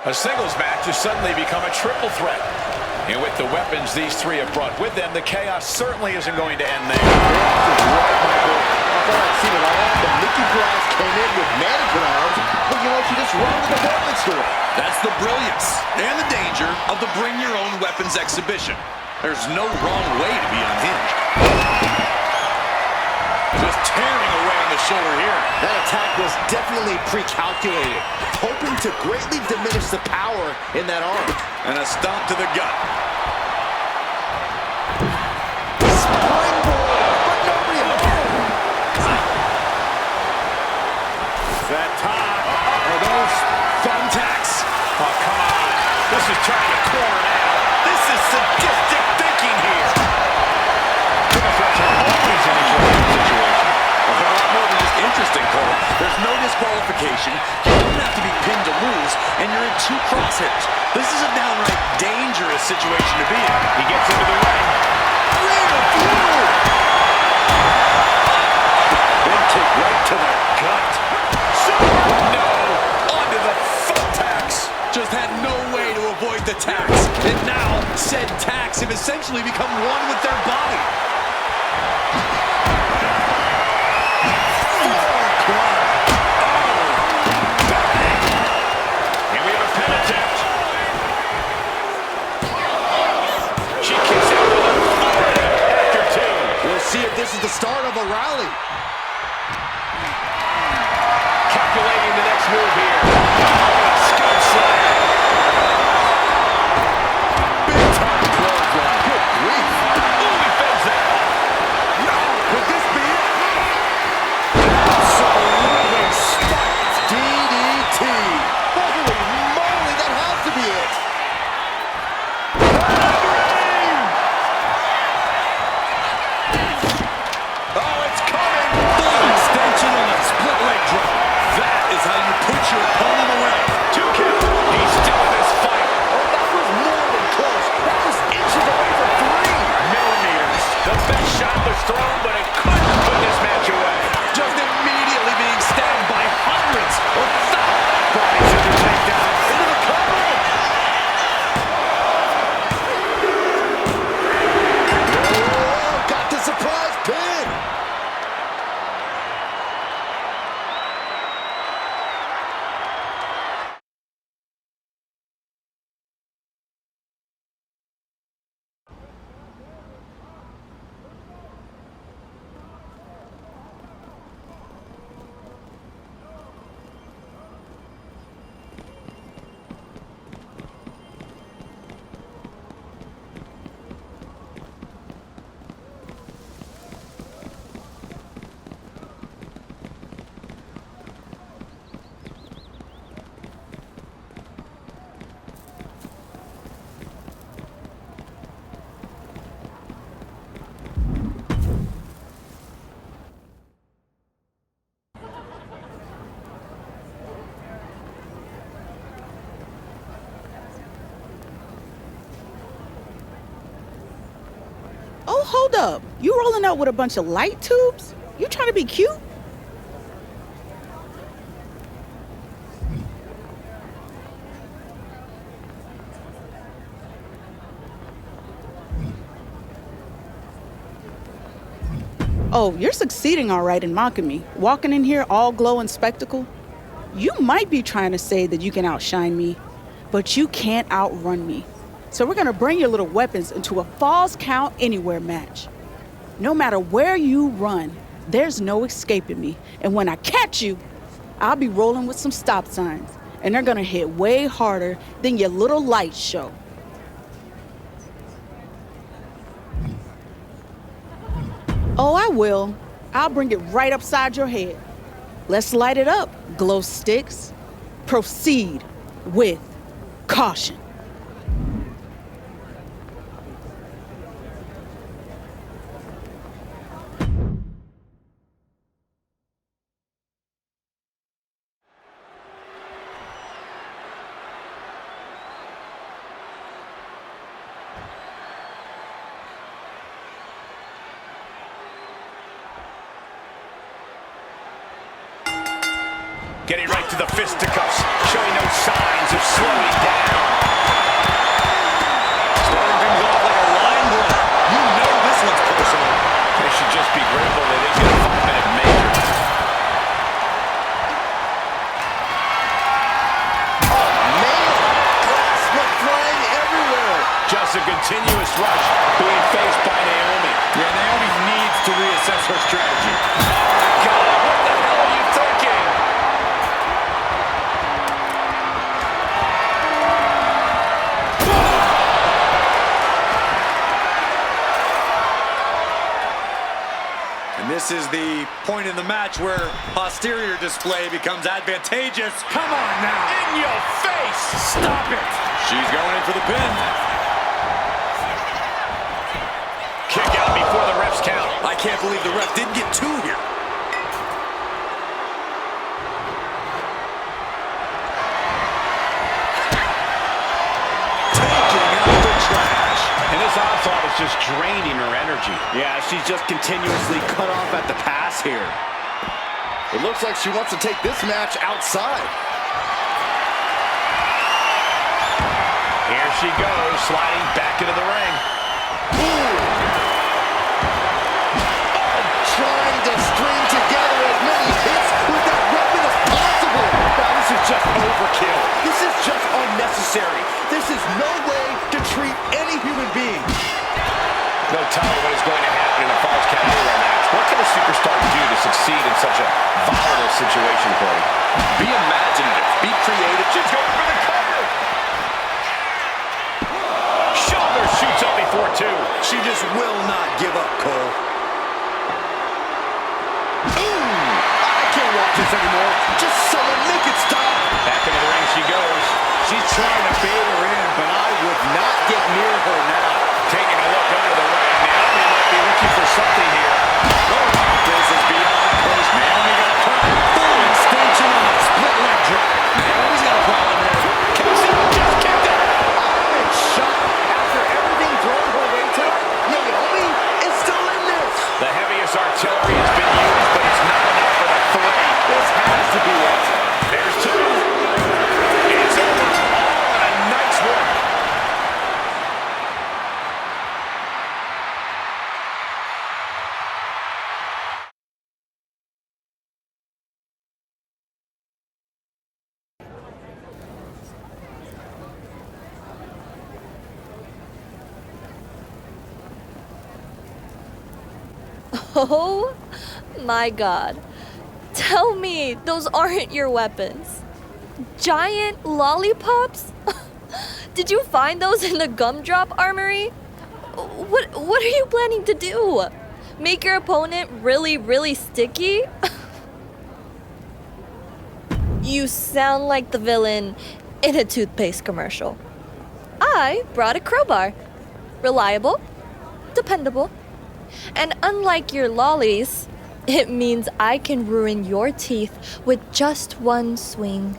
A singles match has suddenly become a triple threat. And with the weapons these three have brought with them, the chaos certainly isn't going to end there. Right, Michael. I thought I'd seen it all, but Nikki Cross came in with management arms, but you know, she just ran to the department store. That's the brilliance and the danger of the Bring Your Own Weapons exhibition. There's no wrong way to be unhinged. Just tearing away on the shoulder here. That attack was definitely pre-calculated, hoping to greatly diminish the power in that arm. And a stomp to the gut. Springboard, but nobody home. That time. Are those thumbtacks? Oh, come on. This is turning a corner now. This is sadistic thinking here. Democrats are always in a situation. A lot more than just interesting, Cole. There's no disqualification. You don't have to be pinned to lose, and you're in two crosshairs. This is a downright dangerous situation to be in. He gets into the ring. Big kick right to the gut. No. Onto the thumbtacks. Just had no way to avoid the tacks. And now, said tacks have essentially become one with their body. See if this is the start of a rally. Calculating the next move here. Scout slam. Big time clothesline. Good grief. Ooh, he fends that. No, could this be it? Absolutely spiked DDT. Holy moly, that has to be it. How you put your opponent away. 2 count. He's still in this fight. Oh, that was more than close. That was inches away from 3 millimeters. The best shot was thrown, but it couldn't put this match away. Just immediately being stabbed by hundreds of thousands. Body scissor takedown. Into the cover. Oh, got the surprise pin. Oh, hold up. You rolling out with a bunch of light tubes? You trying to be cute? Oh, you're succeeding all right in mocking me. Walking in here all glow and spectacle. You might be trying to say that you can outshine me, but you can't outrun me. So we're going to bring your little weapons into a Falls Count Anywhere match. No matter where you run, there's no escaping me. And when I catch you, I'll be rolling with some stop signs. And they're going to hit way harder than your little light show. Oh, I will. I'll bring it right upside your head. Let's light it up, glow sticks. Proceed with caution. Getting right to the fisticuffs, showing no signs of slowing down. Starting things off like a line blow. You know this one's personal. They should just be grateful they didn't get a 5-minute major. Oh, man! Glass went flying everywhere. Just a continuous rush being faced by Naomi. Yeah, Naomi needs to reassess her strategy. Oh, my God, what the hell are you thinking? And this is the point in the match where posterior display becomes advantageous. Come on now. In your face! Stop it. She's going in for the pin. Kick out before the ref's count. I can't believe the ref didn't get two here. Taking out the trash. And this onslaught is just draining her energy. Yeah, she's just continuously cut off at the pass here. It looks like she wants to take this match outside. Here she goes, sliding back into the ring. Trying to string together as many hits with that weapon as possible. Now, this is just overkill. This is just unnecessary. This is no way to treat any human being. No telling what is going to happen in a Falls Count Anywhere match. What can a superstar do to succeed in such a volatile situation, Corey? Be imaginative. Be creative. She's going for the cover. Shoulder shoots up before two. She just will not give up, Cole. I can't watch this anymore. Just someone make it stop. Back into the ring she goes. She's trying to bait her in, but I would not get near her now. Taking a look under the ring. Naomi might be looking for something here. This is beyond push. Naomi got a turn. Full extension on a split leg drop. Naomi's got a problem here. Kōzuki just kicked it. I'm in shock. After everything thrown her way tonight, Naomi is still in this. The heaviest artillery has been used, but it's not enough for the three. This has to be it. There's two. It's over. All in a nice work. Oh my God. Tell me those aren't your weapons. Giant lollipops? Did you find those in the gumdrop armory? What are you planning to do? Make your opponent really, really sticky? You sound like the villain in a toothpaste commercial. I brought a crowbar. Reliable, dependable. And unlike your lollies, it means I can ruin your teeth with just one swing.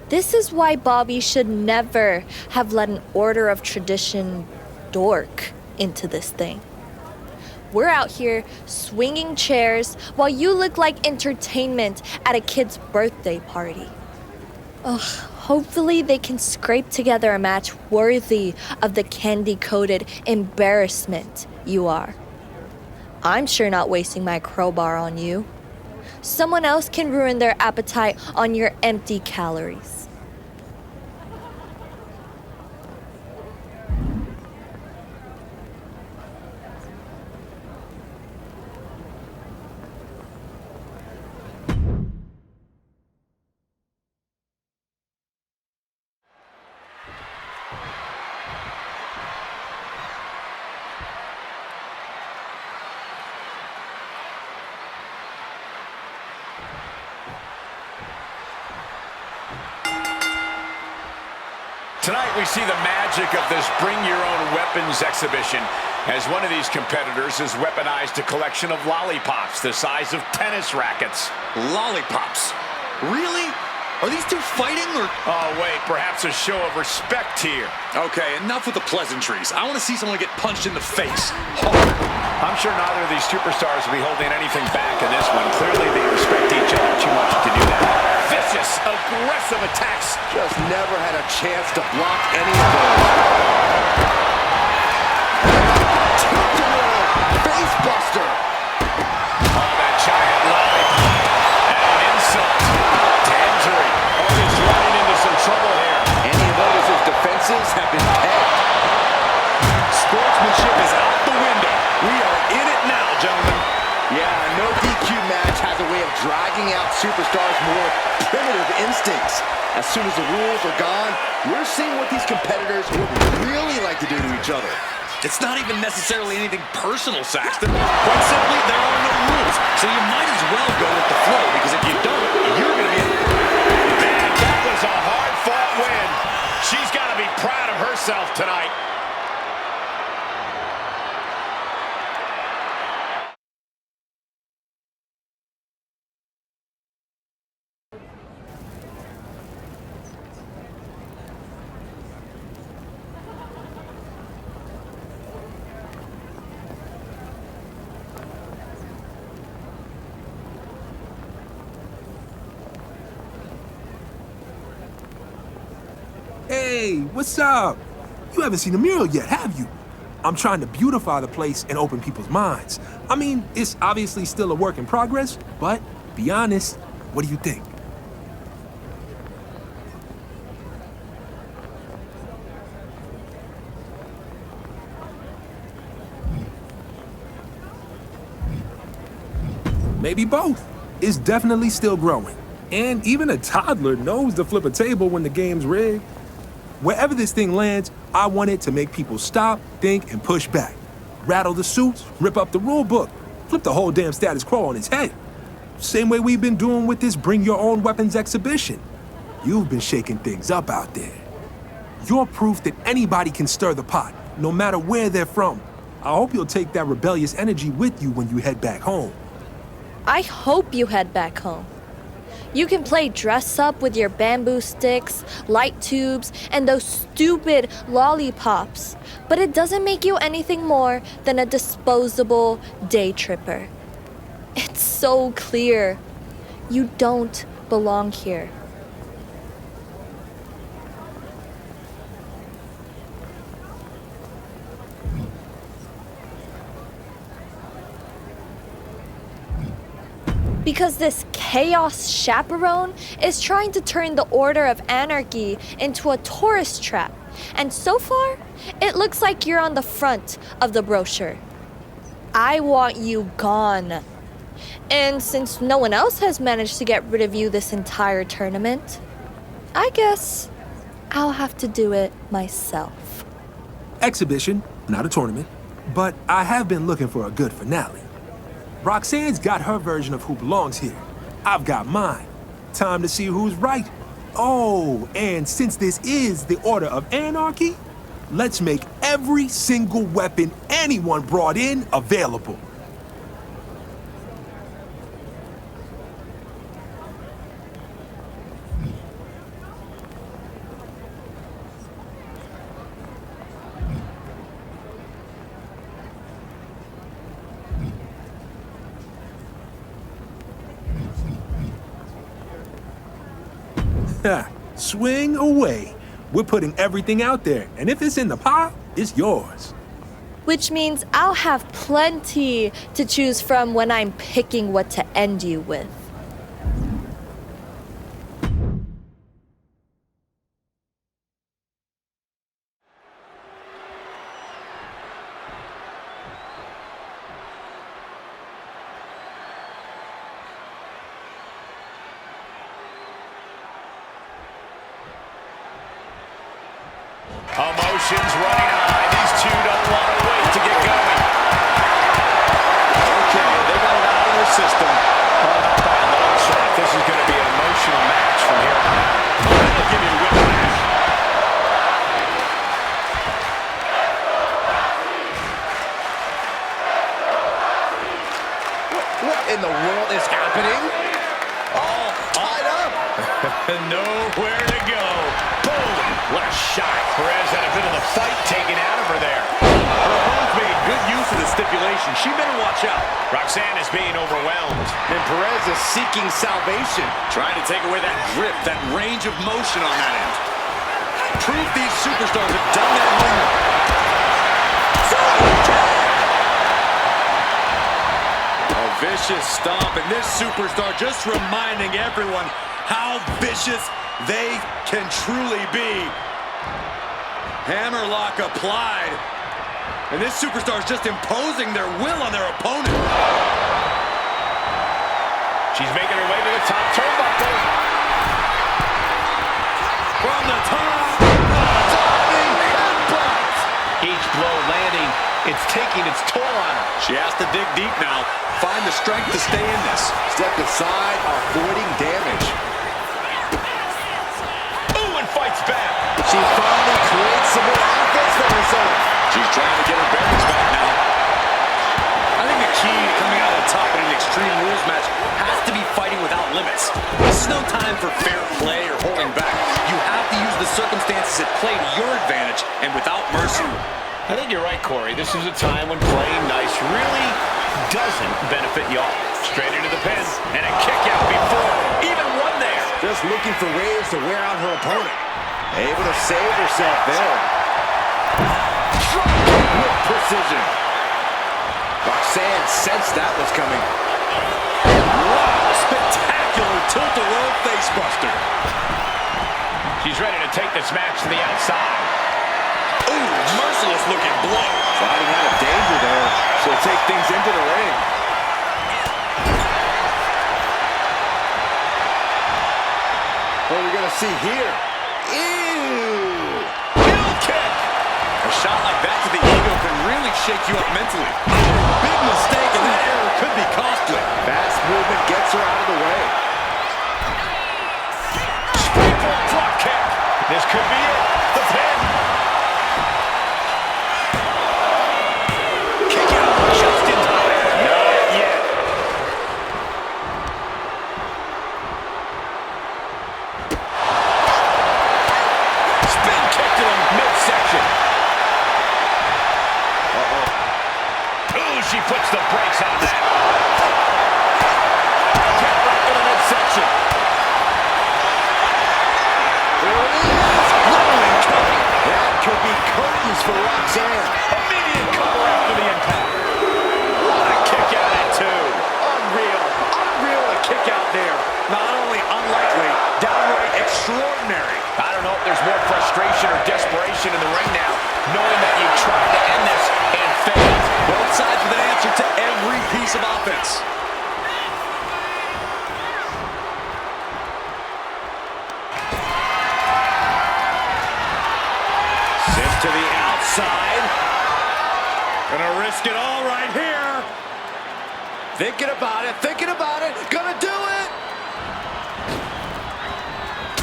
This is why Bobby should never have let an order of tradition dork into this thing. We're out here swinging chairs while you look like entertainment at a kid's birthday party. Ugh, hopefully they can scrape together a match worthy of the candy-coated embarrassment you are. I'm sure not wasting my crowbar on you. Someone else can ruin their appetite on your empty calories. Tonight we see the magic of this bring your own weapons exhibition as one of these competitors has weaponized a collection of lollipops the size of tennis rackets. Lollipops? Really? Are these two fighting or? Oh wait, perhaps a show of respect here. Okay, enough with the pleasantries. I want to see someone get punched in the face. I'm sure neither of these superstars will be holding anything back in this one. Clearly they respect each other too much to do that. vicious, aggressive attacks. Just never had a chance to block any of those. Face buster. Oh, that giant lollipop. And an insult to injury. Oh, he's running into some trouble here. And he notices defenses have been pegged. Sportsmanship is out the window. We are in it now, gentlemen. Yeah, no DQ match has a way of dragging out superstars' more primitive instincts. As soon as the rules are gone, we're seeing what these competitors would really like to do to each other. It's not even necessarily anything personal, Saxton. Quite simply, there are no rules. So you might as well go with the flow, because if you don't, you're going to be... Man, that was a hard-fought win. She's got to be proud of herself tonight. Hey, what's up? You haven't seen the mural yet, have you? I'm trying to beautify the place and open people's minds. I mean, it's obviously still a work in progress, but be honest, what do you think? Maybe both. It's definitely still growing. And even a toddler knows to flip a table when the game's rigged. Wherever this thing lands, I want it to make people stop, think, and push back. Rattle the suits, rip up the rule book, flip the whole damn status quo on its head. Same way we've been doing with this Bring Your Own Weapons exhibition. You've been shaking things up out there. You're proof that anybody can stir the pot, no matter where they're from. I hope you'll take that rebellious energy with you when you head back home. I hope you head back home. You can play dress up with your bamboo sticks, light tubes, and those stupid lollipops, but it doesn't make you anything more than a disposable day tripper. It's so clear. You don't belong here. Because this chaos chaperone is trying to turn the Order of Anarchy into a tourist trap. And so far, it looks like you're on the front of the brochure. I want you gone. And since no one else has managed to get rid of you this entire tournament, I guess I'll have to do it myself. Exhibition, not a tournament, but I have been looking for a good finale. Roxanne's got her version of who belongs here. I've got mine. Time to see who's right. Oh, and since this is the Order of Anarchy, let's make every single weapon anyone brought in available. Swing away. We're putting everything out there, and if it's in the pile, it's yours. Which means I'll have plenty to choose from when I'm picking what to end you with. Emotions running high. These two don't want to wait to get going. Okay, they got it out of their system. Well, not by a long shot. This is going to be an emotional match from here on out. That'll give you whiplash. What in the world is happening? Oh, tied up. Nowhere to go. Boom. What a shot. Perez had a bit of the fight taken out of her there. Her opponents made good use of the stipulation. manipulation. She better watch out. Roxanne is being overwhelmed. And Perez is seeking salvation. Trying to take away that grip, that range of motion on that end. Proof these superstars have done their homework. A vicious stomp, and this superstar just reminding everyone how vicious they can truly be. Hammerlock applied. And this superstar is just imposing their will on their opponent. She's making her way to the top turnbuckle. From the top. Each blow landing, it's taking its toll on her. She has to dig deep now. Find the strength to stay in this. Step aside, avoiding damage. Ooh, and fights back. She finally creates some more offense for herself. She's trying to get her bearings back now. I think the key to coming out on top in an Extreme Rules match has to be fighting without limits. This is no time for fair play or holding back. You have to use the circumstances at play to your advantage and without mercy. I think you're right, Corey. This is a time when playing nice really doesn't benefit y'all. Straight into the pin, and a kick out before even one there. Just looking for ways to wear out her opponent. Able to save herself there. Drop kick with precision. Roxanne sensed that was coming. Wow, spectacular tilt-a-whirl facebuster. She's ready to take this match to the outside. Ooh, merciless looking blow. Fighting out of danger there. She'll take things into the ring. What are we going to see here? Ew! Heel kick. A shot like that to the ego can really shake you up mentally. Big mistake, and that error could be costly. Fast movement gets her out of the way. Springboard drop kick. This could be it. The pin. Kick out just in time. Not yet. Spin kick to the midsection. Ooh, she puts the brakes on that. Tap right to the midsection. That could be curtains for Roxanne. Immediate cover after the impact. What a kick out at two. Unreal. Unreal to kick out there. Not only unlikely, downright extraordinary. I don't know if there's more frustration or desperation in the ring now, knowing that you tried to end this and failed. Both sides with an answer to every piece of offense. Sent to the outside. Gonna risk it all right here. Thinking about it. Thinking about it. Gonna do it.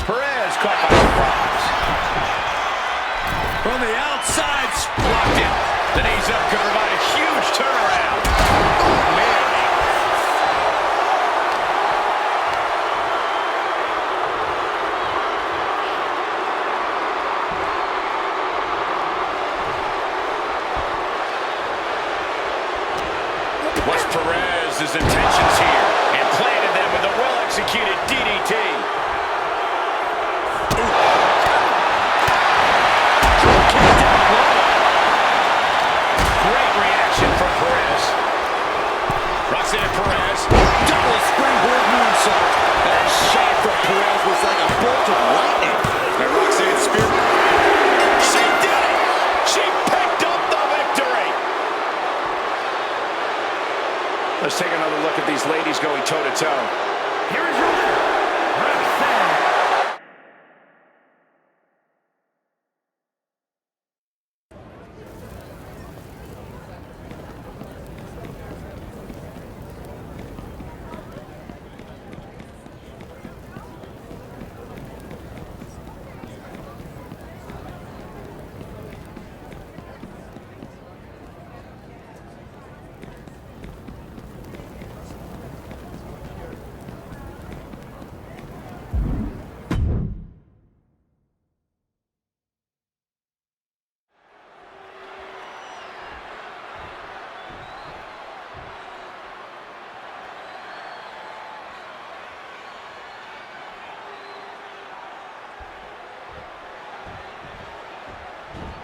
Perez caught by surprise. From the outside, Blocked it. The knees up could provide a huge turnaround. Oh, man. What's Perez's intentions here? And planted them with a well-executed DDT. Great reaction from Perez. Roxanne Perez. Double springboard moonsault. That shot from Perez was like a bolt of lightning. and Roxanne's spear. She did it! She picked up the victory! Let's take another look at these ladies going toe-to-toe. Here is your winner, Roxanne.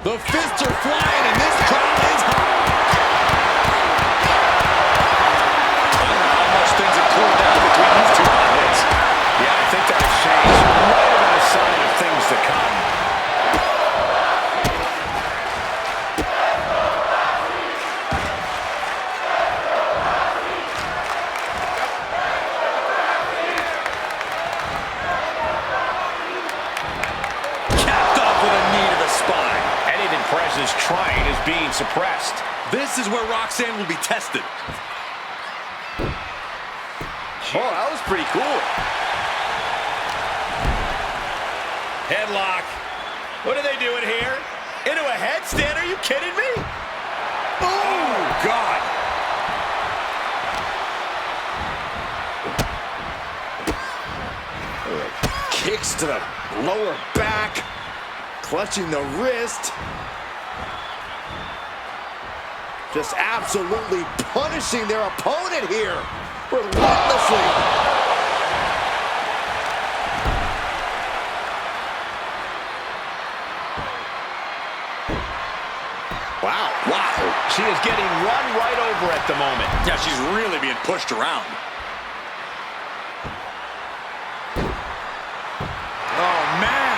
The fists are flying, and this crowd is hot. How much things have cooled down between these two athletes. Yeah, I think that exchange might have been a sign of things to come. Capped off with a knee to the spine. Anything Perez's trying is being suppressed. This is where Roxanne will be tested. Oh, that was pretty cool. Headlock. What are they doing here? Into a headstand? Are you kidding me? Oh, God. Kicks to the lower back, clutching the wrist. Just absolutely punishing their opponent here, relentlessly. Wow. She is getting run right over at the moment. Yeah, she's really being pushed around. Oh, man.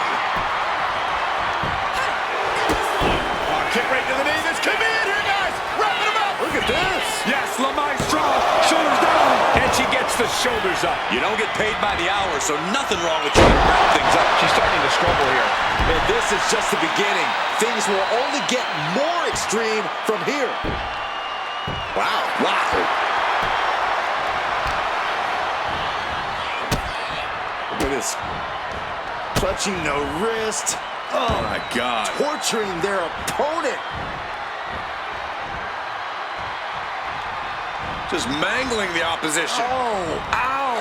Kick right to the knee. This could be it here, guys. Wrapping him up. Look at this. Yes, La Maestro. Shoulders down. And she gets the shoulders up. You don't get paid by the hour, so nothing wrong with trying to wrap things up. She's starting to struggle here. And this is just the beginning. Things will only get more extreme from here. Wow. Look at this. Clutching the wrist. Oh, my God. Torturing their opponent. Just mangling the opposition. Oh, ow.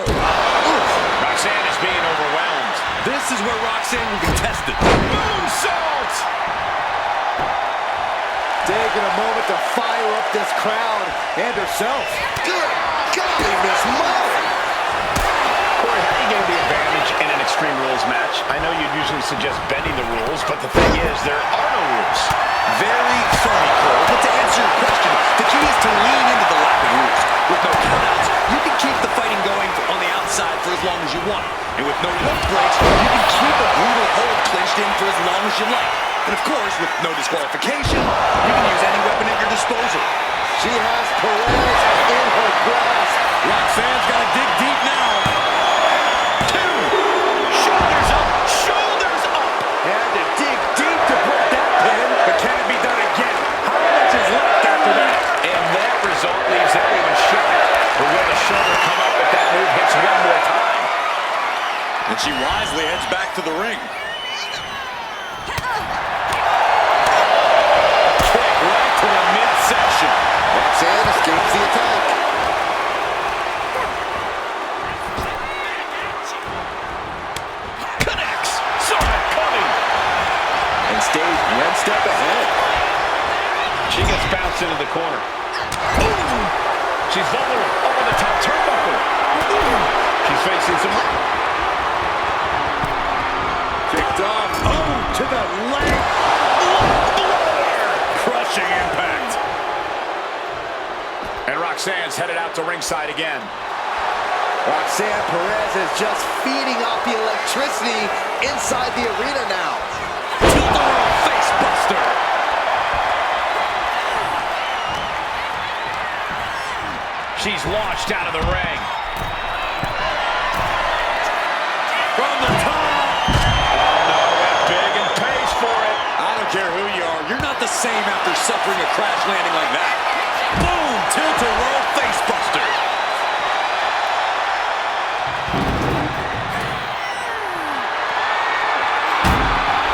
Roxanne is being overwhelmed. This is where Roxanne will be tested. Moonsault! Taking a moment to fire up this crowd and herself. Good golly, Miss Molly. Corey, how do you gain the advantage in an Extreme Rules match? I know you'd usually suggest bending the rules, but the thing is, there are no rules. Very funny, Cole. But to answer your question, the key is to lean into the lack of rules. With no countouts, you can keep the fighting going on the outside for as long as you want. And with no rope breaks, you can keep a brutal hold clinched in for as long as you like. And of course, with no disqualification, you can use any weapon at your disposal. She has Perez in her grasp. Roxanne's got to dig deep now. Shoulders up! Shoulders up! Had to dig deep to break that pin. But can it be done again? How much is left after that? And that result leaves everyone shocked. But will the shoulder come up if that move hits one more time? And she wisely heads back to the ring. Kick right to the midsection. Roxanne escapes the attack. Connects. Saw it coming. And stays one step ahead. She gets bounced into the corner. Ooh. She's vulnerable over the top turnbuckle. Ooh. She's facing some... Kicked off. Oh, to the leg. Crushing impact. And Roxanne's headed out to ringside again. Roxanne Perez is just feeding off the electricity inside the arena now. Tilt-a-whirl face buster. She's launched out of the ring. From the top. No, went big and pays for it. I don't care who you are. You're not the same after suffering a crash landing like that. Boom! Tilt-a-whirl face buster.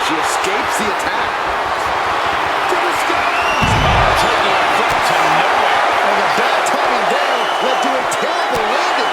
She escapes the attack. To the skies. Taking it to nowhere. And the bad timing there led to a terrible landing.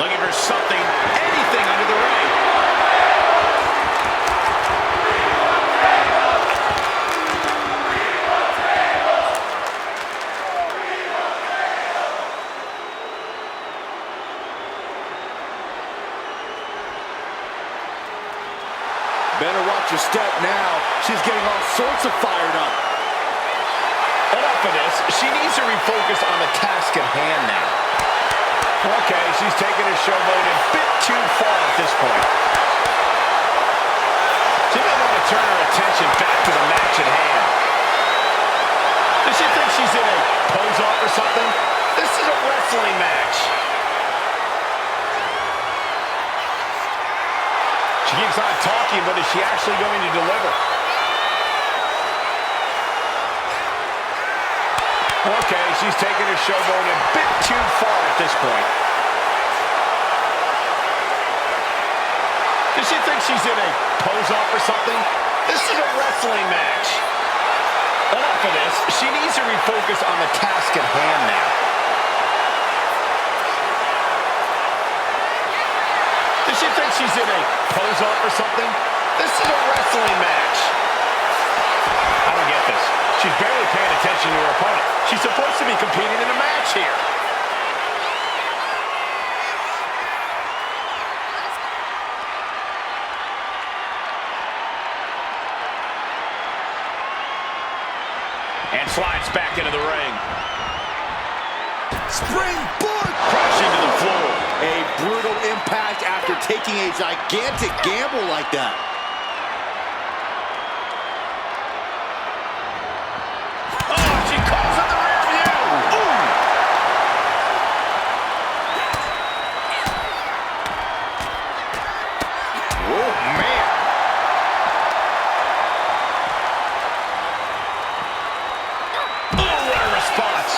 Looking for something, anything under the ring. Better watch your step now. She's getting all sorts of fired up. Enough of this. She needs to refocus on the task at hand now. Okay, she's taking her showboat a bit too far at this point. She may want to turn her attention back to the match at hand. Does she think she's in a pose-off or something? This is a wrestling match. She keeps on talking, but is she actually going to deliver? Okay, she's taking her showboat a bit too far at this point. Does she think she's in a pose-off or something? This is a wrestling match. Enough of this. She needs to refocus on the task at hand now. Does she think she's in a pose-off or something? This is a wrestling match. I don't get this. She's barely paying attention to her opponent. She's supposed to be competing in a match here. And slides back into the ring. Springboard! Crashing to the floor. A brutal impact after taking a gigantic gamble like that. Oh, she calls in the rear view. Ooh. Oh, man. Oh, what a response.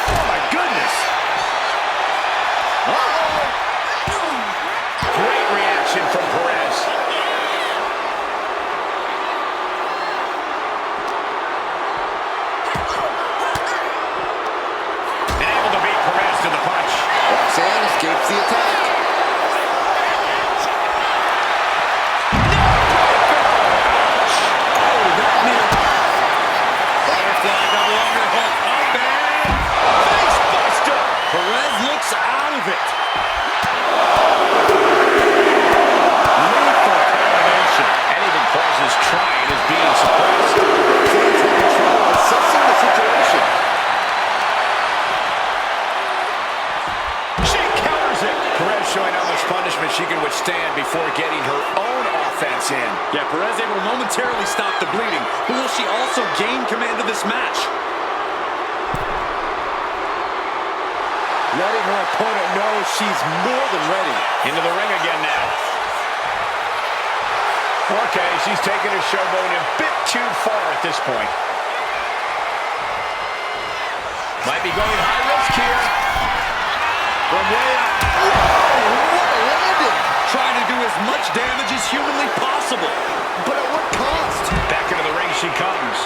Oh, my goodness. Great reaction from Perez. And able to beat Perez to the punch. Roxanne escapes the attack. Butterfly double underhook. Up and Face buster. Perez looks out of it. Lethal combination. And even Perez's trying is being suppressed. Roxanne's having trouble assessing the situation. She counters it. Perez showing how much punishment she can withstand before getting her own offense in. Yeah, Perez able to momentarily stop the bleeding, but will she also gain command of this match? Letting her opponent know she's more than ready. Into the ring again now. Okay, she's taking her showboat a bit too far at this point. Might be going high risk here. From way up. What a landing! Trying to do as much damage as humanly possible. But at what cost? Back into the ring she comes.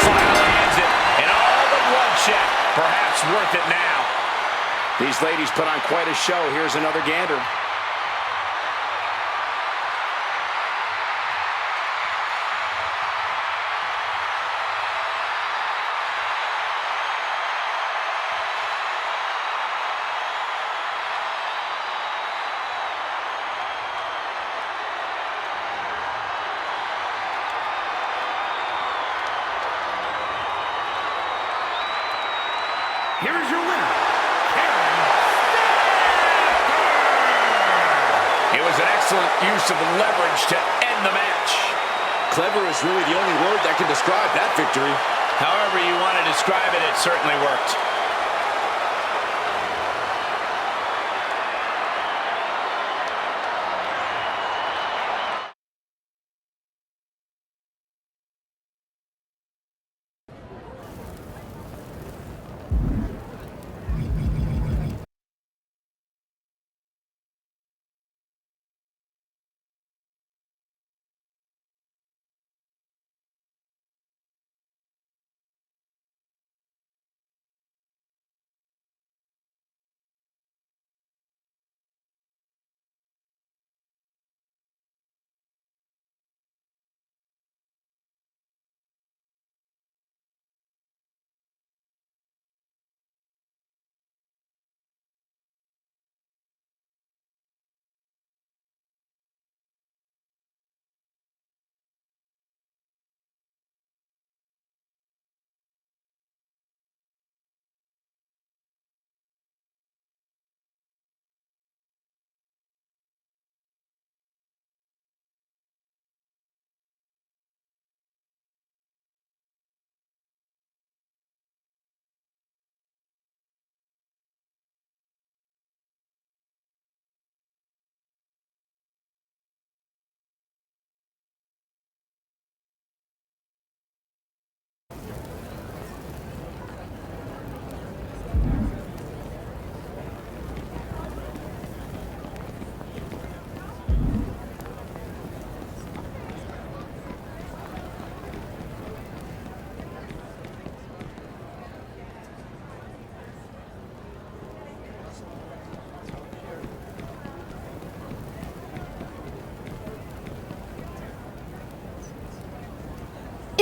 Finally ends it. And all the bloodshed. Perhaps worth it now. These ladies put on quite a show. Here's another gander. Here is your winner, Kallen. It was an excellent use of leverage to end the match. Clever is really the only word that can describe that victory. However you want to describe it, it certainly worked.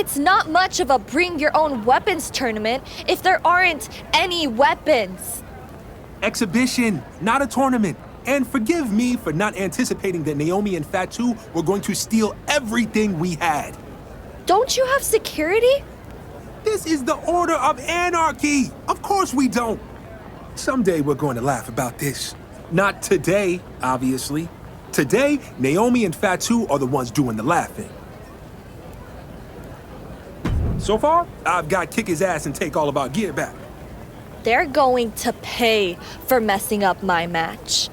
It's not much of a bring your own weapons tournament if there aren't any weapons. Exhibition, not a tournament. And forgive me for not anticipating that Naomi and Fatu were going to steal everything we had. Don't you have security? This is the order of anarchy. Of course we don't. Someday we're going to laugh about this. Not today, obviously. Today, Naomi and Fatu are the ones doing the laughing. So far, I've got kick his ass and take all of our gear back. They're going to pay for messing up my match.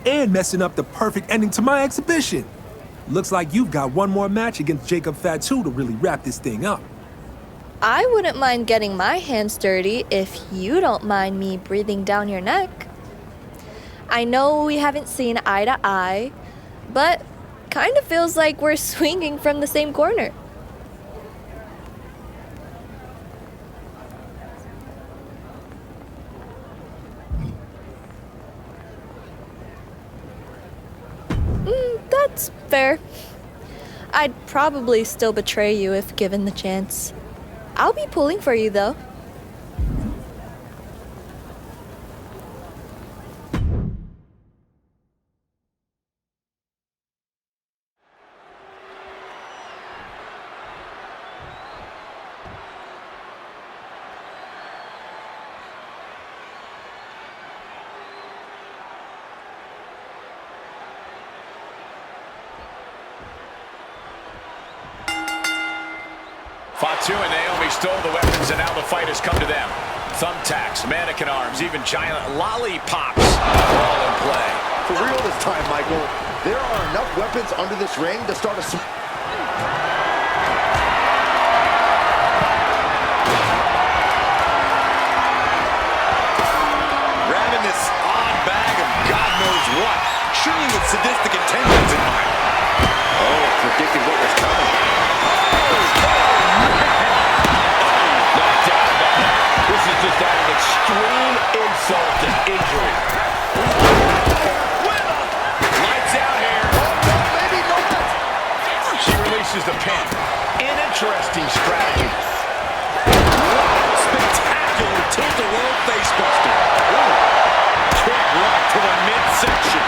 And messing up the perfect ending to my exhibition. Looks like you've got one more match against Jacob Fatu to really wrap this thing up. I wouldn't mind getting my hands dirty if you don't mind me breathing down your neck. I know we haven't seen eye to eye, but kind of feels like we're swinging from the same corner. That's fair. I'd probably still betray you if given the chance. I'll be pulling for you, though. Fatu and Naomi stole the weapons, and now the fight has come to them. Thumbtacks, mannequin arms, even giant lollipops are all in play. For real this time, Michael. There are enough weapons under this ring to start a... Grabbing this odd bag of God knows what. Surely with sadistic intentions in mind. Oh, predicted what was coming. This is just adding extreme insult to injury. Lights out here. Maybe not. She releases the pin. An interesting strategy. Spectacular tilt-a-whirl facebuster. Kick right to the midsection.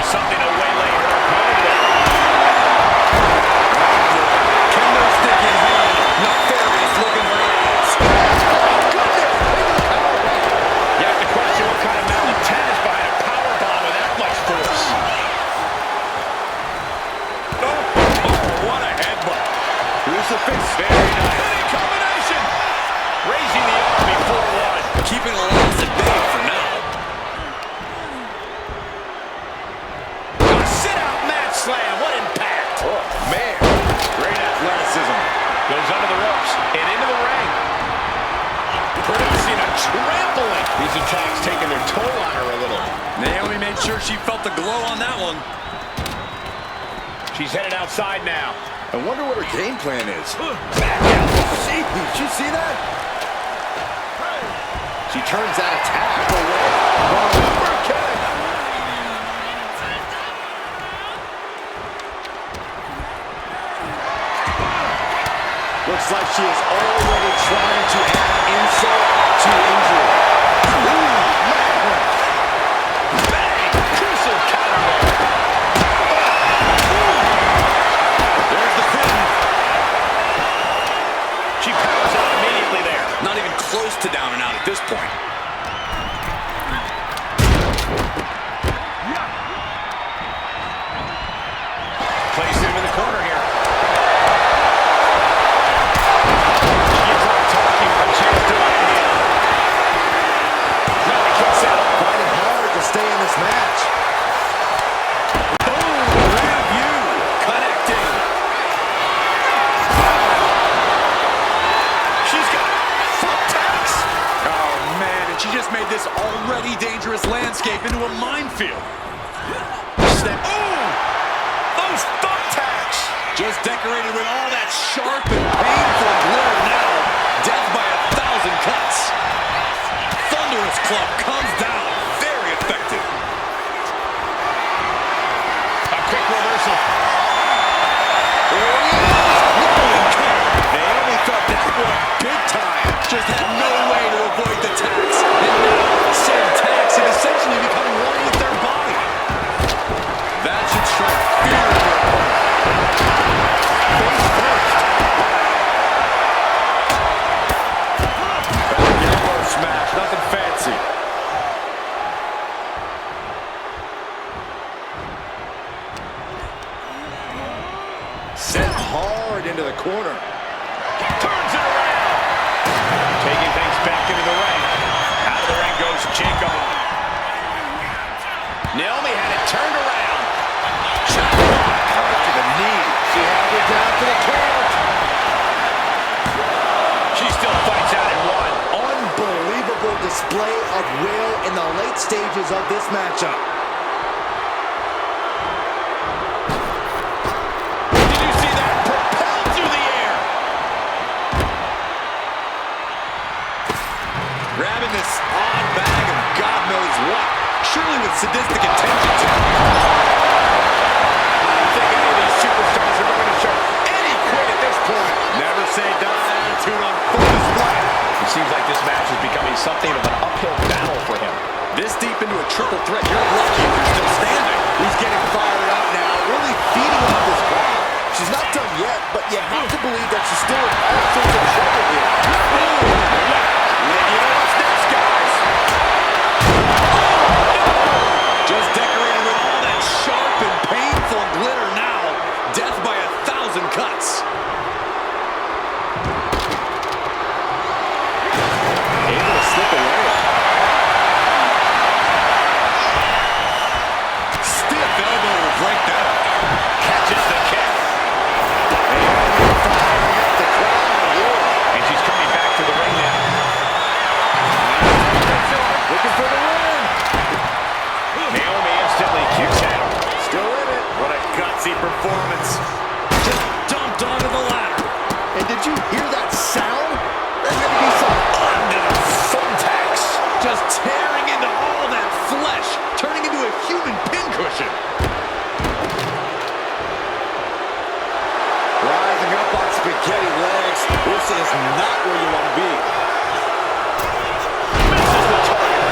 Something to waylay her opponent with. Kendo stick in hand. Nefarious looking hands. You have to question what kind of malintent is behind a powerbomb with that much force. Oh, what a headbutt. Crucifix. Very nice. Any combination. Raising the arm before one. Keeping the loss at bay for now. Slam, what impact! Oh, man. Great athleticism. Goes under the ropes and into the ring. Producing a trampling. These attacks taking their toll on her a little. Naomi made sure she felt the glow on that one. She's headed outside now. I wonder what her game plan is. Back out. Did you see that? She turns that attack away. Looks like she is already trying to add insult to injury. Bang! Crucial counter there. There's the pin. She powers out immediately there. Not even close to down and out at this point. Placed him in the corner here. Stay in this match. Boom! Rear view. Connecting. She's got thumbtacks. Oh, man. And she just made this already dangerous landscape into a minefield. Snap. Ooh! Those thumbtacks. Just decorated with all that sharp and painful glitter now. Death by 1,000 cuts. Enormous club comes down. Very effective. A quick reversal. Naomi felt that one big time. Just had no way to avoid the tax. And now, said tax is essentially becoming one with their body. That should strike fear in their opponent. Face first. Back elbow smash, nothing fancy. Sent hard into the corner. Turns it around. Taking things back into the ring. Out of the ring goes Jacob. Naomi had it turned around. Shot block to the knee. She held it down for the count. She still fights out in one. Unbelievable display of will in the late stages of this matchup. Did you see that? Propelled through the air. Grabbing this odd bag of God knows what. Surely with sadistic intentions. I don't think any of these superstars are going to show any quit at this point. Never say die attitude on full display. It seems like this match is becoming something of an uphill battle for him. This deep into a triple threat, you're lucky if you're still standing. He's getting fired up now, really feeding off this crowd. She's not done yet, but you have to believe that she's still in all sorts of trouble here. You know what's next, guys? Just decorated with all that sharp and painful glitter now. Death by 1,000 cuts. Able to slip away. Stiff elbow will break that up. Catches the kick. Firing up the crowd here. And she's coming back to the ring now. Looking for the win. Naomi instantly kicks out. Still in it. What a gutsy performance. Just dumped onto the ladder. And did you hear that sound? That had to be some Under the thumbtacks. Just tearing into all that flesh. Turning into a human pincushion. rising up on spaghetti legs. This is not where you want to be. Misses the target.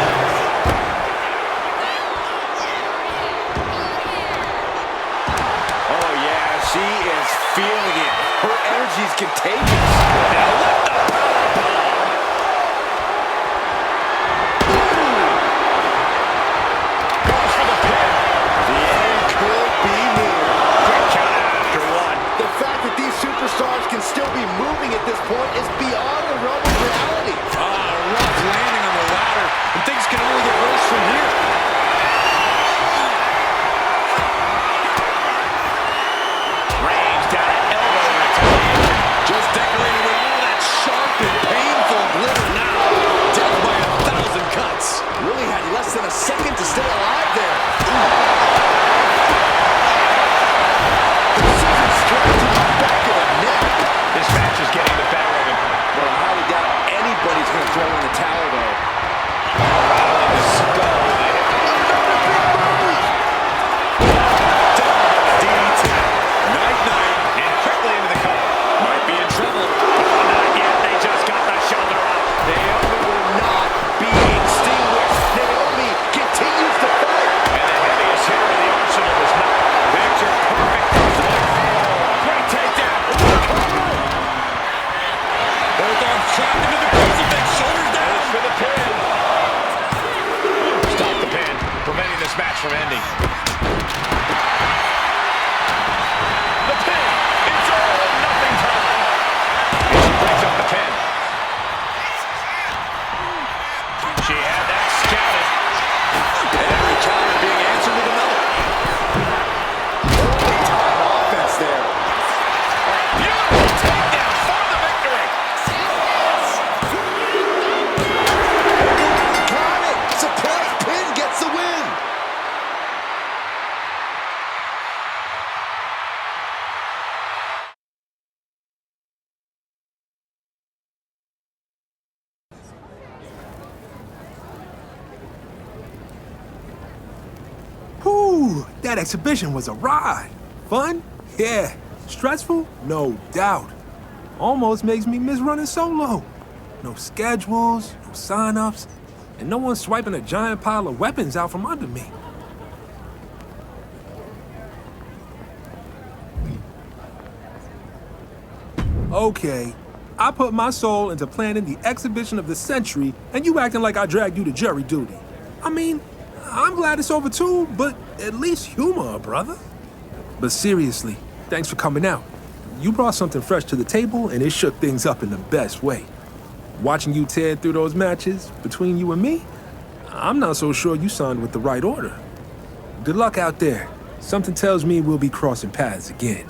Oh yeah, she is feeling it. Her energy is contagious. Now what the powerbomb? Goes for the pin. The end could be near. Quick count after one. The fact that these superstars can still be moving at this point is beyond the realm of reality. Rough landing on the ladder. And things can only get worse from here. Range down an elbow and retaliation. Just decorated with all that sharp and painful glitter now. Death by 1,000 cuts. Really had less than a second to stay alive there. Precision straight to the back of the neck. This match is getting the better of him. Well, I highly doubt anybody's going to throw in the towel, though. Rattling the skull. DDT. Night-night. And quickly into the cover. Might be in trouble. Not yet. They just got the shoulder up. Naomi will not be extinguished. Naomi continues to fight. And the heaviest hitter in the arsenal was not. Picture perfect. Great takedown. Both arms trapped into the crucifix. Shoulders down. Goes for the pin. Stop the pin, preventing this match from ending. The pin. It's all or nothing time. And she breaks up the pin. She had that scouted. Every counter being answered with another. Early time offense there. Beautiful takedown for the victory. Got it. Surprise pin gets the win. That exhibition was a ride. Fun? Yeah. Stressful? No doubt. Almost makes me miss running solo. No schedules, no sign-ups, and no one swiping a giant pile of weapons out from under me. Okay, I put my soul into planning the exhibition of the century, and you acting like I dragged you to jury duty. I mean, I'm glad it's over too, but at least humor, brother. But seriously, thanks for coming out. You brought something fresh to the table, and it shook things up in the best way. Watching you tear through those matches between you and me, I'm not so sure you signed with the right order. Good luck out there. Something tells me we'll be crossing paths again.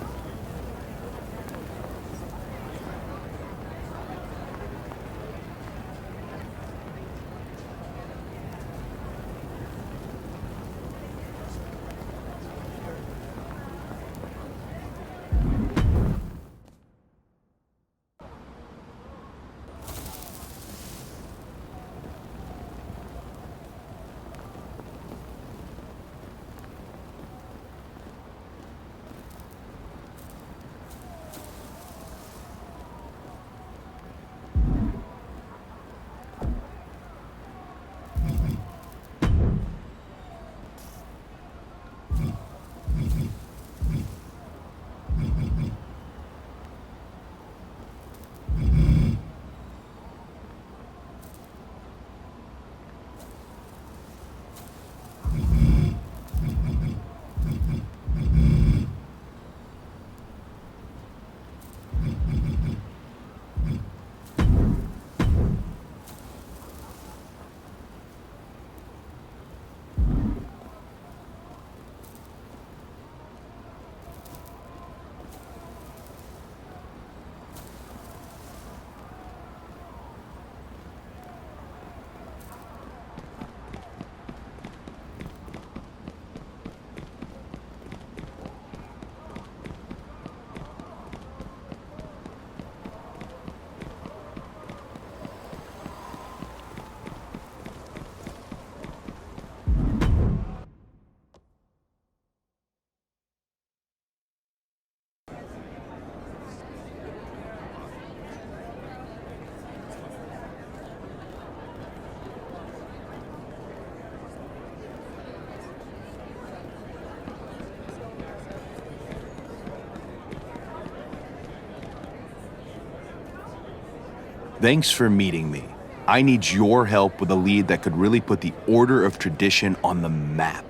Thanks for meeting me. I need your help with a lead that could really put the Order of Tradition on the map.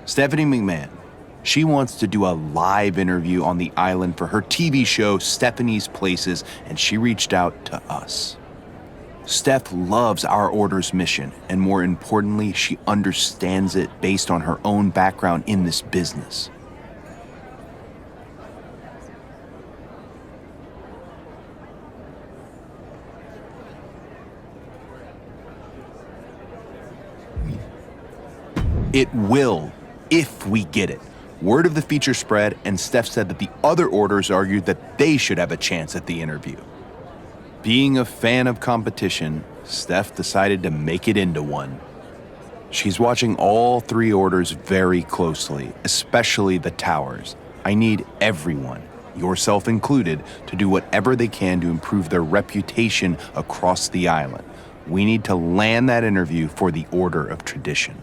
Stephanie McMahon. She wants to do a live interview on the island for her TV show, Stephanie's Places, and she reached out to us. Steph loves our Order's mission, and more importantly, she understands it based on her own background in this business. It will, if we get it. Word of the feature spread, and Steph said that the other orders argued that they should have a chance at the interview. Being a fan of competition, Steph decided to make it into one. She's watching all three orders very closely, especially the towers. I need everyone, yourself included, to do whatever they can to improve their reputation across the island. We need to land that interview for the Order of Tradition.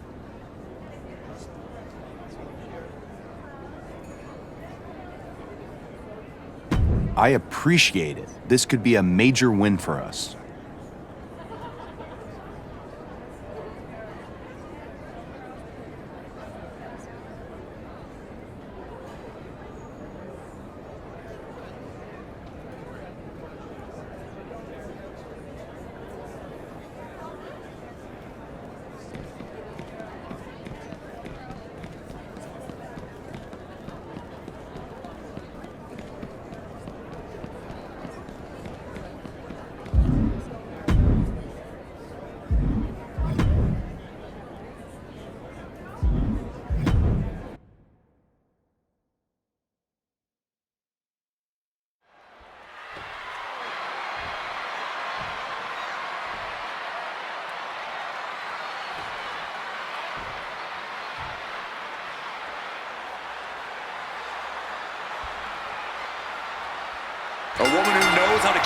I appreciate it. This could be a major win for us.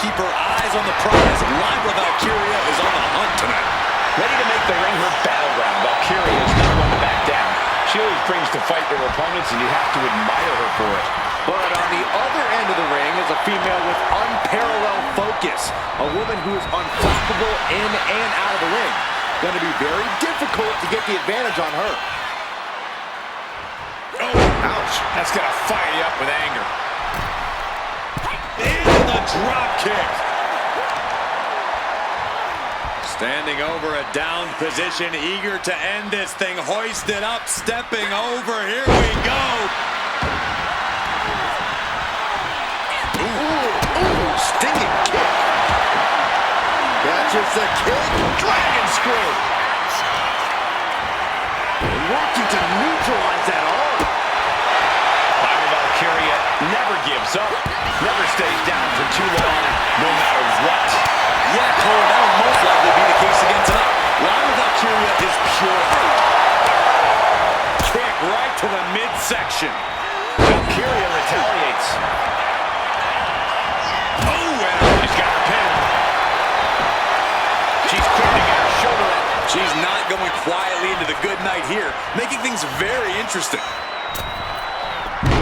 keep her eyes on the prize. Lyra Valkyria is on the hunt tonight. Ready to make the ring her battleground, Valkyria is not one to back down. She always brings to fight their opponents, and you have to admire her for it. But on the other end of the ring is a female with unparalleled focus. A woman who is unflappable in and out of the ring. Going to be very difficult to get the advantage on her. Oh, ouch. That's going to fire you up with anger. And the drop kick. Standing over a downed position, eager to end this thing. Hoisted up, stepping over. Here we go. Ooh, stinging kick. Catches the kick. Dragon screw. Working to neutralize that arm. Lyra Valkyria never gives up, never stays down for too long, no matter what. Yeah, Cole, that will most likely be the case again tonight. Lyra Valkyria is pure heart. Kick right to the midsection. Valkyria retaliates. Oh, and she's got her pin. She's quick to get her shoulder up. She's not going quietly into the good night here, making things very interesting.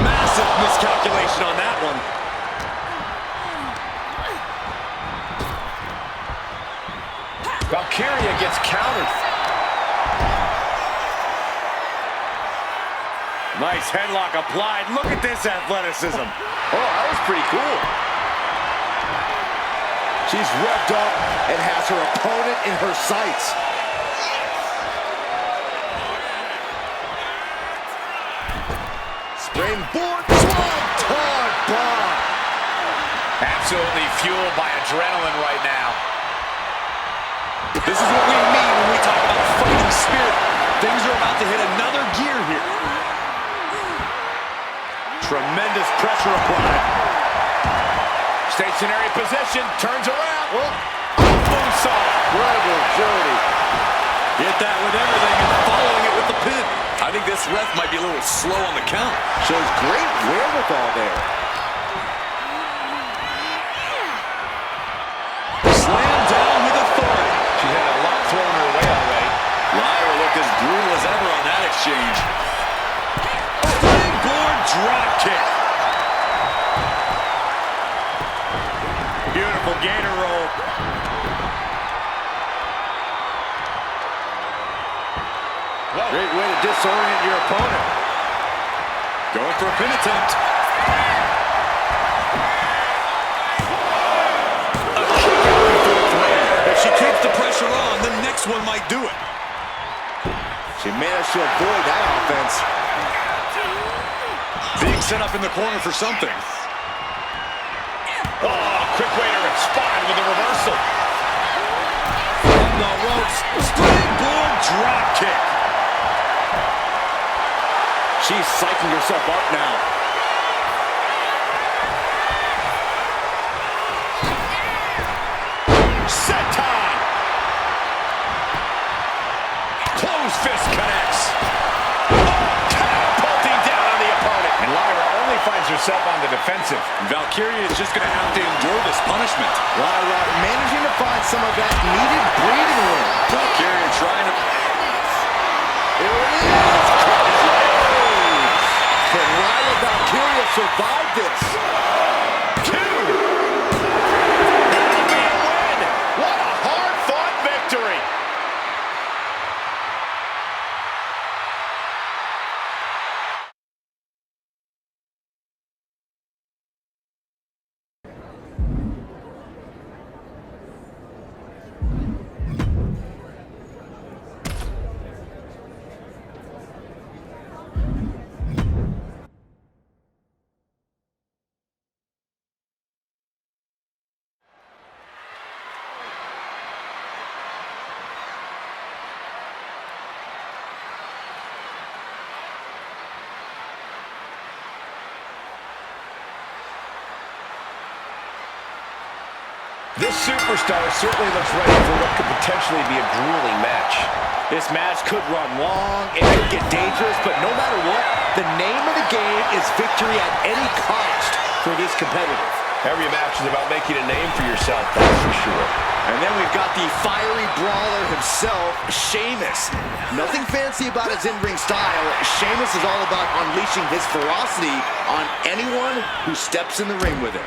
Massive miscalculation on that one. Valkyria gets countered. Nice headlock applied. Look at this athleticism. Oh, that was pretty cool. She's revved up and has her opponent in her sights. Springboard swanton bomb. Absolutely fueled by adrenaline right now. This is what we mean when we talk about fighting spirit. Things are about to hit another gear here. Tremendous pressure applied. Stationary position, turns around. Moonsault. Incredible agility. Hit that with everything and following it with the pin. I think this ref might be a little slow on the count. Shows great wherewithal there. Slam down with authority. She had a lot thrown her way already. Lyra looked as brutal as ever on that exchange. Springboard drop kick. Beautiful gator roll. Great way to disorient your opponent. Going for a pin attempt. A kick out before three. If she keeps the pressure on, the next one might do it. She managed to avoid that offense. Being set up in the corner for something. Oh, quick way to respond with a reversal. From the ropes, springboard drop kick. She's psyching herself up now. Set time. Closed fist connects. Catapulting down on the opponent. And Lyra only finds herself on the defensive. Valkyria is just going to have to endure this punishment. Lyra managing to find some of that needed breathing room. Valkyria trying to... Here it is. Can Lyra Valkyria survive this? Two. That'll be a win. What a hard-fought victory. This superstar certainly looks ready for what could potentially be a grueling match. This match could run long, it could get dangerous, but no matter what, the name of the game is victory at any cost for this competitor. Every match is about making a name for yourself, that's for sure. And then we've got the fiery brawler himself, Sheamus. Nothing fancy about his in-ring style. Sheamus is all about unleashing his ferocity on anyone who steps in the ring with him.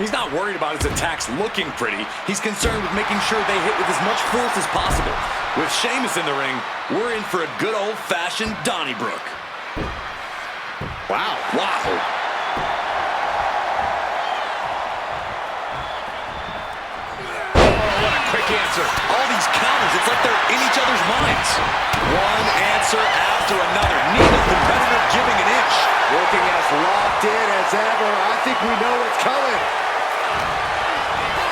He's not worried about his attacks looking pretty. He's concerned with making sure they hit with as much force as possible. With Sheamus in the ring, we're in for a good old-fashioned Donnybrook. Wow. Wow. Quick answer. All these counters, it's like they're in each other's minds. One answer after another. Neither competitor giving an inch. Looking as locked in as ever. I think we know what's coming.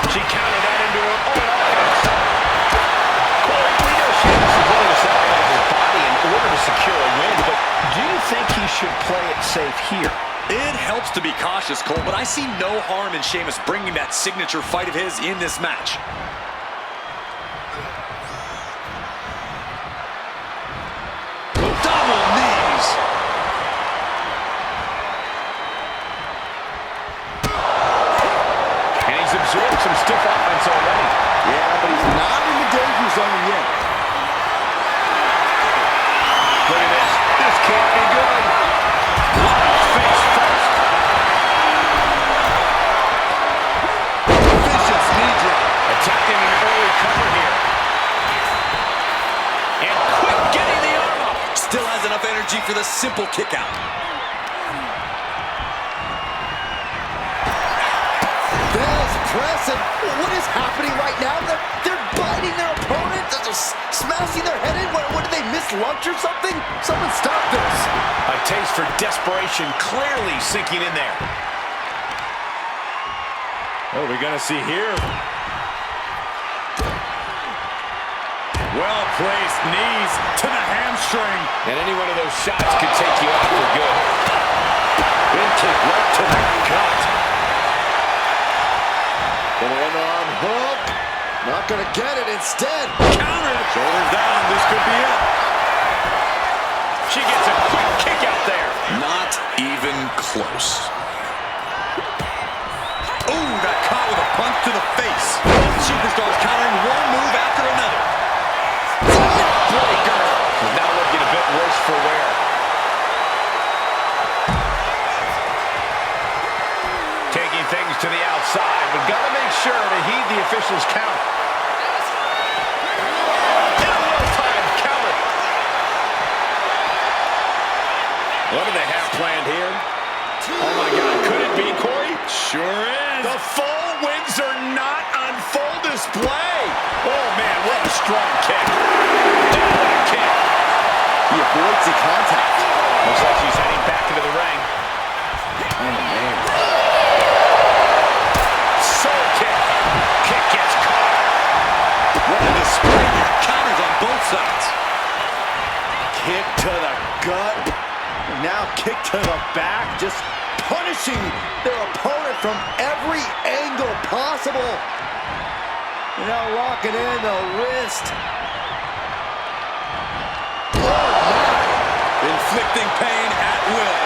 She countered that into her own offense. Corey, we know Sheamus is willing to sacrifice his body in order to secure a win, but do you think he should play it safe here? It helps to be cautious, Cole, but I see no harm in Sheamus bringing that signature fight of his in this match. Double knees. And he's absorbed some stiff offense already. Yeah, but he's not in the danger zone yet. Look at this. This can't be good. Face first. Vicious knee drop. Attacking an early cover here. And quick getting the arm up. Still has enough energy for the simple kick out. Bell's press, and what is happening right now? They're biting their opponent. They're just smashing their head in. What did they miss lunch or something? Someone stop this. A taste for desperation clearly sinking in there. What are we going to see here? Well-placed knees to the hamstring. And any one of those shots could take you out for good. Big kick right to the gut. One arm hook. Not going to get it. Instead, Counter. Shoulders down. This could be it. She gets a quick kick out there. Not even close. Ooh, got caught with a punch to the face. Both superstars countering one move after another. Breaker. Now looking a bit worse for wear. Taking things to the outside, but gotta make sure to heed the official's count. And a well-timed counter. What do they have planned here? Oh my God, could it be, Corey? Sure is. The full wins are not on full display. Oh man, what a strong kick. And what a kick. he avoids the contact. Looks like she's heading back into the ring. Oh, man. Soul kick. Kick gets caught. What a display here. Counters on both sides. Kick to the gut. Now kick to the back. Just punishing their opponent from every angle possible. Now locking in the wrist. Inflicting pain at will.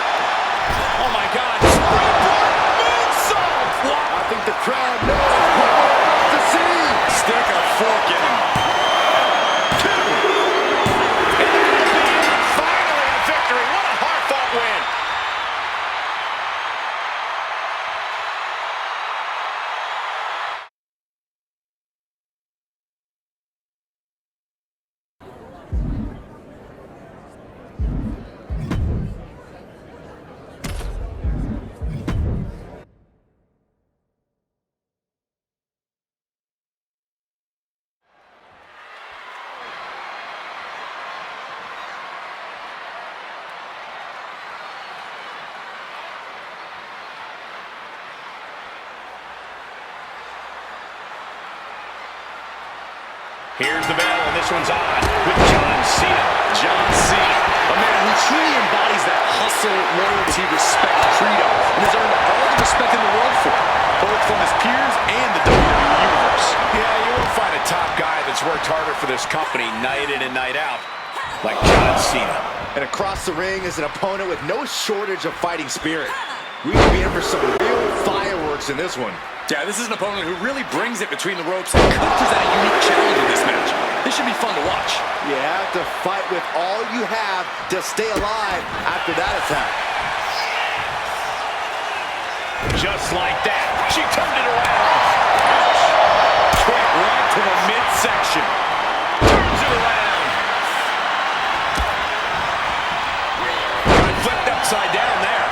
Oh my God. Springboard moonsault. I think the crowd knows what we're about to see. Stick a fork in him. Finally a victory. What a hard-fought win. Here's the battle, and this one's on with John Cena. John Cena, a man who truly embodies that hustle, loyalty, respect credo, and has earned all the respect in the world for it, both from his peers and the WWE Universe. Yeah, you won't find a top guy that's worked harder for this company night in and night out like John Cena. And across the ring is an opponent with no shortage of fighting spirit. We could be in for some real fireworks underdogs in this one. Yeah, this is an opponent who really brings it between the ropes and could present a unique challenge in this match. This should be fun to watch. You have to fight with all you have to stay alive after that attack. Just like that, she turned it around. Kick right to the midsection. Turns it around. Flipped upside down there.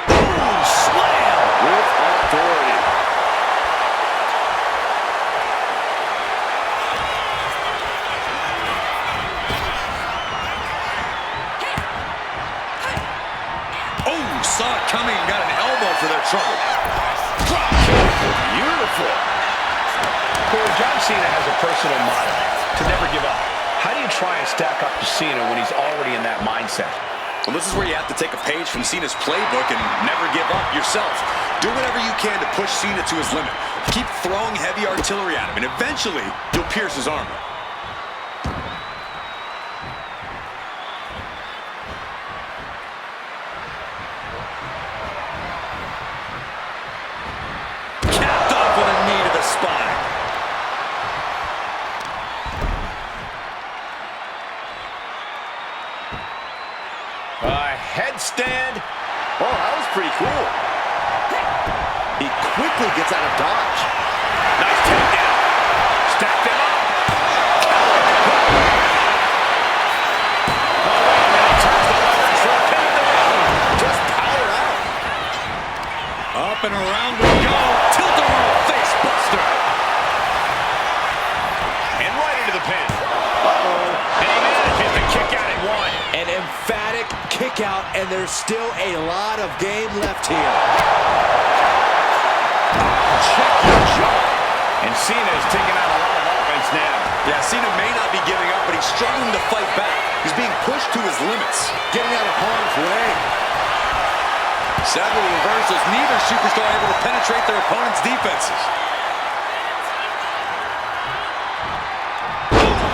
Boom! Slam! With authority. Oh, saw it coming and got an elbow for their trouble. Drop kick. Beautiful. John Cena has a personal motto, to never give up. How do you try and stack up to Cena when he's already in that mindset? Well, this is where you have to take a page from Cena's playbook and never give up yourself. Do whatever you can to push Cena to his limit. Keep throwing heavy artillery at him, and eventually, you'll pierce his armor. Capped off with a knee to the spine. Headstand. Oh, that was pretty cool. He quickly gets out of dodge. Nice takedown. Stack them up. Oh, wait a minute. Turns the leverage for a pin in the ring. Just power out. Up and around we go. Tilt-a-whirl face buster. And right into the pin. And he manages to kick out at one. An emphatic kick out, and there's still a lot of game left here. Check your jaw. And Cena is taking out a lot of offense now. Yeah, Cena may not be giving up, but he's struggling to fight back. He's being pushed to his limits. Getting out of harm's way. Sadly, reversals, neither superstar able to penetrate their opponent's defenses.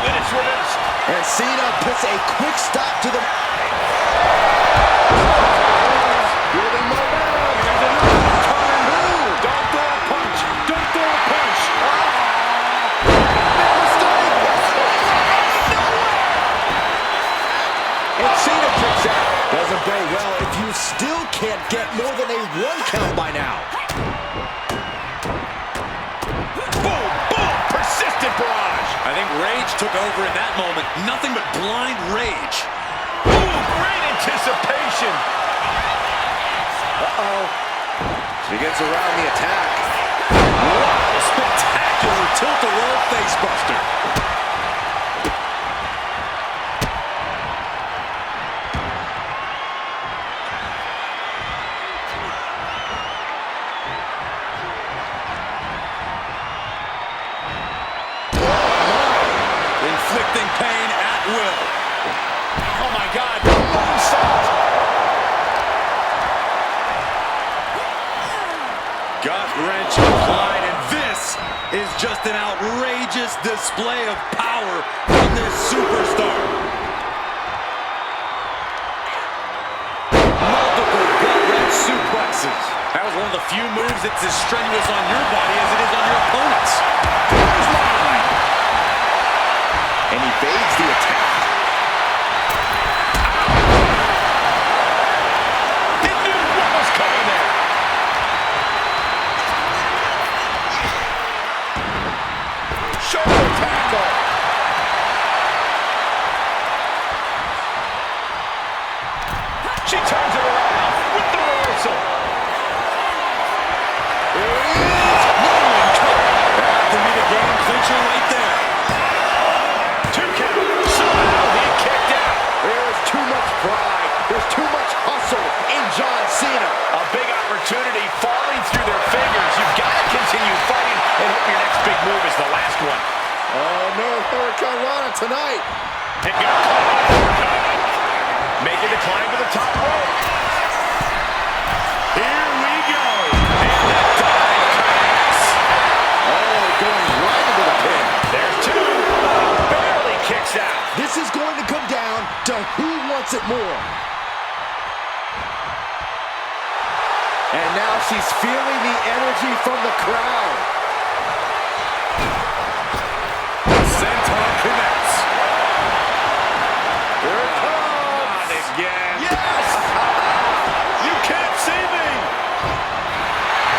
And it's reversed. And Cena puts a quick stop to the... Building momentum. Here's another turn. Don't throw a punch. Don't throw a punch. And Cena kicks out. Doesn't bode well if you still can't get more than a 1 count by now. Boom, boom. Persistent barrage. I think rage took over in that moment. Nothing but blind rage. Boom, great anticipation. Uh-oh. He gets around the attack. Wow, spectacular tilt-a-whirl face buster. Inflicting pain at will. Oh, my God. Moonsault. Gut wrench applied, and this is just an outrageous display of power from this superstar. Multiple gut wrench suplexes. That was one of the few moves that's as strenuous on your body as it is on your opponent's. And he evades the attack. He knew what was coming there. Shoulder tackle. She turns it around with the reversal. There he is. That could be the game clincher right there. 2 count. Somehow he kicked out. There's too much pride. There's too much hustle in John Cena. A big opportunity falling through their fingers. You've got to continue fighting and hope your next big move is the last one. Oh, no, Hurricane Rana tonight. And got caught. Making the climb to the top rope. Here we go. And the dive connects. Oh, going right into the pin. There's 2. Barely kicks out. This is going to come down to who wants it more. And now she's feeling the energy from the crowd. Senton connects. Here it comes. Not again. Yes! You can't see me.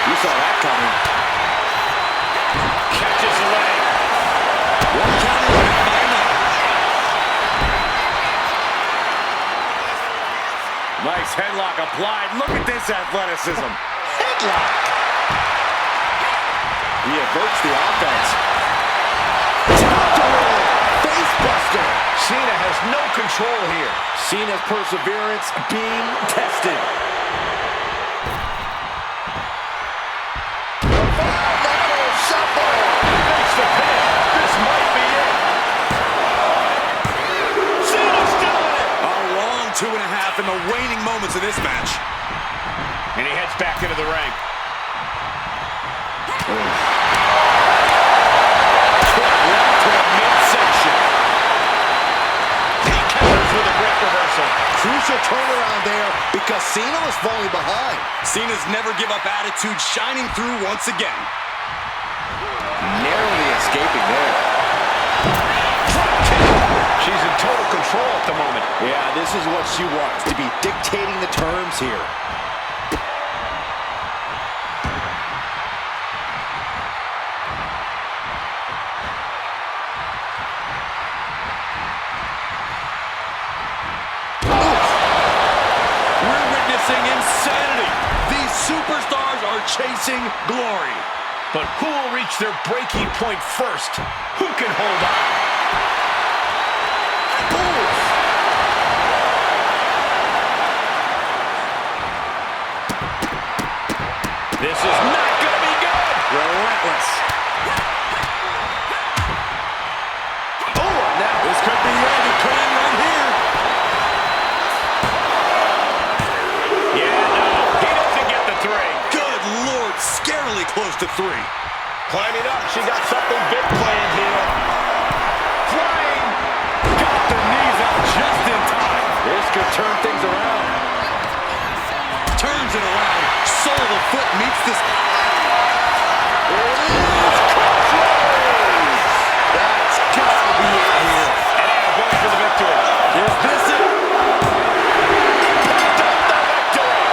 You saw that coming. Catches the leg. One count is in by enough. Nice headlock applied. Look at this athleticism. Headlock. He averts the offense. Face buster. Cena has no control here. Cena's perseverance being tested. Shuffle. Makes the pin. This might be it. Cena's doing it. A long 2.5 in the waning moments of this match. And he heads back into the ring. To the midsection. He counters with a great reversal. Crucial turnaround there because Cena was falling behind. Cena's never give up attitude shining through once again. Narrowly escaping there. She's in total control at the moment. Yeah, this is what she wants, to be dictating the terms here. We're witnessing insanity. These superstars are chasing glory. But who will reach their breaking point first? Who can hold on? This is not going to be good. Relentless. Oh, now This could be it. It could end right here. yeah, no, he doesn't get the 3. Good Lord, scarily close to 3. Climbing up, she got something big planned here. Flying. Got the knees out just in time. This could turn things around. Turns it around. Sole of the foot meets this. That's gotta be it here. And going for the victory. Is this it? The victory.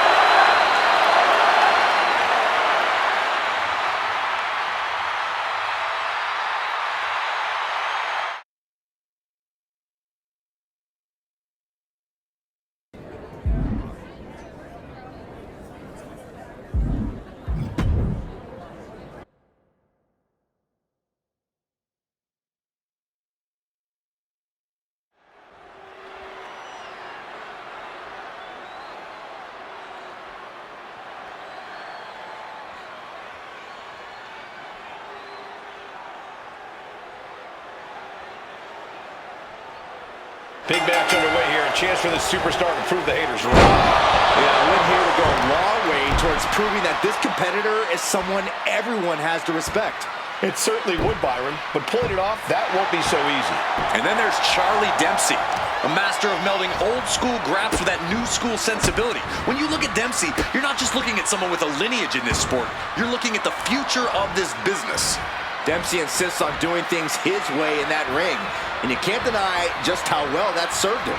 Big match underway here. A chance for the superstar to prove the haters wrong. Yeah, a win here would go a long way towards proving that this competitor is someone everyone has to respect. It certainly would, Byron, but pulling it off, that won't be so easy. And then there's Charlie Dempsey, a master of melding old school graps with that new school sensibility. When you look at Dempsey, you're not just looking at someone with a lineage in this sport. You're looking at the future of this business. Dempsey insists on doing things his way in that ring, and you can't deny just how well that served him.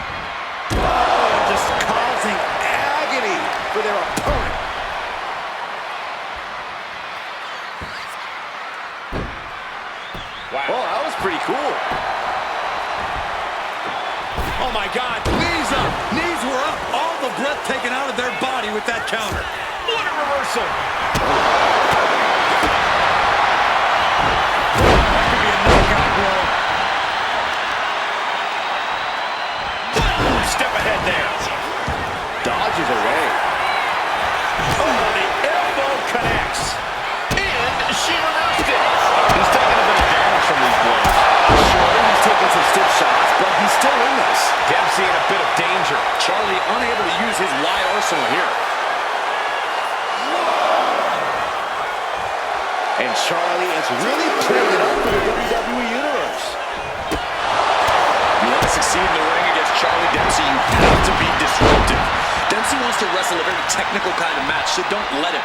Oh, just causing agony for their opponent. Wow. Oh, that was pretty cool. Oh my God, knees up, knees were up, all the breath taken out of their body with that counter. What a reversal. That could be a knockout blow. Step ahead there. Dodges away. Oh, the elbow connects. And she reversed it. He's taking a bit of damage from these blows. Sure, he's taking some stiff shots, but he's still in this. Dempsey in a bit of danger. Charlie unable to use his wide arsenal here. And Charlie is really playing it up for the Dempsey wants to wrestle a very technical kind of match, so don't let him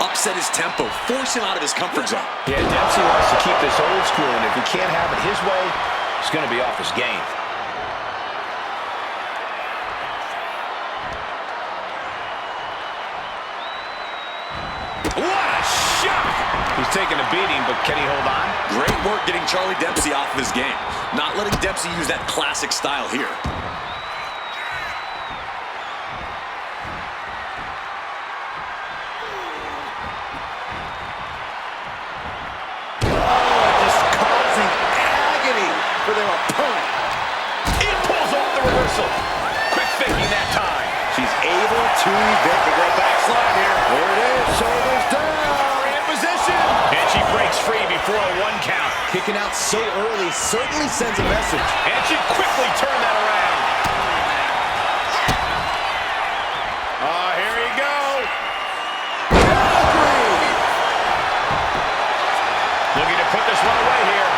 upset his tempo, force him out of his comfort zone. Yeah, Dempsey wants to keep this old school, and if he can't have it his way, he's going to be off his game. What a shot! He's taking a beating, but can he hold on? Great work getting Charlie Dempsey off of his game. Not letting Dempsey use that classic style here. For their opponent. He pulls off the reversal. Quick thinking that time. She's able to evict the backslide here. There it is, shoulders down. In position. And she breaks free before a 1 count. Kicking out so early certainly sends a message. And she quickly turned that around. Here we go. Looking to put this one away here.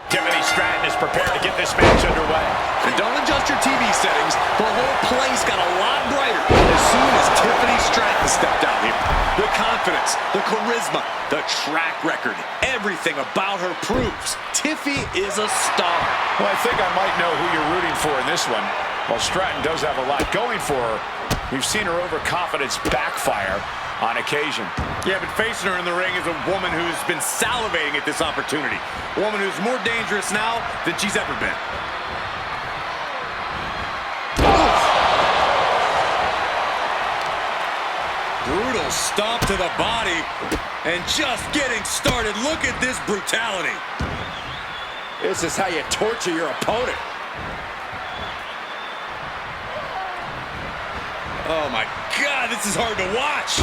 Tiffany Stratton is prepared to get this match underway. And don't adjust your TV settings. The whole place got a lot brighter as soon as Tiffany Stratton stepped out here. The confidence, the charisma, the track record, everything about her proves Tiffy is a star. Well, I think I might know who you're rooting for in this one. While Stratton does have a lot going for her, we've seen her overconfidence backfire on occasion. Yeah, but facing her in the ring is a woman who's been salivating at this opportunity. A woman who's more dangerous now than she's ever been. Brutal stomp to the body. And just getting started. Look at this brutality. This is how you torture your opponent. Oh my God, this is hard to watch.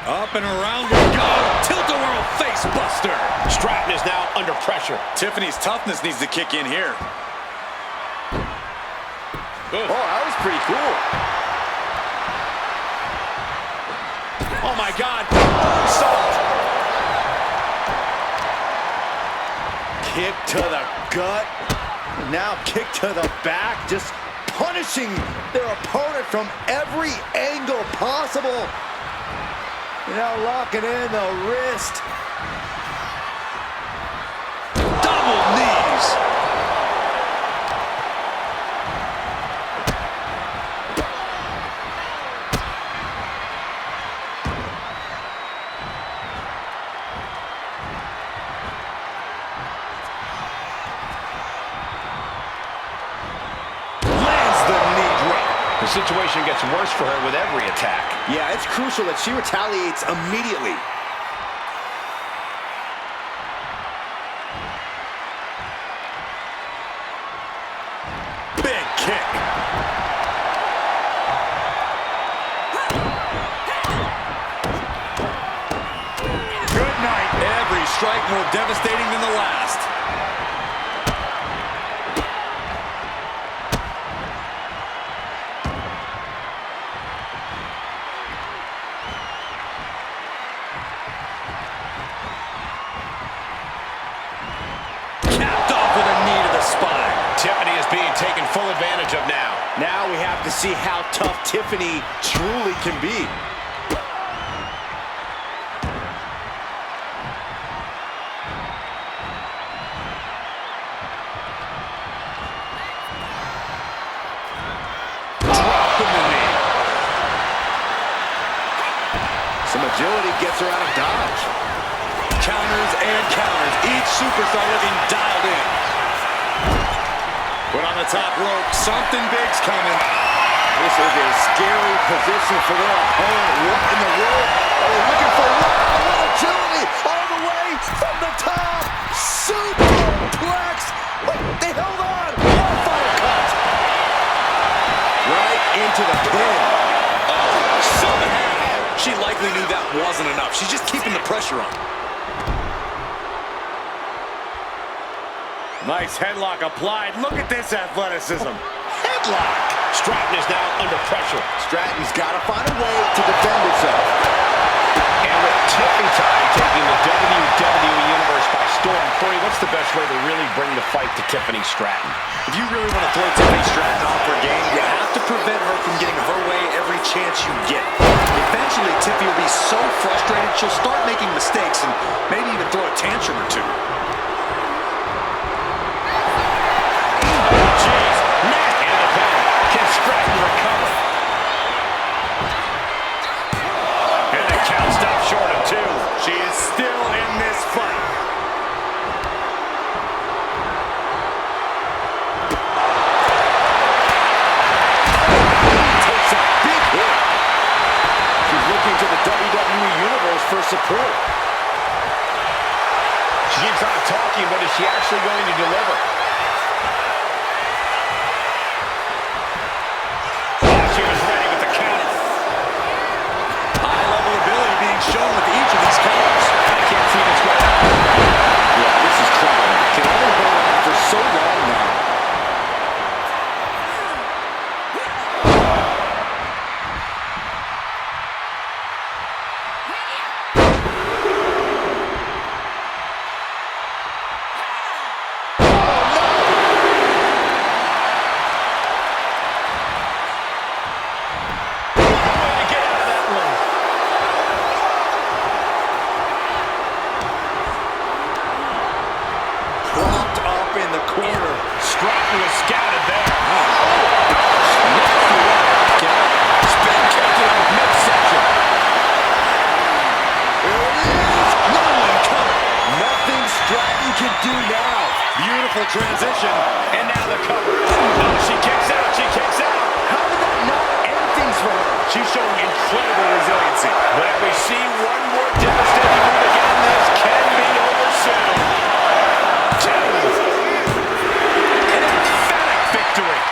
Up and around we go. Tilt-a-whirl face buster. Stratton is now under pressure. Tiffany's toughness needs to kick in here. Oh, that was pretty cool. Oh my God. Salt. Kick to the gut. Now kick to the back. Just punishing their opponent from every angle possible. Now locking in the wrist. Double knees. The situation gets worse for her with every attack. Yeah, it's crucial that she retaliates immediately. Big kick. Good strike more devastating than the last. Capped off with a knee to the spine. Tiffany is being taken full advantage of now. Now we have to see how tough Tiffany truly can be. Dropping the knee. Some agility gets her out of dodge. Counters and counters. Each superstar looking dialed in. Put on the top rope. Something big's coming. This is a scary position for their opponent. What in the world are they looking for? What agility all the way from the top. Superplex. They held on. One final cut. Right into the pin. Somehow, she likely knew that wasn't enough. She's just keeping the pressure on. Nice headlock applied. Look at this athleticism. Headlock. Stratton is now under pressure. Stratton's got to find a way to defend himself. And with Tiffany taking the WWE Universe by storm, Corey, what's the best way to really bring the fight to Tiffany Stratton? If you really want to throw Tiffany Stratton off her game, you have to prevent her from getting her way every chance you get. Eventually, Tiffany will be so frustrated, she'll start making mistakes and maybe even throw a tantrum or two. Stratton recover. And the count stops short of 2. She is still in this fight. Takes a big hit. She's looking to the WWE Universe for support. She keeps on talking, but is she actually going to deliver? Shown with each of these counters. I can't see this going on. Yeah, this is trouble. Can only hold on for so long now. Transition, and now the cover. Oh, she kicks out, she kicks out. How did that not end things for her? She's showing incredible resiliency. But if we see one more devastating move again, this can be over soon. 2. An emphatic victory.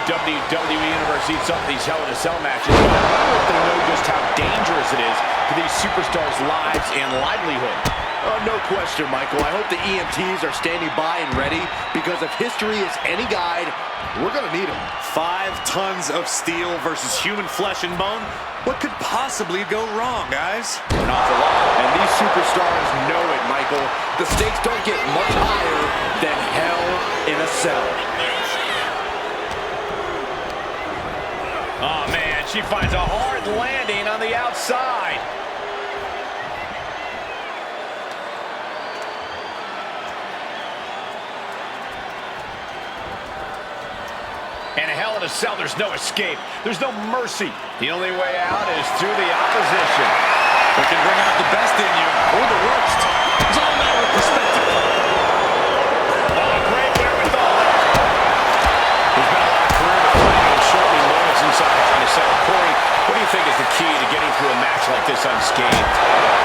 WWE Universe eats up these Hell in a Cell matches, but I wonder if they know just how dangerous it is for these superstars' lives and livelihood. No question, Michael. I hope the EMTs are standing by and ready, because if history is any guide, we're going to need them. 5 tons of steel versus human flesh and bone. What could possibly go wrong, guys? An awful lot. And these superstars know it, Michael. The stakes don't get much higher than Hell in a Cell. Oh, man, she finds a hard landing on the outside. And a Hell in a Cell, there's no escape. There's no mercy. The only way out is through the opposition. It can bring out the best in you, or the worst. It's all a matter of perspective. Oh, great wherewithal. There's been a lot of career defining and shortening moments inside trying to settle. Corey, what do you think is the key to getting through a match like this unscathed?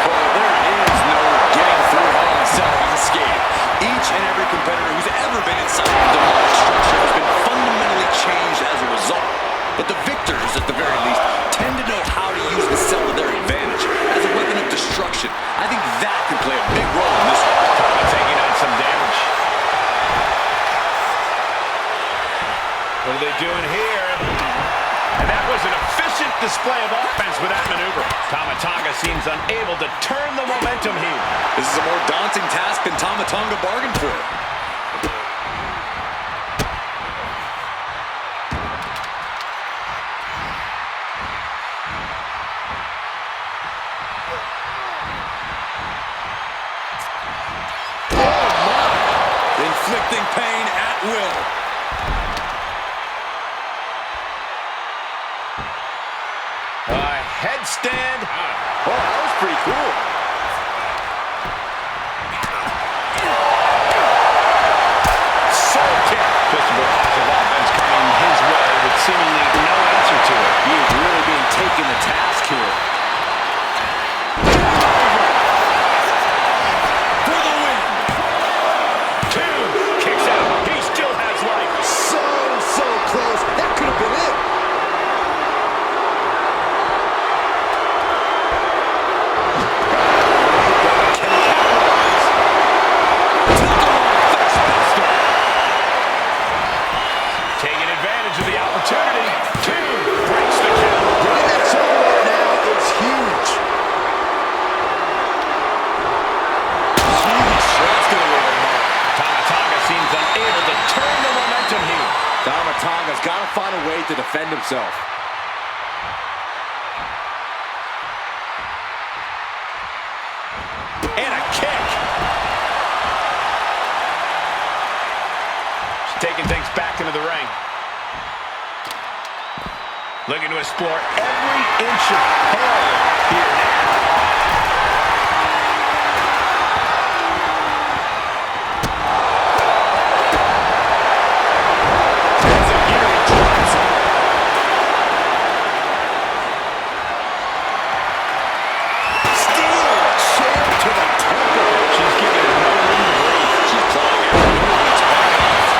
Well, there is no getting through Hell in a Cell unscathed. Each and every competitor who's ever been inside the demonic structure has been fundamentally changed as a result. But the victors, at the very least, tend to know how to use the cell to their advantage as a weapon of destruction. I think that can play a big role in this one. Taking on some damage. What are they doing here? And that was an efficient display of offense with that maneuver. Tama-Tonga seems unable to turn the momentum here. This is a more daunting task than Tama-Tonga bargained for. Inflicting pain at will. Headstand. Oh, that was pretty cool. Soul kick. Just a barrage of offense coming his way with seemingly no answer to it. He is really being taken to task here. For the win. 2. Kicks out. He still has life. So close. That could have been it. Taking advantage of the opportunity. 2. Breaks the count. Getting that shoulder right now is huge. That's going to leave a mark. Tama-Tonga seems unable to turn the momentum here. Tama-Tonga's got to find a way to defend himself. And a kick. She's taking things back into the ring. Looking to explore every inch of hell here now. That's a huge drop. Steel chair to the temple. She's giving him no room to breathe. She's clawing at him. It's back off.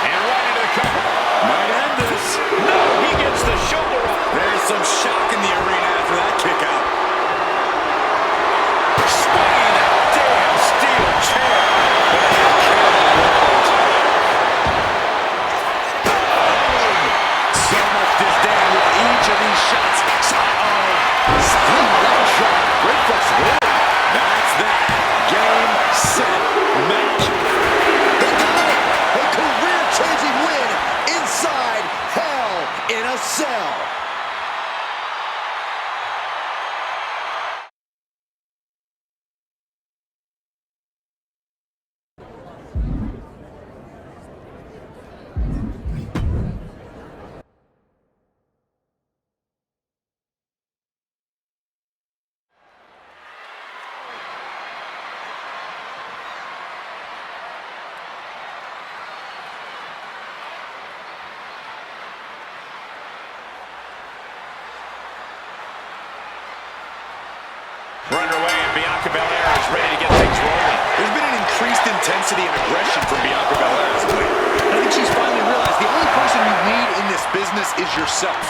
And right into the cover. Might end this. No, he gets the shoulder up. There's some shock in the arena after that kick out. Swinging that damn steel chair. So much disdain with each of these shots. Split leg shot. Great flexibility. That's that. Game, set, match. They got it. A career-changing win inside Hell in a Cell. We're underway and Bianca Belair is ready to get things rolling. There's been an increased intensity and aggression from Bianca Belair as of late. I think she's business is yourself.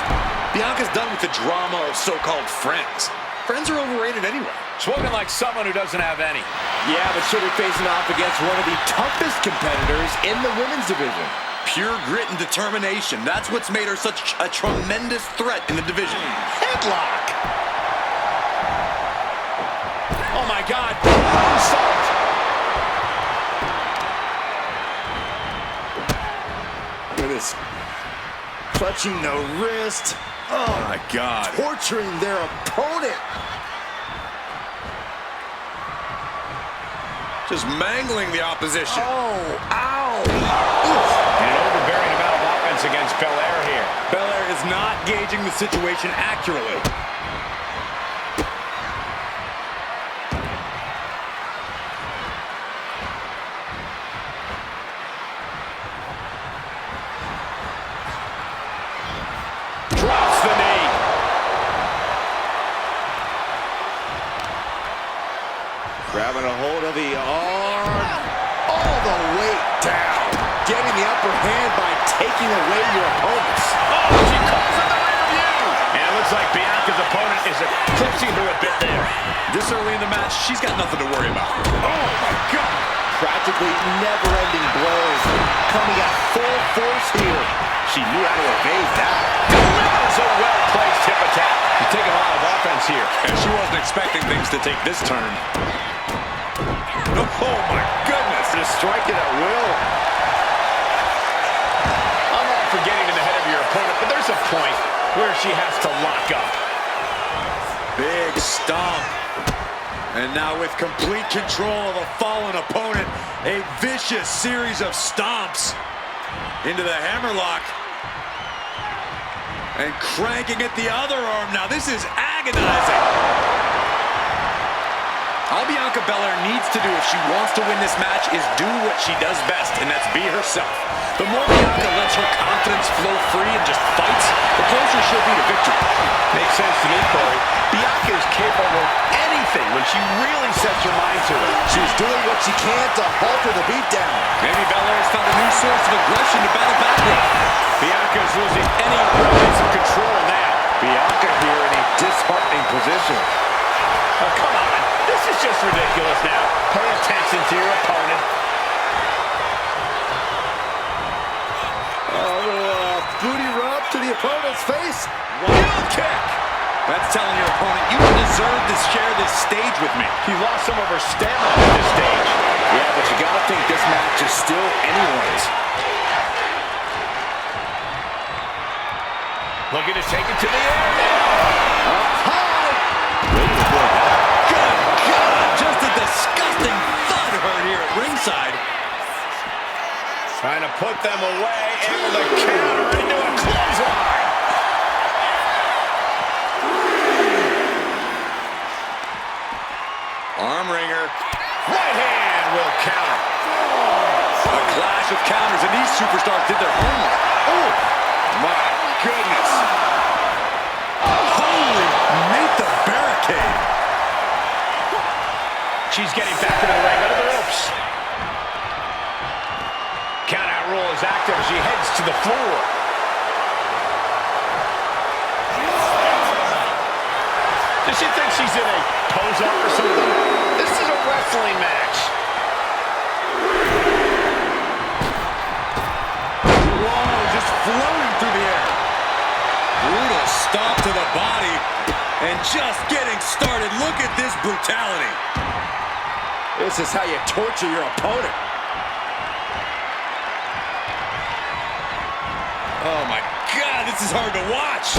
Bianca's done with the drama of so-called friends. Friends are overrated anyway. Spoken like someone who doesn't have any. Yeah, but she'll be facing off against one of the toughest competitors in the women's division. Pure grit and determination. That's what's made her such a tremendous threat in the division. Headlock. Oh my God. Moonsault. Look at this. Clutching the wrist. Oh my God. Torturing their opponent. Just mangling the opposition. Oh, ow. And an overbearing amount of offense against Belair here. Belair is not gauging the situation accurately. Drops the knee. Grabbing a hold of the arm. All the way down. Getting the upper hand by taking away your opponents. Oh, she calls it the rear view. And it looks like Bianca's opponent is eclipsing her a bit there. This early in the match, she's got nothing to worry about. Oh my God. Practically never-ending blows. Coming at full force here. She knew how to evade that. Delivers a well-placed hip attack. She's taking a lot of offense here. And she wasn't expecting things to take this turn. Oh my goodness. Just striking at will. I'm all for getting in the head of your opponent, but there's a point where she has to lock up. Big stomp. And now with complete control of a fallen opponent, a vicious series of stomps into the hammerlock. And cranking at the other arm. Now this is agonizing. All Bianca Belair needs to do if she wants to win this match is do what she does best, and that's be herself. The more Bianca lets her confidence flow free and just fights, the closer she'll be to victory. Makes sense to me, Corey. Bianca is capable of anything when she really sets her mind to it. She's doing what she can to halter the beatdown. Maybe Belair has found a new source of aggression to battle back with. Bianca is losing any sense of control now. Bianca here in a disheartening position. Oh, come on. This is just ridiculous now. Pay attention to your opponent. Booty rub to the opponent's face. Heel kick. That's telling your opponent, you deserve to share this stage with me. She lost some of her stamina at this stage. Yeah, but you gotta think this match is still anyone's. Looking to take it to the air now. Up high. Good God, just a disgusting thud heard here at ringside. Trying to put them away, able to counter into a clothesline. Arm wringer. Right hand will counter. A clash of counters, and these superstars did their homework. Oh, my goodness. Holy, made the barricade. She's getting back into the ring, under the ropes. Count-out rule is active as she heads to the floor. Does she think she's in a pose-up or something? This is a wrestling match. Whoa, just floating through the air. Brutal stomp to the body, and just getting started. Look at this brutality. This is how you torture your opponent. Oh my God, this is hard to watch.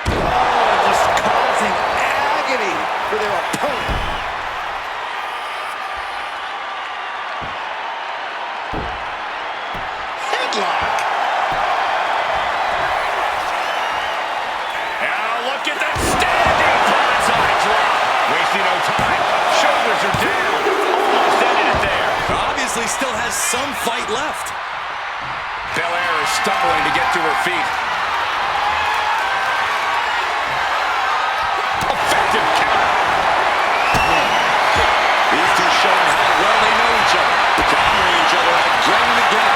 Just causing agony for their opponent. Headlock. Now look at that standing blindside drop. Wasting no time. Shoulders are down. Almost ended it there. Obviously obviously still has some fight left. Belair is stumbling to get to her feet. Effective counter. These two showing how well they know each other. Countering each other again and again.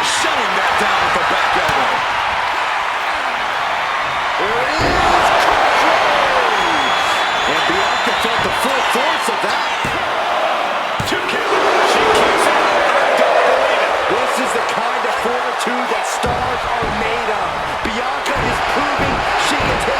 Shutting that down with the back elbow. There it is! Control! And Bianca felt the full force of that. 2 count. She keeps it. I don't believe it. This is the kind of fortitude that stars are made of. Bianca is proving she can take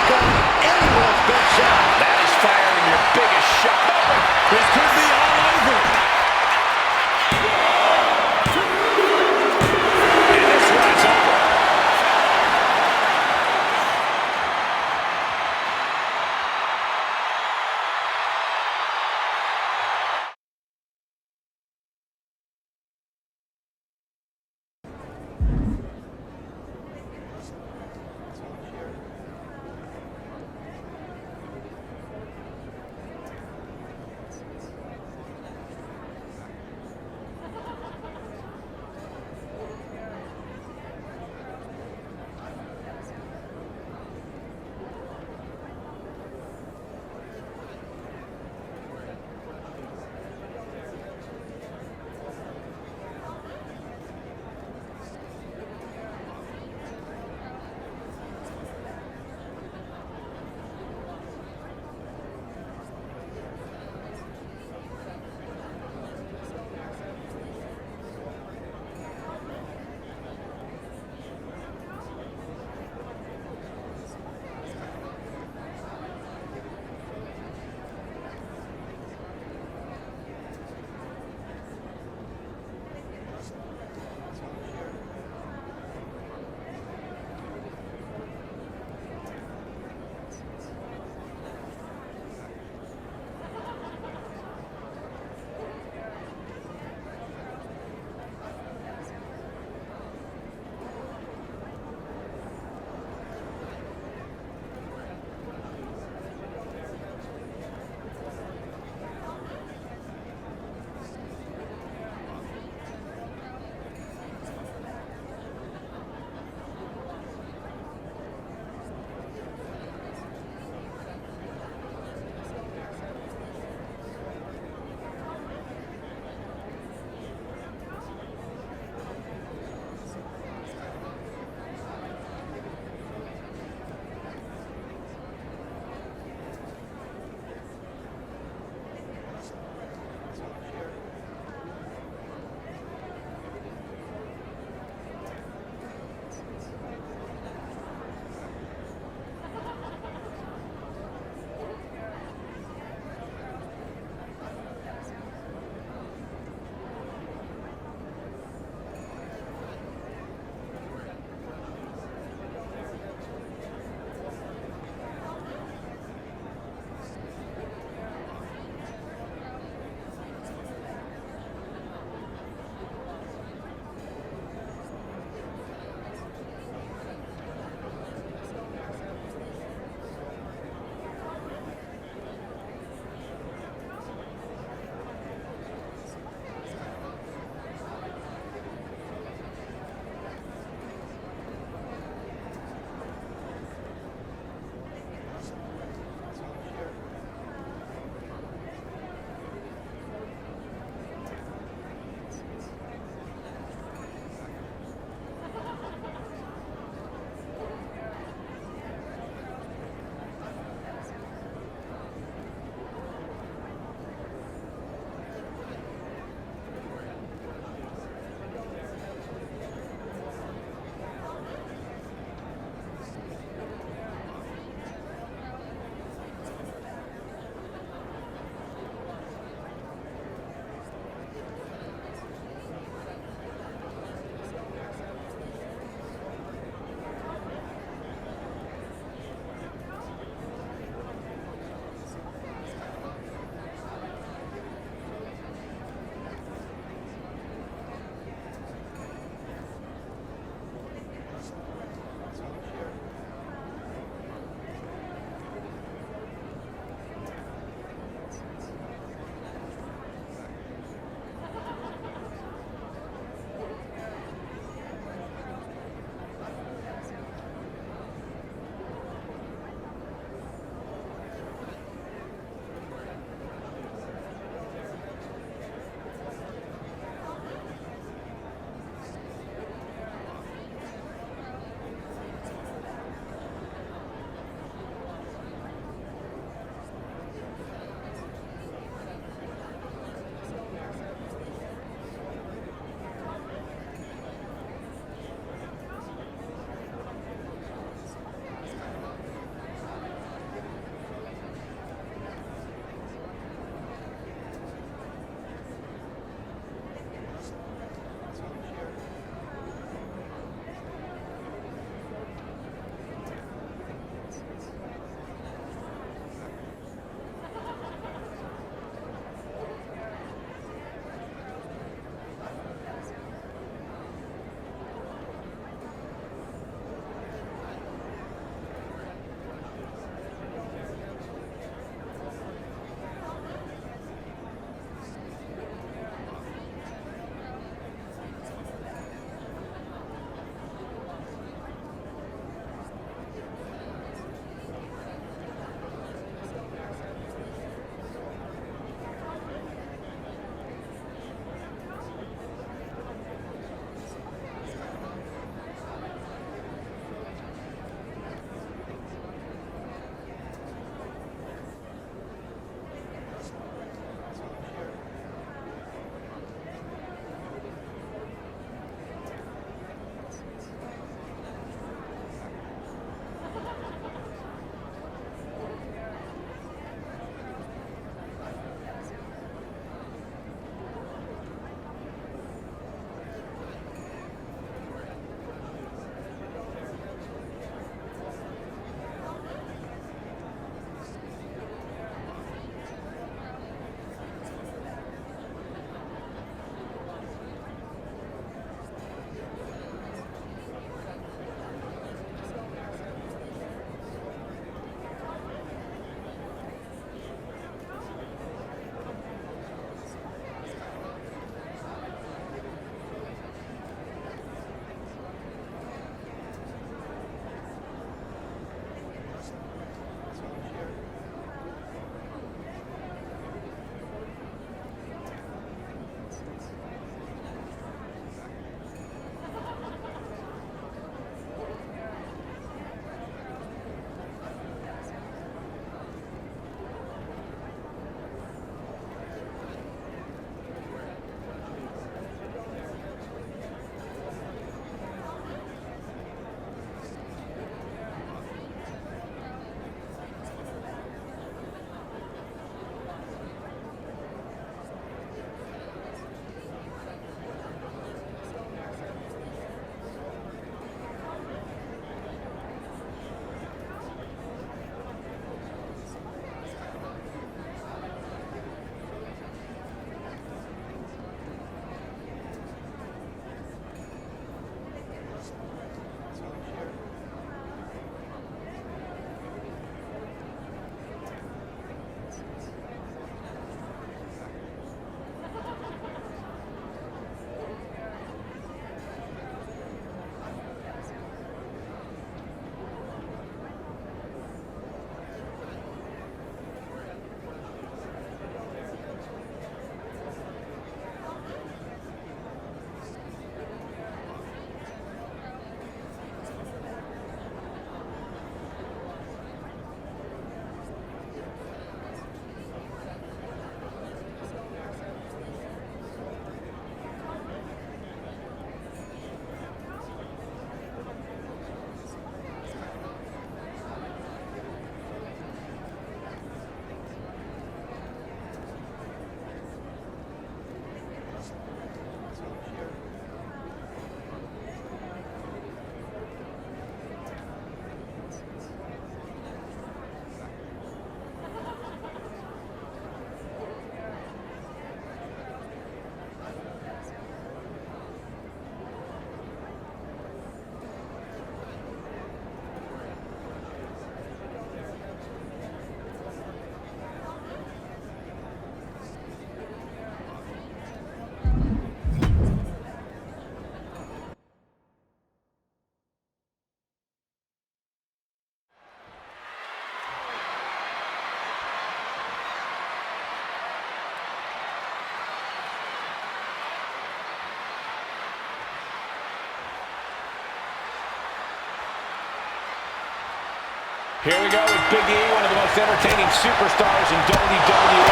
Here we go with Big E, one of the most entertaining superstars in WWE.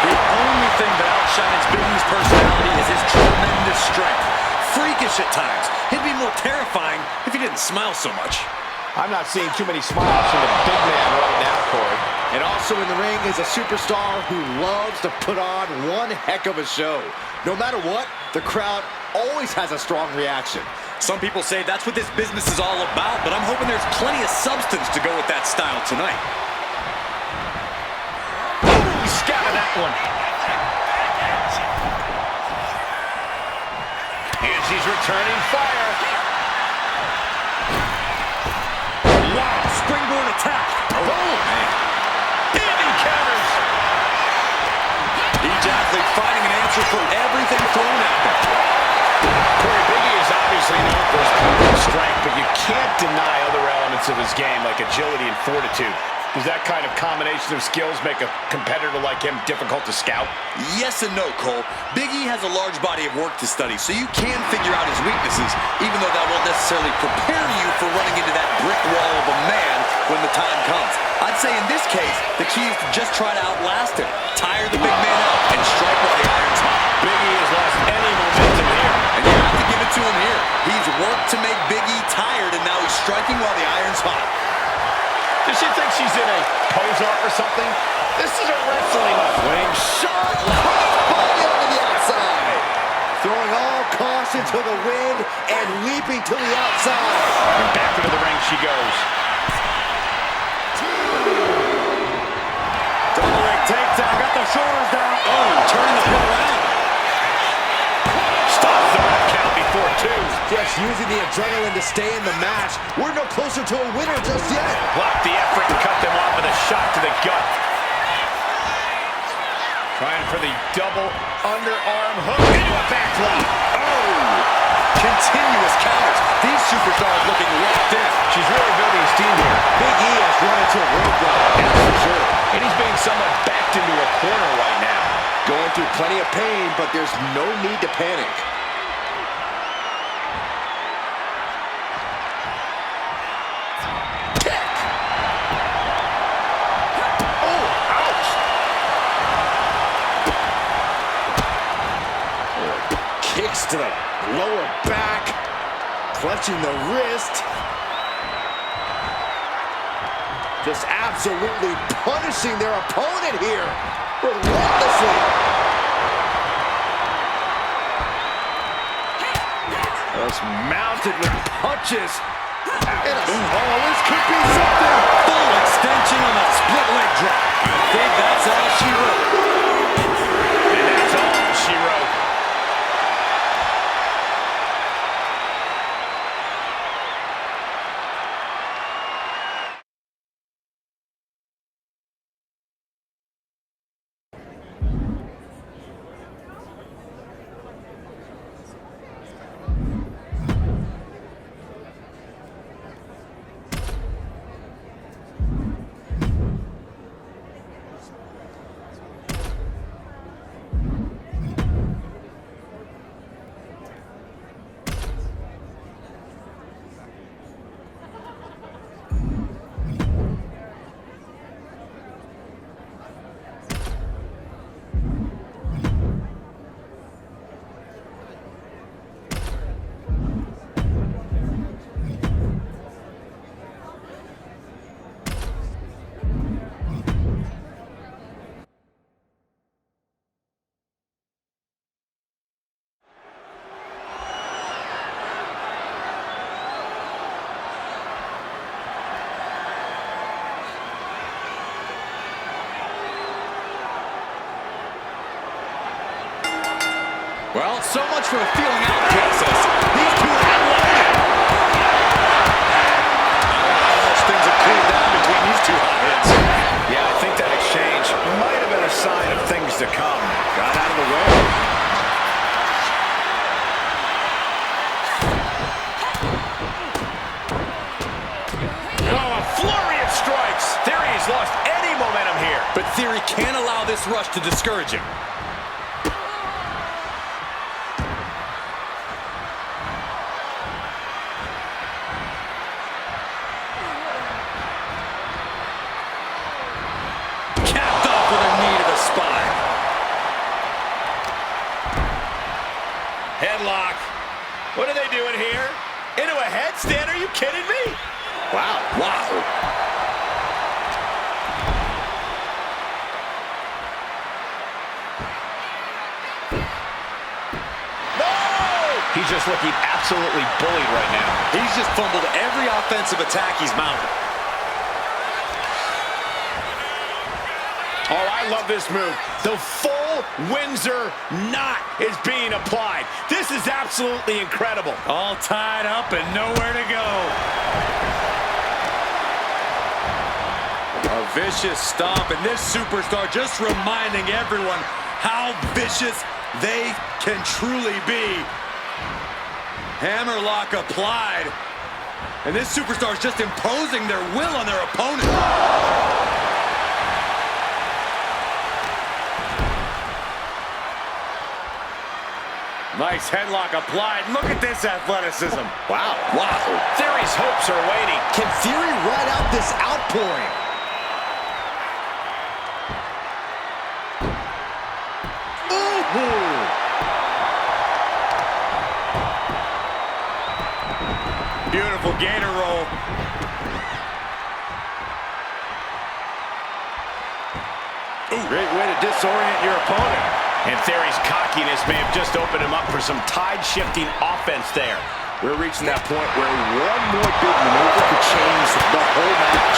The only thing that outshines Big E's personality is his tremendous strength. Freakish at times. He'd be more terrifying if he didn't smile so much. I'm not seeing too many smiles from the big man right now, Corey. And also in the ring is a superstar who loves to put on one heck of a show. No matter what, the crowd always has a strong reaction. Some people say that's what this business is all about, but I'm hoping there's plenty of substance to go with that style tonight. He scouted that one. And she's returning fire. Wow, springboard attack. Boom! Big counters. Each athlete finding an answer for everything thrown at them. Corey, Big E is obviously known for his physical strength, but you can't deny other elements of his game like agility and fortitude. Does that kind of combination of skills make a competitor like him difficult to scout? Yes and no, Cole. Big E has a large body of work to study, so you can figure out his weaknesses, even though that won't necessarily prepare you for running into that brick wall of a man when the time comes. I'd say in this case, the key is to just try to outlast him, tire the big man out, and strike while the iron's hot. Big E has lost any momentum here. And you have to give it to him here. He's worked to make Big E tired, and now he's striking while the iron's hot. Does she think she's in a pose-off or something? This is a wrestling Swing shot, body onto the outside. Throwing all caution to the wind and leaping to the outside. And back into the ring she goes. Double leg takedown, got the shoulders down. Oh, turning the pin around. Stops the ref count before two. Just using the adrenaline to stay in the match. We're no closer to a winner just yet. Blocked the effort and cut them off with a shot to the gut. Trying for the double underarm hook into a backflip. Oh! Continuous counters. These superstars looking locked in. She's really building steam here. Big E has run into a roadblock, that's for sure. And he's being somewhat backed into a corner right now. Going through plenty of pain, but there's no need to panic. Kick! Oh, ouch! Kicks to the lower back, clutching the wrist. Just absolutely punishing their opponent here, relentlessly. Just mounted with punches. And this could be something. Full extension on a split leg drop. I think that's all she wrote. And that's all she wrote. Well, so much for the feeling out process. These two are unloaded. I don't know how much things have cooled down between these two hotheads. Yeah, I think that exchange might have been a sign of things to come. Got out of the way. Oh, a flurry of strikes. Theory's lost any momentum here. But Theory can't allow this rush to discourage him. headlock. What are they doing here? Into a headstand? Are you kidding me? Wow, wow. He's just looking absolutely bullied right now. He's just fumbled every offensive attack he's mounted. Oh, I love this move. The full Windsor knot is being applied. This is absolutely incredible. All tied up and nowhere to go. A vicious stomp, and this superstar just reminding everyone how vicious they can truly be. Hammerlock applied. And this superstar is just imposing their will on their opponent. Nice headlock applied. Look at this athleticism. Wow. Wow. Theory's hopes are waiting. Can Theory ride out this outpouring? Ooh. Beautiful gator roll. Ooh. Great way to disorient your opponent. And Theory's cockiness may have just opened him up for some tide-shifting offense there. We're reaching that point where one more big maneuver could change the whole match.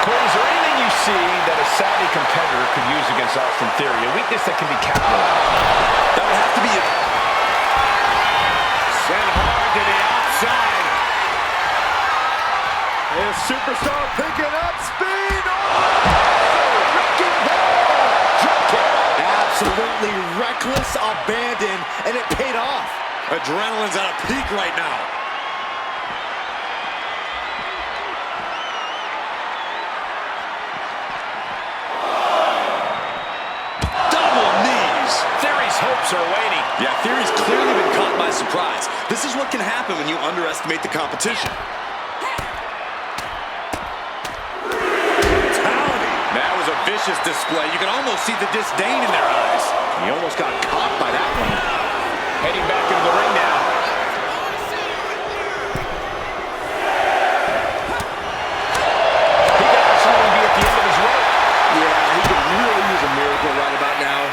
Corey, is there anything you see that a savvy competitor could use against Austin Theory? A weakness that can be capitalized? That would have to be it. Sent hard to the outside. This superstar picking up speed. Wrecking ball. Drop kick. Absolutely reckless abandon, and it paid off. Adrenaline's at a peak right now. Double knees. Theory's hopes are waiting. Yeah, Theory's clearly been caught by surprise. This is what can happen when you underestimate the competition. That was a vicious display. You can almost see the disdain in their eyes. He almost got caught by that one. Heading back into the ring now. He could absolutely be at the end of his rope. Yeah, he could really use a miracle right about now.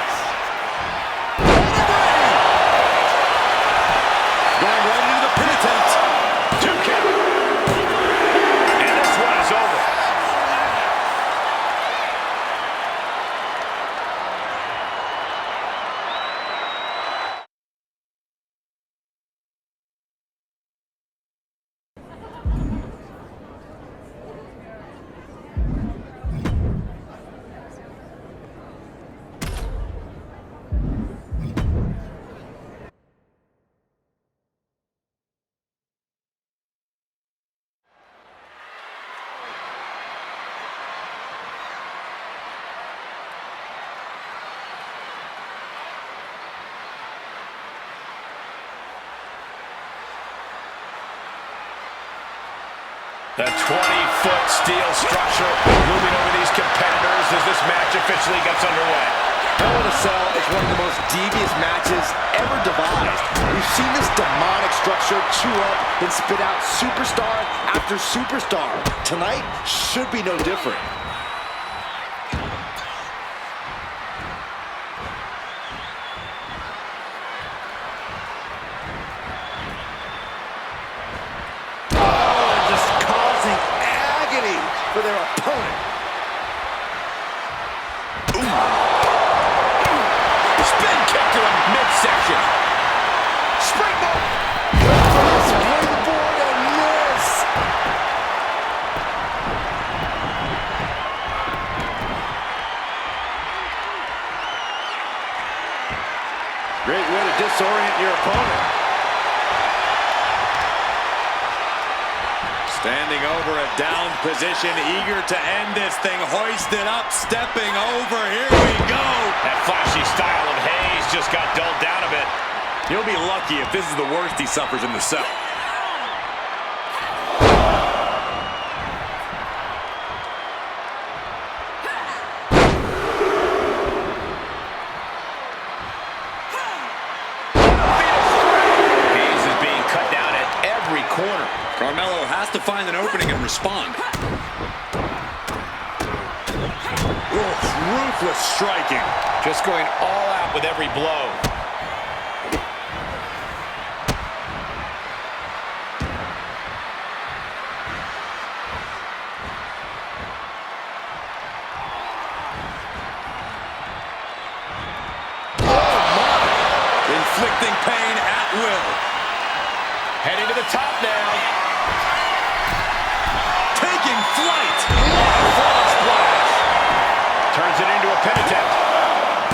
Going right into the pin attempt. 2 count. And this one is over. The 20-foot steel structure looming over these competitors as this match officially gets underway. Hell in a Cell is one of the most devious matches ever devised. We've seen this demonic structure chew up and spit out superstar after superstar. Tonight should be no different. For their opponent. Spin kick to the midsection. Springboard. Springboard and miss. Great way to disorient your opponent. Standing over a down position, eager to end this thing, hoisted up, stepping over, here we go. That flashy style of Hayes just got dulled down a bit. He'll be lucky if this is the worst he suffers in the cell. Beat Carmelo has to find an opening and respond. Ruthless striking. Just going all out with every blow. Inflicting pain at will. Heading to the top now. Taking flight. Frog splash. Turns it into a pin attempt.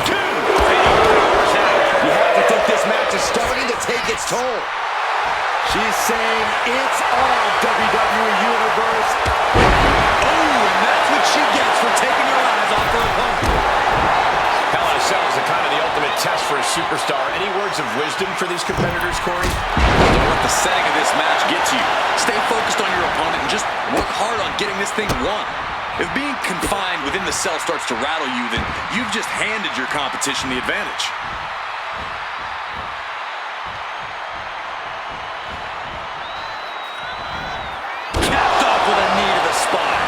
2. And he powers out. You have to think this match is starting to take its toll. She's saying it's on, WWE Universe. Oh, and that's what she gets for taking her eyes off her opponent. Hell in a Cell is the ultimate test for a superstar. Any words of wisdom for these competitors, Corey? What the setting of this match gets you. Stay focused on your opponent and just work hard on getting this thing won. If being confined within the cell starts to rattle you, then you've just handed your competition the advantage. Capped off with a knee to the spine.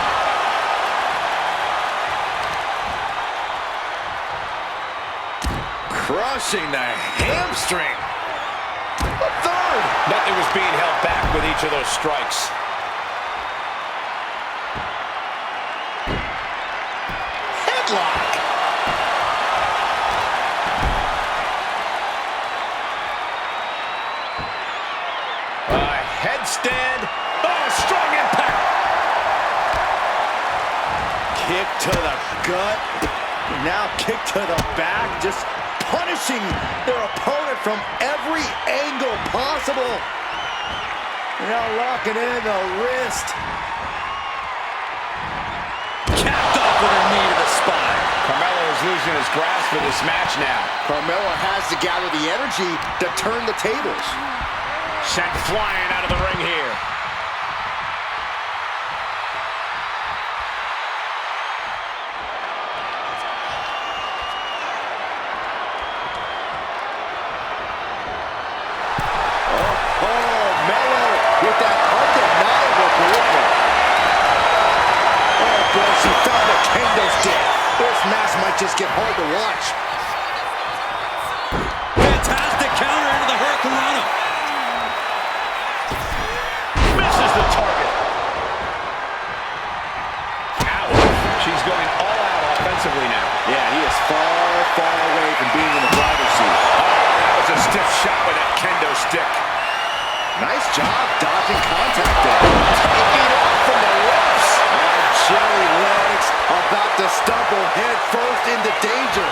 Crushing the hamstring. A third. Nothing was being held back with each of those strikes. Headlock. Headstand. Oh, strong impact. Kick to the gut. Now kick to the back. Just punishing their opponent from every angle possible. Now locking in the wrist. Capped off with a knee to the spine. Carmelo is losing his grasp of this match now. Carmelo has to gather the energy to turn the tables. Sent flying out of the ring here. With that undeniable charisma. Oh boy, she found a kendo stick. This match might just get hard to watch. Fantastic counter into the Hurricanrana. Misses the target. Ow. She's going all out offensively now. Yeah, he is far, far away from being in the driver's seat. Oh, that was a stiff shot with that kendo stick. Nice job dodging contact there. Taking off from the ropes. And Jelly Legs about to stumble head first into danger.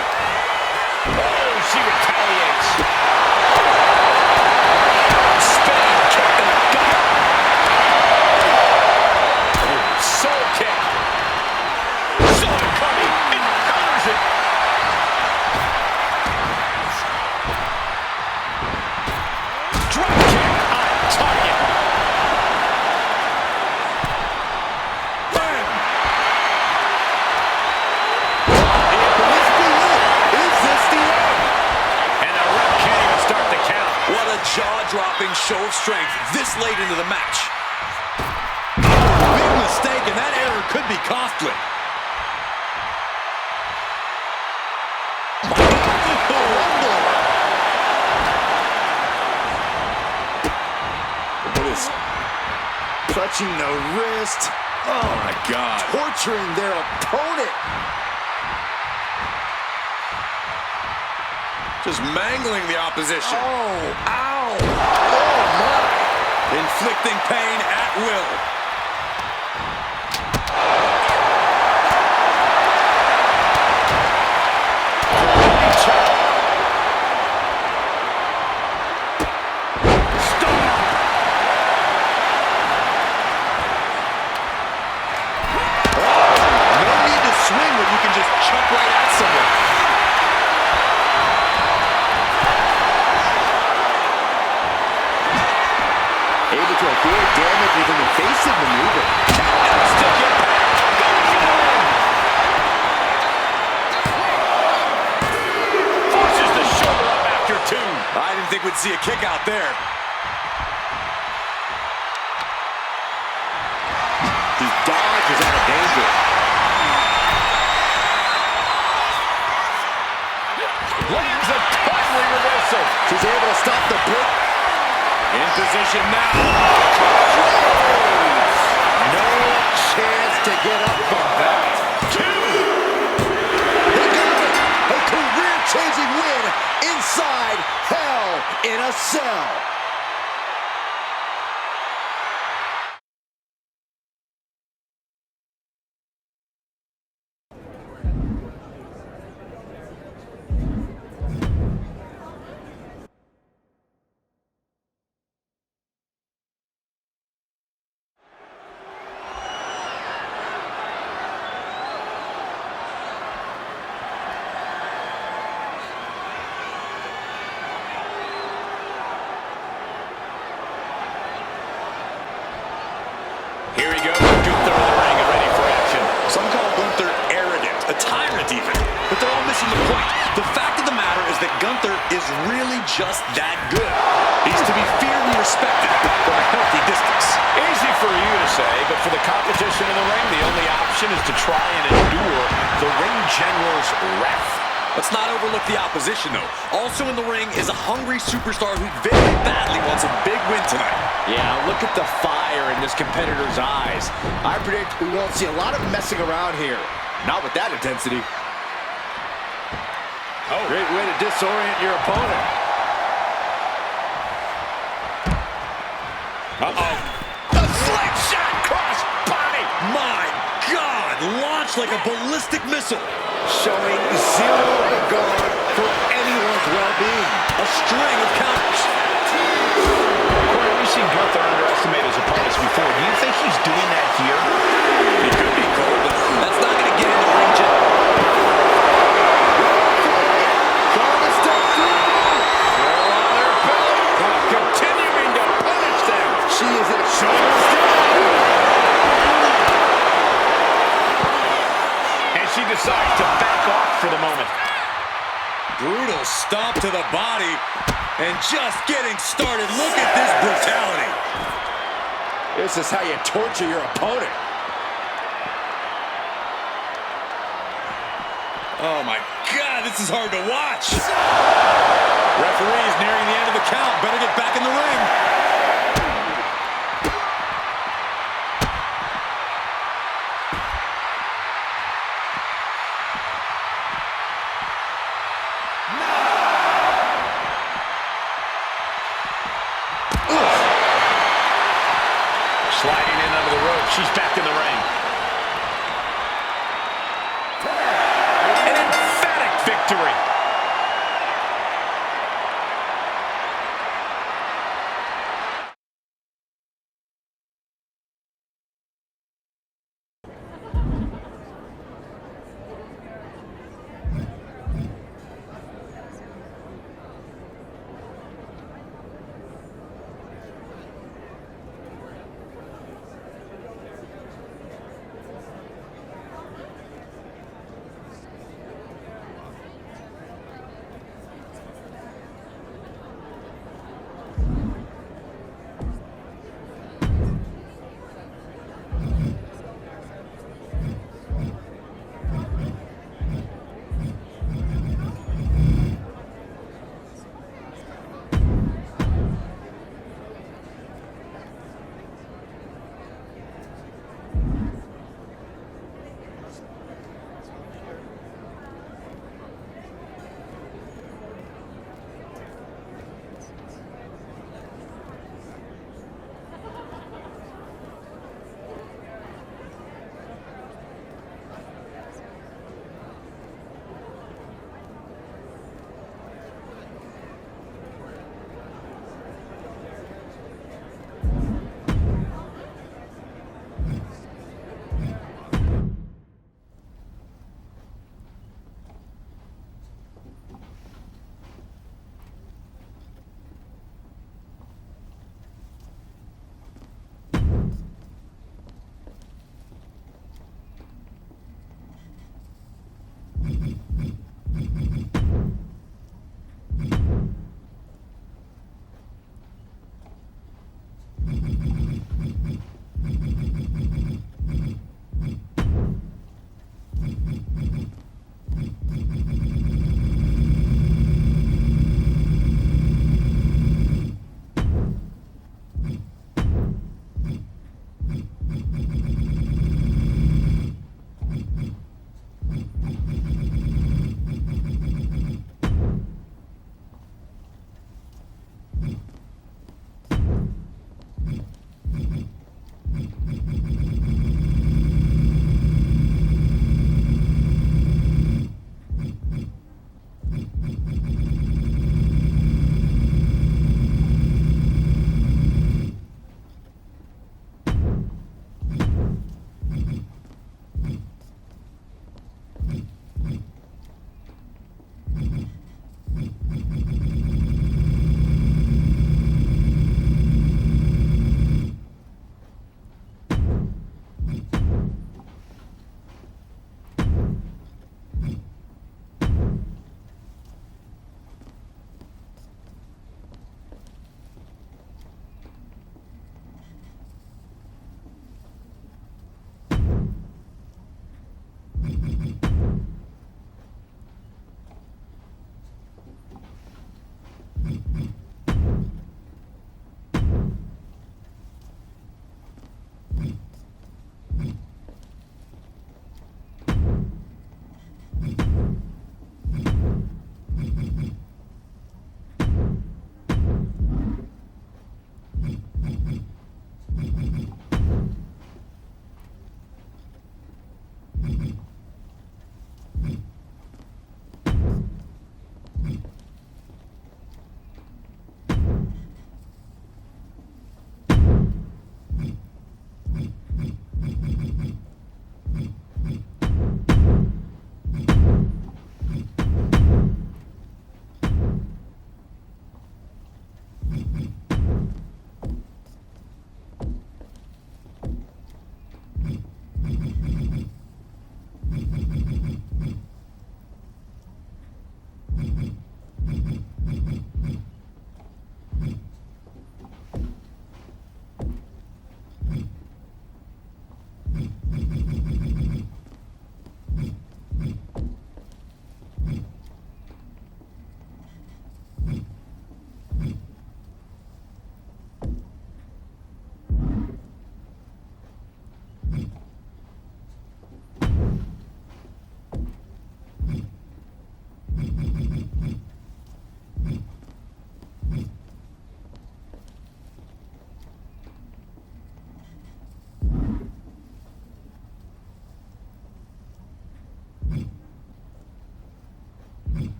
Oh, she retaliates. Spinning kick in the gut. Oh, soul kick. Saw it coming and counters it. Drop kick. Target. Bam. Is this the end? And the ref can't even start the count. What a jaw-dropping show of strength this late into the match. Big mistake, and that error could be costly. Clutching the wrist. Oh, my God. Torturing their opponent. Just mangling the opposition. Oh, ow. Oh, my. Inflicting pain at will. Evasive maneuver. Stick impact. Goes in the ring. Forces the shoulder up after 2. I didn't think we'd see a kick out there. stop the break. In position now. No chance to get up from that. They got it. A career-changing win inside Hell in a Cell. Here he goes, Gunther in the ring and ready for action. Some call Gunther arrogant, a tyrant even. But they're all missing the point. The fact of the matter is that Gunther is really just that good. He's to be feared and respected from a healthy distance. Easy for you to say, but for the competition in the ring, the only option is to try and endure the ring general's wrath. Let's not overlook the opposition, though. Also in the ring is a hungry superstar who very badly wants a big win tonight. Yeah, look at the fire in this competitor's eyes. I predict we won't see a lot of messing around here. Not with that intensity. Oh, Great way to disorient your opponent. uh-oh. The slingshot cross body. My God! Launched like a ballistic missile. Showing zero regard for anyone's well-being. A string of counters. Corey, we've seen Gunther underestimate his opponents before. Do you think he's doing that here? He could be, Cole, but that's not going to get in the ring jet. Trying to step through. They're on their belly. Continuing to punish them. She is at shoulders down. And she decides to back off for the moment. Brutal stomp to the body. And just getting started. Look at this brutality. This is how you torture your opponent. Oh my God, this is hard to watch. Referee's nearing the end of the count. Better get back in the ring. Sliding in under the rope. She's back in the ring. An emphatic victory.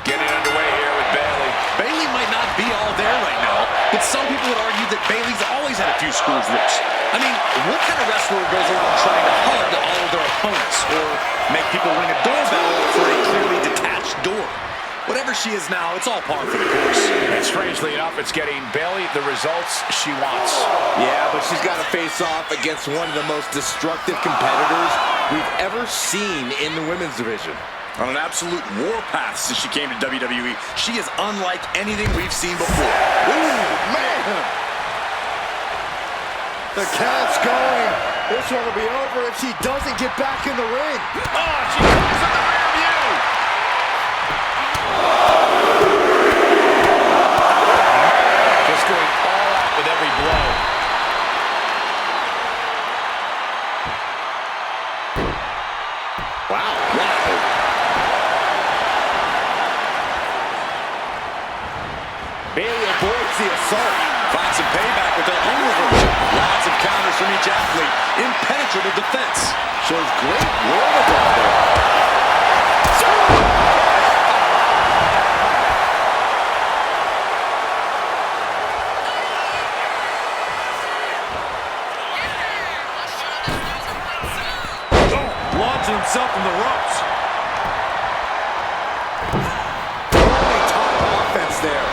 Getting underway here with Bayley. Bayley might not be all there right now, but some people would argue that Bayley's always had a few screws loose. I mean, what kind of wrestler goes around trying to hug all of their opponents or make people ring a doorbell for a clearly detached door? Whatever she is now, it's all par for the course. And strangely enough, it's getting Bayley the results she wants. Yeah, but she's got to face off against one of the most destructive competitors we've ever seen in the women's division. On an absolute warpath since she came to WWE, she is unlike anything we've seen before. Ooh, man! The count's going. This one will be over if she doesn't get back in the ring. Oh, she comes in the rear view. Just going all out with every blow. Wow. Bayley avoids the assault. Finds some payback with their own reversion. Lots of counters from each athlete. Impenetrable defense. Shows great wherewithal there. Launching himself from the ropes. Top offense there.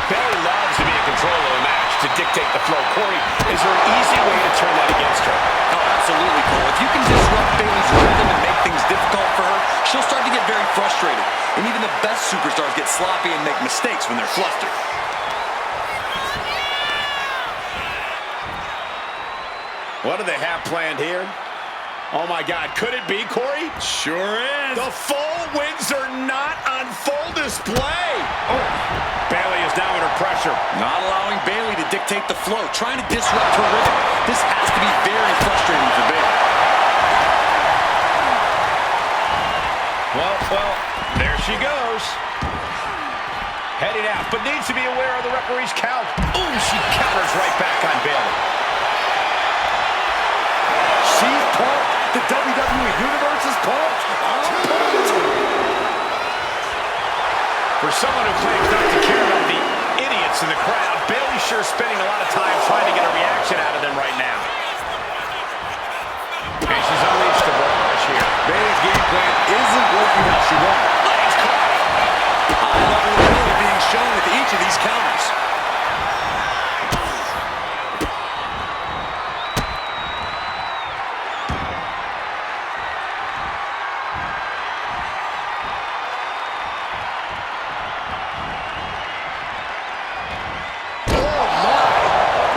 Bayley loves to be in control of the match, to dictate the flow. Corey, is there an easy way to turn that against her? Oh, Absolutely, Cole. If you can disrupt Bayley's rhythm and make things difficult for her, she'll start to get very frustrated. And even the best superstars get sloppy and make mistakes when they're flustered. What do they have planned here? Oh my God, could it be, Corey? Sure is. The full wins are not on full display. Oh, Bayley is now under pressure. Not allowing Bayley to dictate the flow, trying to disrupt her rhythm. This has to be very frustrating for Bayley. Well, there she goes. Heading out, but needs to be aware of the referee's count. Ooh, she counters right back on Bayley. She's pumped. The WWE Universe is pumped. I'm pumped. For someone who claims not to care about the idiots in the crowd, Bayley's sure spending a lot of time trying to get a reaction out of them right now. And she's unleashed the barrage here. Bayley's game plan isn't working how she wanted. Legs caught. High level of ability being shown with each of these counters.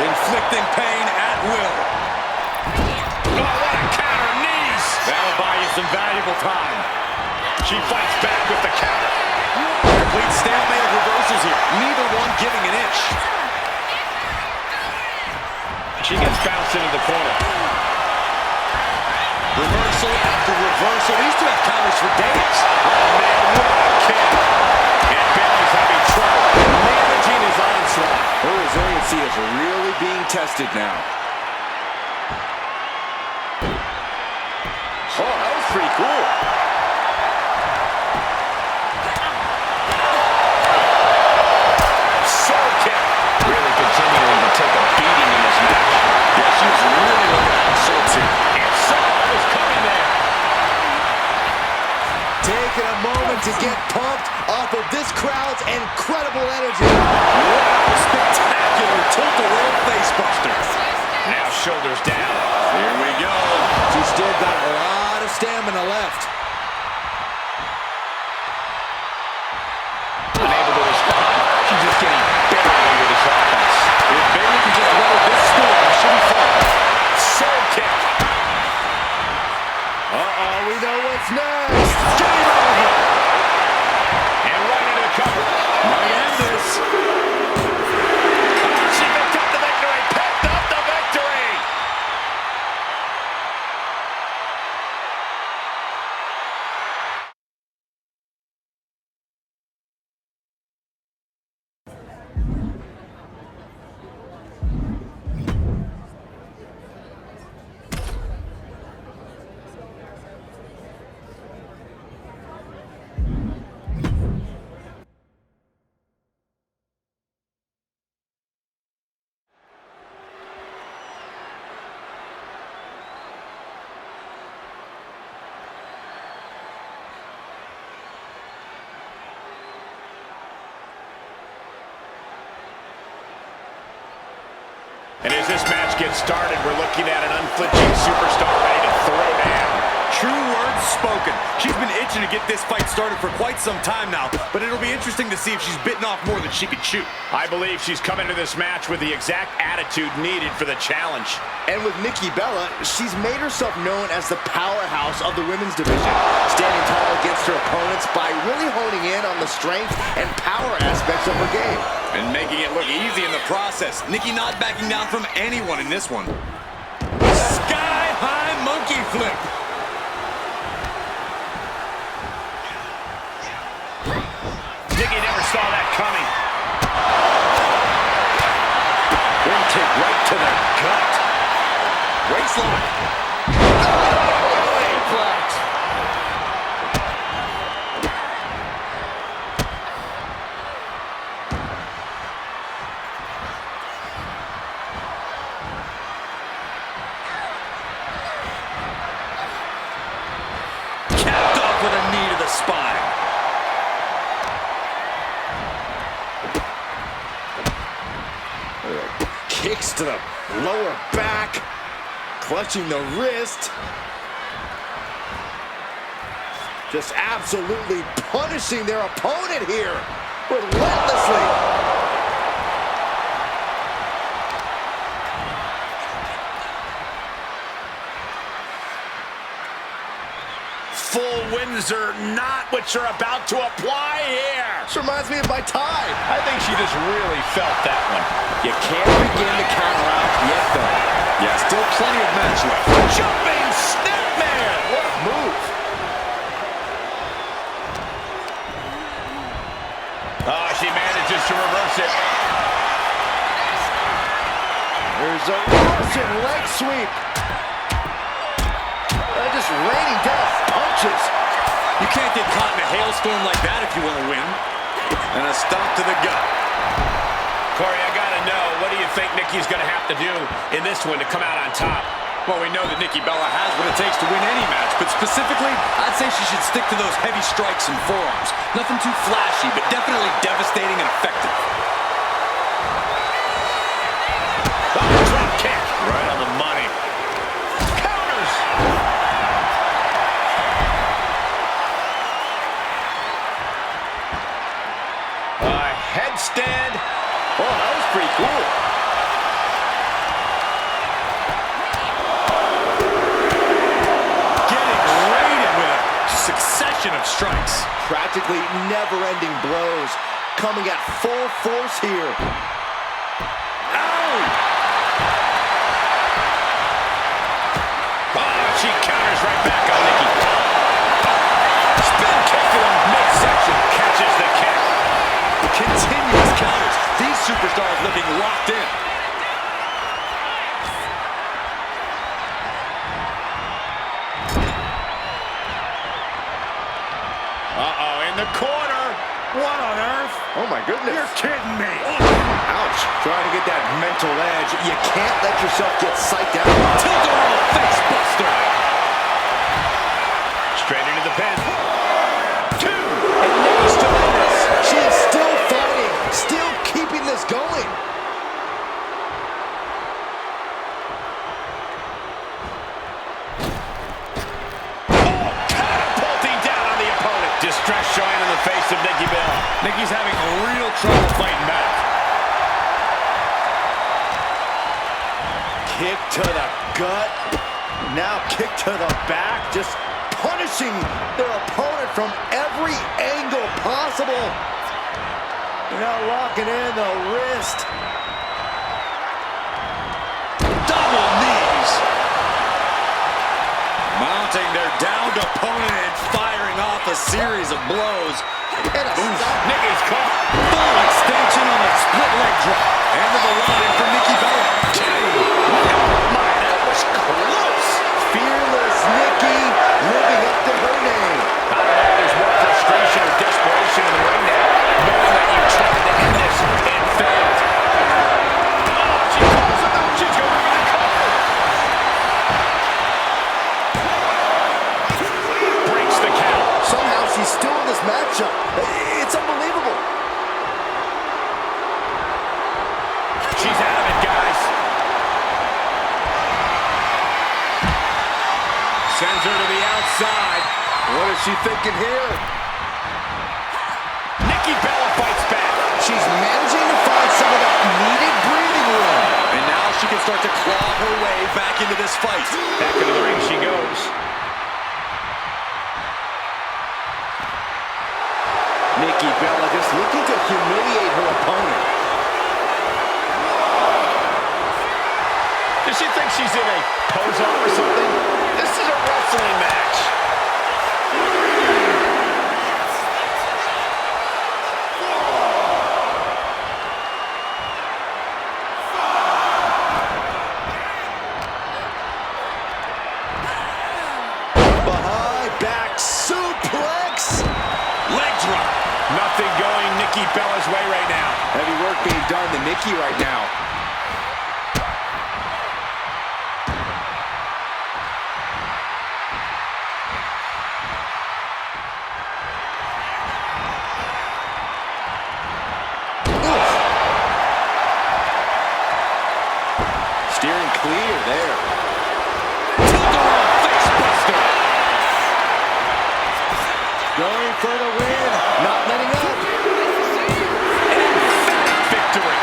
Inflicting pain at will. Oh, what a counter, knees. That'll buy you some valuable time. She fights back with the counter. Complete stalemate of reversals here. Neither one giving an inch. She gets bounced into the corner. Reversal after reversal. These two have counters for days. Oh, man, what a kick. And Bayley's having trouble managing his onslaught. Her resiliency is really being tested now. Oh, that was pretty cool. Sword kick. Really continuing to take a beating in this match. Yeah, she was really looking at the swords here. And someone was coming there. Taking a moment to get pumped off of this crowd's incredible energy. Wow, spectacular tilt-a-whirl facebuster. Now shoulders down. Here we go. She's still got a lot of stamina left. Unable to respond. She's just getting buried under this offense. If Bayley can just weather this storm, she'll be fine. Sword kick. Uh-oh, we know what's next. Game over. And right into the cover. Might end this. She picked up the victory. Picked up the victory. And as this match gets started, we're looking at an unflinching superstar ready to throw down. True words spoken. She's been itching to get this fight started for quite some time now, but it'll be interesting to see if she's bitten off more than she can chew. I believe she's come into this match with the exact attitude needed for the challenge. And with Nikki Bella, she's made herself known as the powerhouse of the women's division, standing tall against her opponents by really honing in on the strength and power aspects of her game. And making it look easy in the process. Nikki not backing down from anyone in this one. Sky-high monkey flip. Nikki never saw that coming. One kick right to the gut. Waistlock. Flex. Capped off with a knee to the spine. Kicks to the lower back. clutching the wrist. Just absolutely punishing their opponent here. Relentlessly. Full Windsor, not what you're about to apply here. This reminds me of my tie. I think she just really felt that one. You can't begin to counter out yet, though. Yeah, still plenty of match left. Jumping snapmare. What a move. Oh, she manages to reverse it. There's a Russian leg sweep. Just raining down punches. You can't get caught in a hailstorm like that if you want to win. And a stomp to the gut. Corey, I gotta know, what do you think Nikki's gonna have to do in this one to come out on top? Well, we know that Nikki Bella has what it takes to win any match, but specifically, I'd say she should stick to those heavy strikes and forearms. Nothing too flashy, but definitely devastating and effective. Oh, drop kick. Right on the money. Counters. Headstand. Oh, that was pretty cool. Getting raided with a succession of strikes. Practically never-ending blows coming at full force here. Ow! Oh, she counters right back on Nikki. Spin kick to the midsection. Catches the kick. Continuous counters. These superstars looking locked in. Uh-oh, in the corner. What on earth? Oh, my goodness. You're kidding me. Ouch. Trying to get that mental edge. You can't let yourself get psyched out. Tilt-a-whirl face buster. Straight into the pin. Two. And Nikki's still in this. She is still fighting. Still keeping this going. Catapulting down on the opponent. Distress showing in the face of Nikki Bella. Nikki's having real trouble fighting back. Kick to the gut. Now kick to the back. Just punishing their opponent from every angle possible. Now locking in the wrist. Double knees. Mounting their downed opponent and firing off a series of blows. And a stop. Nikki's caught. Full extension on a split leg drop. End of the line for Nikki Bella. My, that was close. Fearless Nikki living up to her name. I don't know if there's more frustration or desperation in the ring now, knowing that you tried to end this and failed. Oh, she calls him out. She's going for the cover. Breaks the count. Somehow she's still in this matchup. It's unbelievable. She's out of it, guys. Sends her to the outside. What is she thinking here? Nikki Bella fights back. She's managing to find some of that needed breathing room. And now she can start to claw her way back into this fight. Back into the ring she goes. Nikki Bella just looking to humiliate her opponent. Does she think she's in a pose-off or something? This is a wrestling match. Behind back suplex. Leg drop. Nothing going Nikki Bella's way right now. Heavy work being done to Nikki right now. Steering clear there. for the win. Not letting up. Emphatic victory.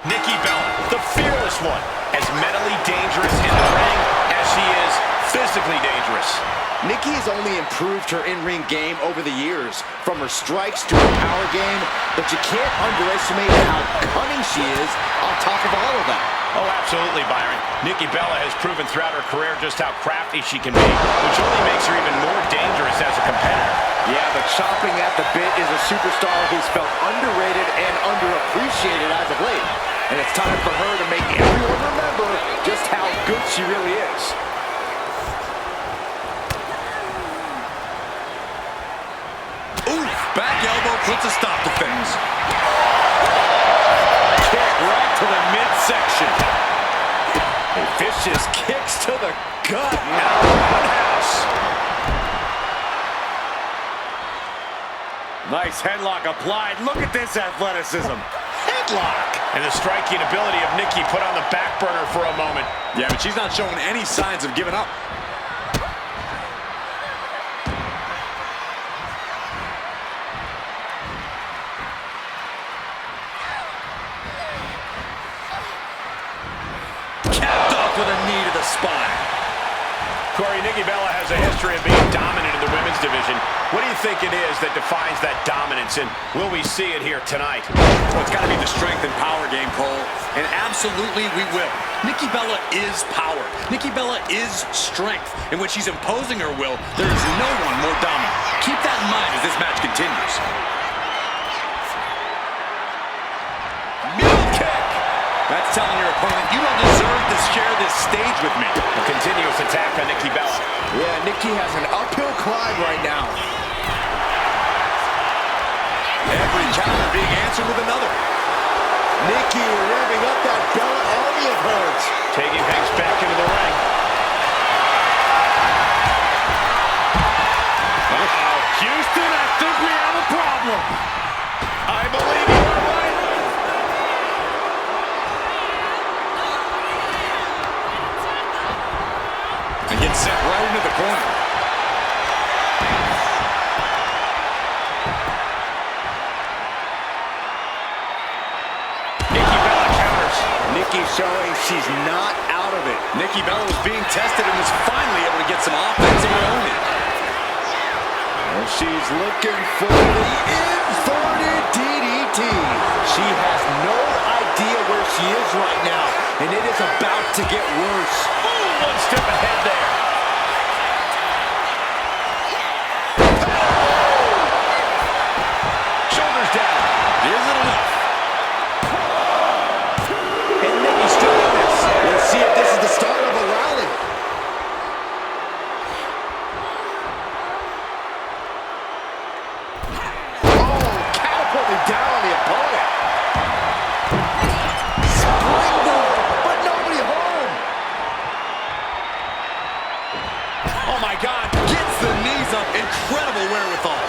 Nikki Bella, the fearless one, as mentally dangerous in the ring as she is physically dangerous. Nikki has only improved her in-ring game over the years, from her strikes to her power game, but you can't underestimate how cunning she is on top of all of that. Oh, absolutely, Byron. Nikki Bella has proven throughout her career just how crafty she can be, which only makes her even more dangerous as a competitor. Yeah, but chomping at the bit is a superstar who's felt underrated and underappreciated as of late. And it's time for her to make everyone remember just how good she really is. Oof, back elbow puts a stop to things. Kick right to the midsection. And vicious kicks to the gut. Now roundhouse. Nice headlock applied. Look at this athleticism. Headlock. And the striking ability of Nikki put on the back burner for a moment. Yeah, but she's not showing any signs of giving up. Capped off with a knee to the spine. Corey, Nikki Bella has a history of being dominant in the women's division. What do you think it is that defines that dominance, and will we see it here tonight? Well, it's got to be the strength and power game, Cole, and absolutely we will. Nikki Bella is power. Nikki Bella is strength, and when she's imposing her will, there is no one more dominant. Keep that in mind as this match continues. Mule kick! That's telling your opponent, you don't deserve to share this stage with me. A continuous attack on Nikki Bella. Yeah, Nikki has an uphill climb right now. Every counter being answered with another. Nikki revving up that Bella army of hers. Taking things back into the ring. Houston, I think we have a problem. I believe you are right. And gets set right into the corner. Nikki Bella counters. Nikki showing she's not out of it. Nikki Bella was being tested and was finally able to get some offense of her own in. And she's looking for the inverted DDT. She has no idea where she is right now, and it is about to get worse. Ooh, one step ahead there. Shoulders down. Is it enough? And Nikki's doing this. We'll see if this is the start of a rally. Oh, catapulting down on the opponent. Springboard, but nobody home. Oh my God, gets the knees up. Incredible wherewithal.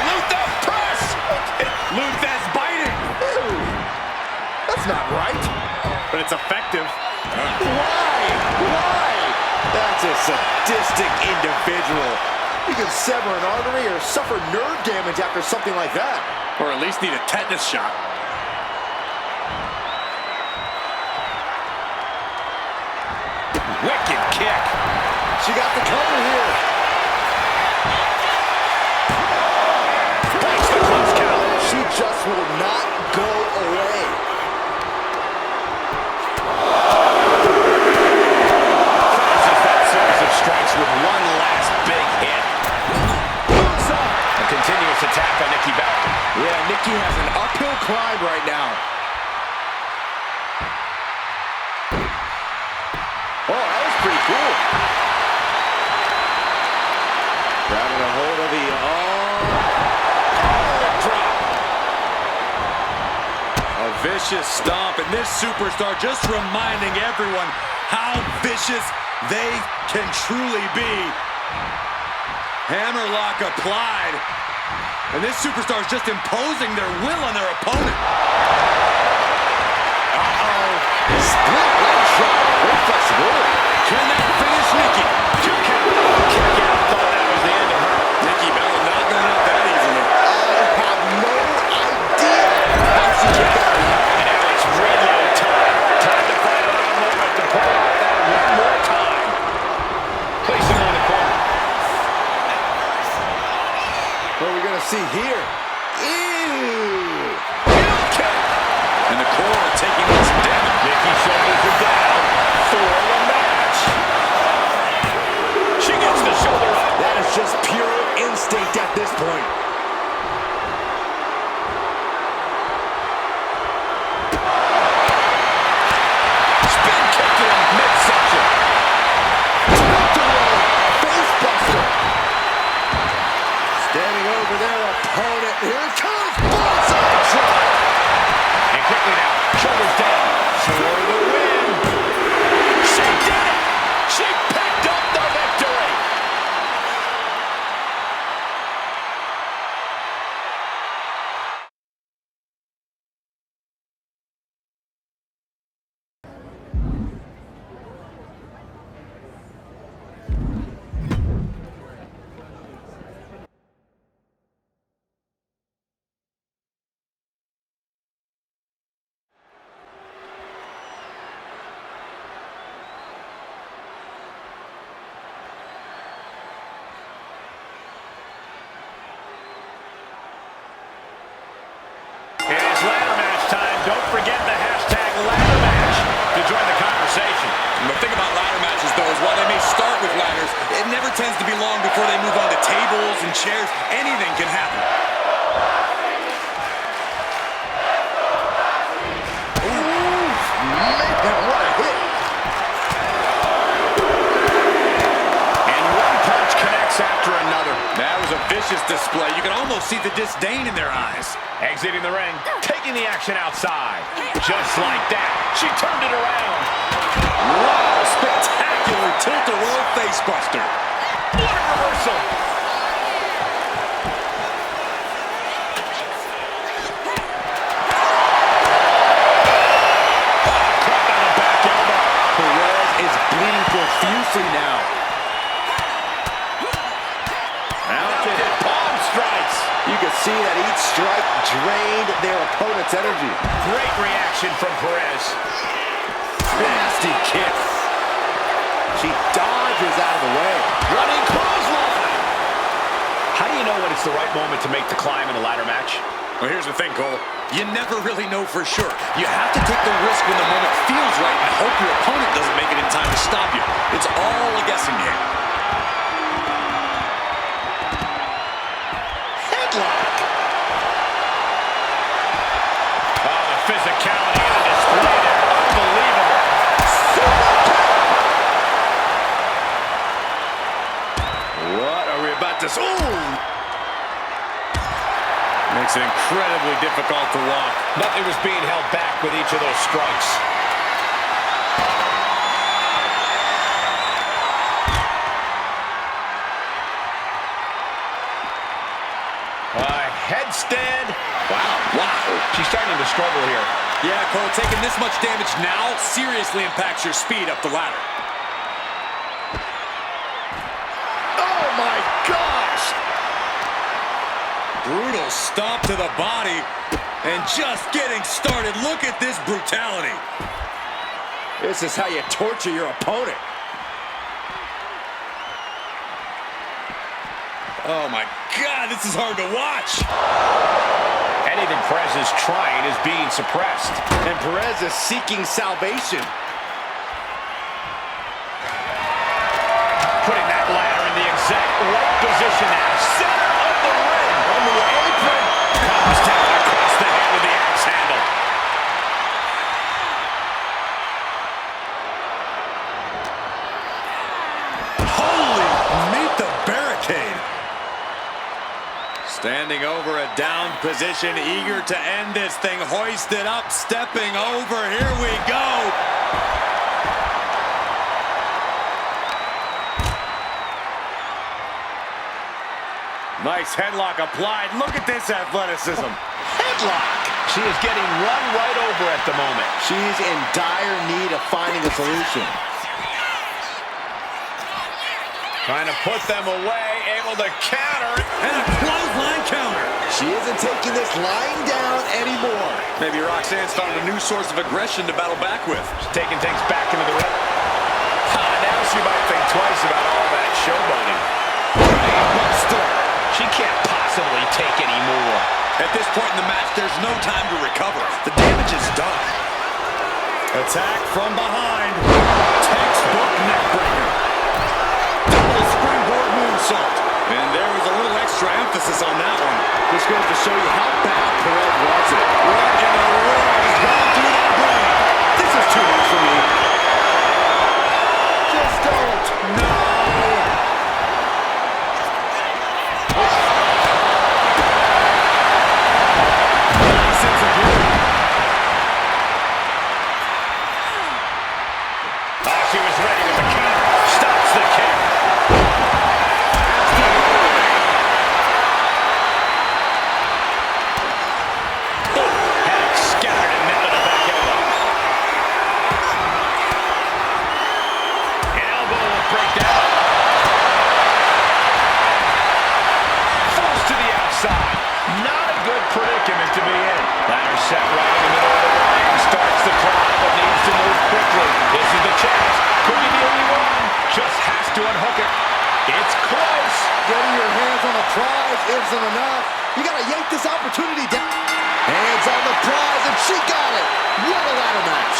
Luther press. Luthez biting. Ew, that's not right. But it's effective. Why? That's a sadistic individual. You can sever an artery or suffer nerve damage after something like that. Or at least need a tetanus shot. Wicked kick. She got the cover here. Breaks the close count. She just will not go away. Finishes that series of strikes with one last big hit. has an uphill climb right now. Oh, that was pretty cool. Grabbing a hold of the drop. A vicious stomp, and this superstar just reminding everyone how vicious they can truly be. Hammerlock applied, and this superstar is just imposing their will on their opponent. Split leg drop. Great flexibility. Can that finish Nikki? Two count. Kick out. Thought that was the end of her. Nikki Bella not going out that easily. I have no idea how she kicked out. And now it's reload time. Time to find a moment to pull off that one more time. Placing her in the corner. What are we going to see here? Ew. Heel kick. And the core taking this damage. Nikki's shoulders are down for the match. She gets the shoulder up. That is just pure instinct at this point. Spin kick to the midsection. Face buster. Standing over their opponent. Here it comes. Bullseye drop. And quickly now, shoulders down for the win. She did it. She picked up the victory. It is ladder match time. Don't forget the hashtag ladder match to join the conversation. And the thing about ladder matches, though, is while they may start with ladders, it never tends to be long before they move on to tables and chairs. Anything can happen. Man, what a hit. And one punch connects after another. That was a vicious display. You can almost see the disdain in their eyes. Exiting the ring, taking the action outside. Just like that, she turned it around. Wow, spectacular tilt-a-whirl facebuster. What a reversal. Caught on the back elbow. Perez is bleeding profusely now. Mounted palm strikes. You can see that each strike drained their opponent's energy. Great reaction from Perez. Nasty kick. She dodges out of the way. Running clothesline. How do you know when it's the right moment to make the climb in a ladder match? Well, here's the thing, Cole. You never really know for sure. You have to take the risk when the moment feels right and hope your opponent doesn't make it in time to stop you. It's all a guessing game. Headlock. Oh, the physicality on display there. Unbelievable. What are we about to... Ooh! Makes it incredibly difficult to walk. Nothing was being held back with each of those strikes. Headstand. Wow. She's starting to struggle here. Yeah, Cole, taking this much damage now seriously impacts your speed up the ladder. Oh my gosh. Brutal stomp to the body. And just getting started. Look at this brutality. This is how you torture your opponent. Oh my God, this is hard to watch. Anything Perez is trying is being suppressed. And Perez is seeking salvation. Putting that ladder in the exact right position now. Center of the ring. On the apron. Comes down across Standing over a down position, eager to end this thing. Hoisted up, stepping over. Here we go. Nice headlock applied. Look at this athleticism. Headlock. She is getting run right over at the moment. She's in dire need of finding a solution. Trying to put them away, able to counter. And a clothesline counter. She isn't taking this lying down anymore. Maybe Roxanne's found a new source of aggression to battle back with. She's taking things back into the ring. Now she might think twice about all that showboating. She can't possibly take any more. At this point in the match, there's no time to recover. The damage is done. Attack from behind. Textbook neckbreaker. Double springboard moonsault. And there was a little extra emphasis on that one. This goes to show you how bad Perez wants it. What in the world is going through that brain? This is too much for me. Just don't. No. She was ready with the counter. Stops the kick. Had it scattered and met with a back elbow. Elbow will break down. Forced to the outside. Not a good predicament to be in. Ladder set right in the middle of the ring. Starts the climb, but needs to move quickly. This is the chance. Could be the only one. Just has to unhook it. It's close. Getting your hands on the prize isn't enough. You got to yank this opportunity down. Hands on the prize, and she got it. What a ladder match.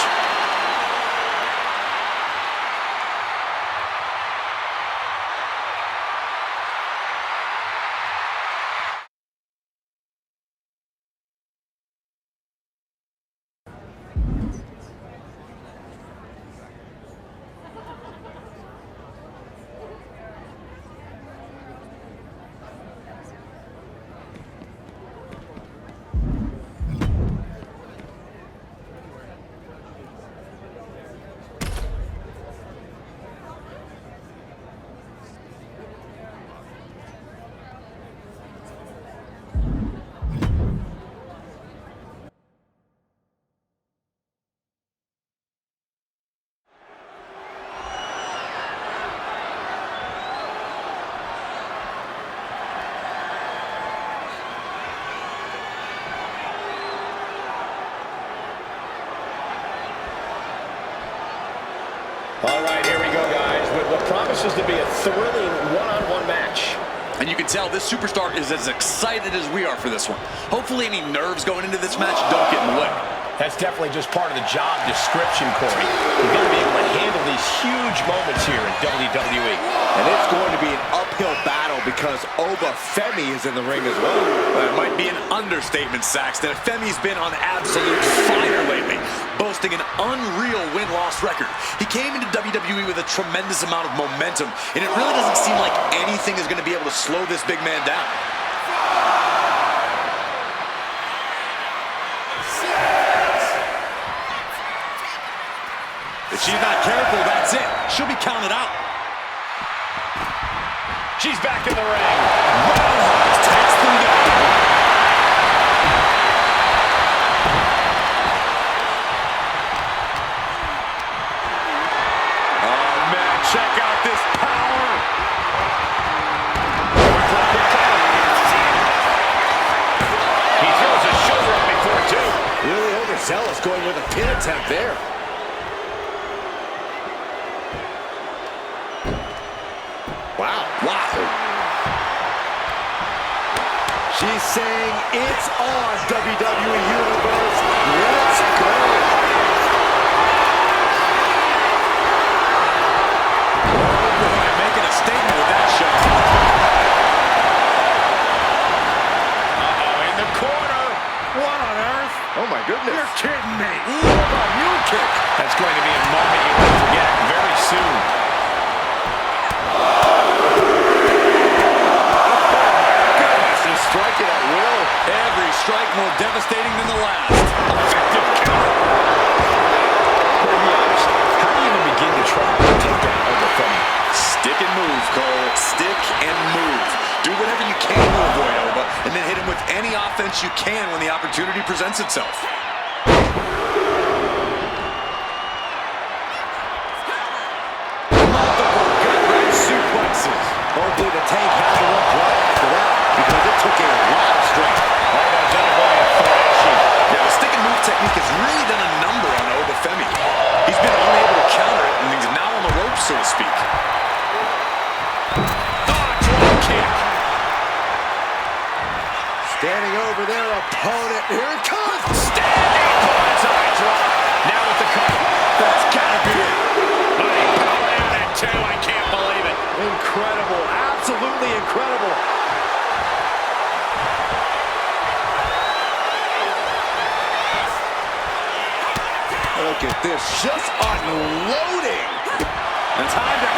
All right, here we go, guys, with what promises to be a thrilling one-on-one match. And you can tell this superstar is as excited as we are for this one. Hopefully any nerves going into this match don't get in the way. That's definitely just part of the job description, Corey. You've got to be able to handle these huge moments here in WWE. And it's going to be an uphill battle because Oba Femi is in the ring as well. That might be an understatement, Saxton. Femi's been on absolute fire lately, boasting an unreal win-loss record. He came into WWE with a tremendous amount of momentum, and it really doesn't seem like anything is going to be able to slow this big man down. If she's not careful, that's it. She'll be counted out. She's back in the ring. Roundhouse takes them down. Oh, man, check out this power. He throws his shoulder up before, too. Really overzealous going with a pin attempt there. Wow. She's saying it's on, WWE Universe. Let's go. Oh, boy, making a statement with that shot. Uh-oh, in the corner. What on earth? Oh, my goodness. You're kidding me. What about mule kick? That's going to be a moment you won't forget very soon. Strike aim to avoid Oba, and then hit him with any offense you can when the opportunity presents itself. Multiple gut-wrench suplexes. Hopefully the tank has to look right after that, because it took a lot of strength. Oba's undergoing a thrashing. Yeah, the stick and move technique has really done a number on Oba Femi. He's been unable to counter it, and he's now on the ropes, so to speak. Drop kick. Standing over their opponent. Here it comes. Standing bonsai drop. Now with the cover. That's gotta be it. Money power out at 2. I can't believe it. Incredible. Absolutely incredible. Look at this. Just unloading. And time to...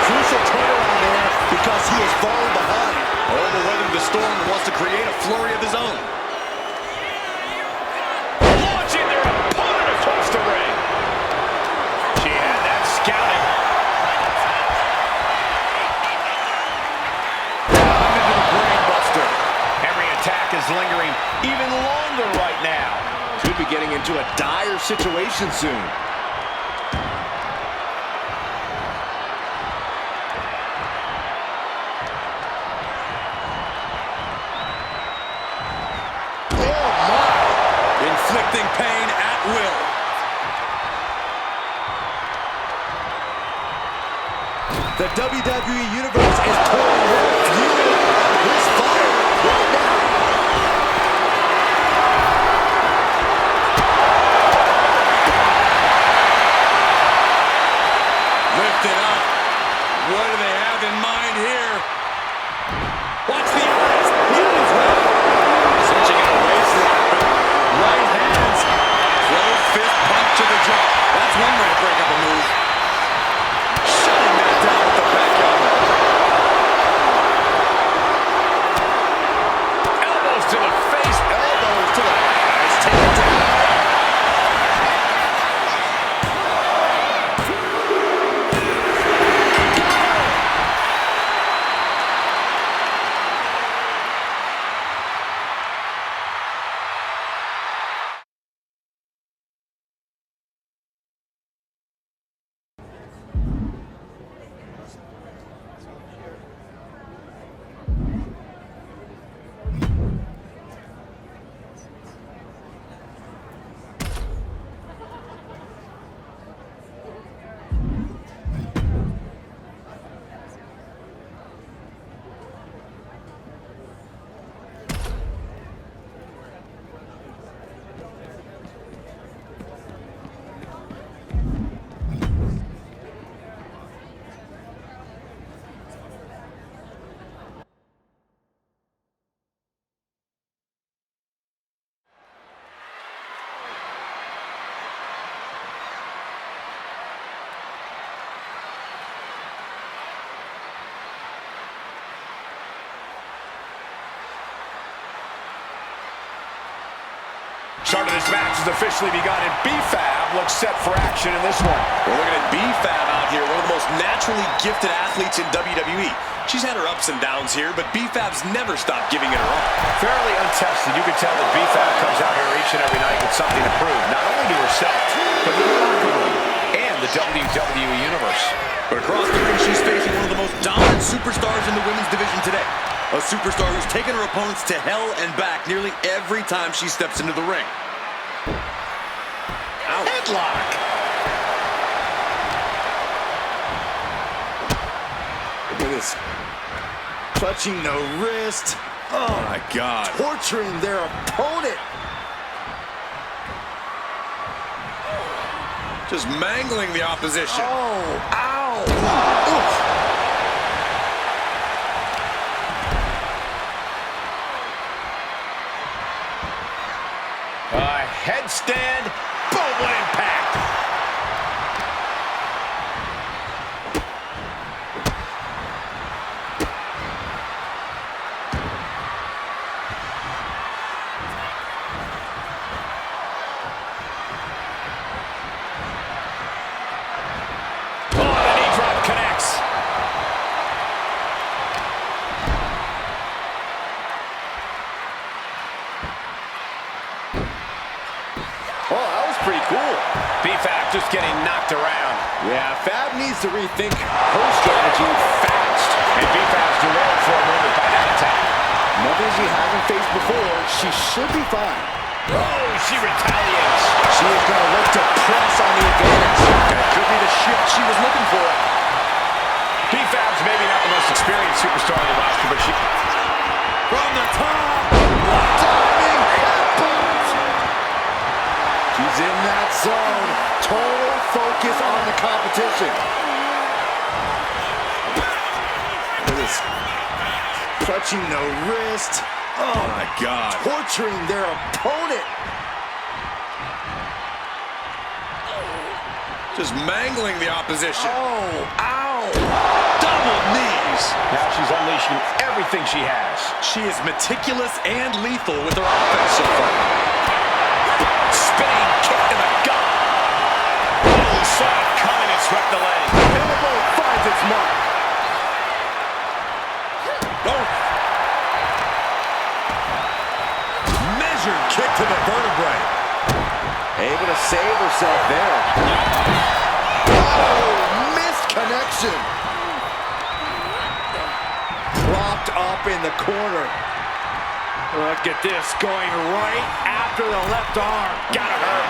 Crucial turnaround there because he has fallen behind. Oba weathered the storm and wants to create a flurry of his own. Launching their opponent across the ring. She had that scouted. Down into the brain buster. Every attack is lingering even longer right now. Could be getting into a dire situation soon. Inflicting pain at will. The WWE Universe is pouring more fuel on his fire right now. Lift it up. What do they have in mind here? Watch the eyes. He is right. Switching in a waistlock, but right hands. Closed fist punch to the jaw. That's one way to break up a move. Shutting that down with the back elbow. Elbows to the face. Elbows to the eyes. Take it down. Start of this match has officially begun, and B-Fab looks set for action in this one. We're looking at B-Fab out here, one of the most naturally gifted athletes in WWE. She's had her ups and downs here, but B-Fab's never stopped giving it her all. Fairly untested. You can tell that B-Fab comes out here each and every night with something to prove, not only to herself, but to the locker room and the WWE Universe. But across the ring, she's facing one of the most dominant superstars in the women's division today. A superstar who's taken her opponents to hell and back nearly every time she steps into the ring. Ouch. Headlock. Look at this. Clutching the wrist. Oh, my God. Torturing their opponent. Just mangling the opposition. Oh, ow. Oof. Headstand, boom, what impact. Oh, the knee drop connects. pretty cool. B-Fab just getting knocked around. Yeah, Fab needs to rethink her strategy fast. And B-Fab's derailed for a moment by that attack. Nothing she hasn't faced before. She should be fine. Oh, she retaliates. She is going to look to press on the advantage. That could be the shift she was looking for. B-Fab's maybe not the most experienced superstar on the roster, but she... From the top. Diving headbutt. She's in that zone. Total focus on the competition. Look at this. Clutching the wrist. Oh, my God. Torturing their opponent. Just mangling the opposition. Oh, ow. Double knees. Now she's unleashing everything she has. She is meticulous and lethal with her offense so far. Spinning kick to the gut. Oh, saw it coming and swept the leg. Elbow finds its mark. Oh. Measured kick to the vertebrae. Able to save herself there. Oh, missed connection. Propped up in the corner. Look at this, going right after the left arm. Gotta hurt.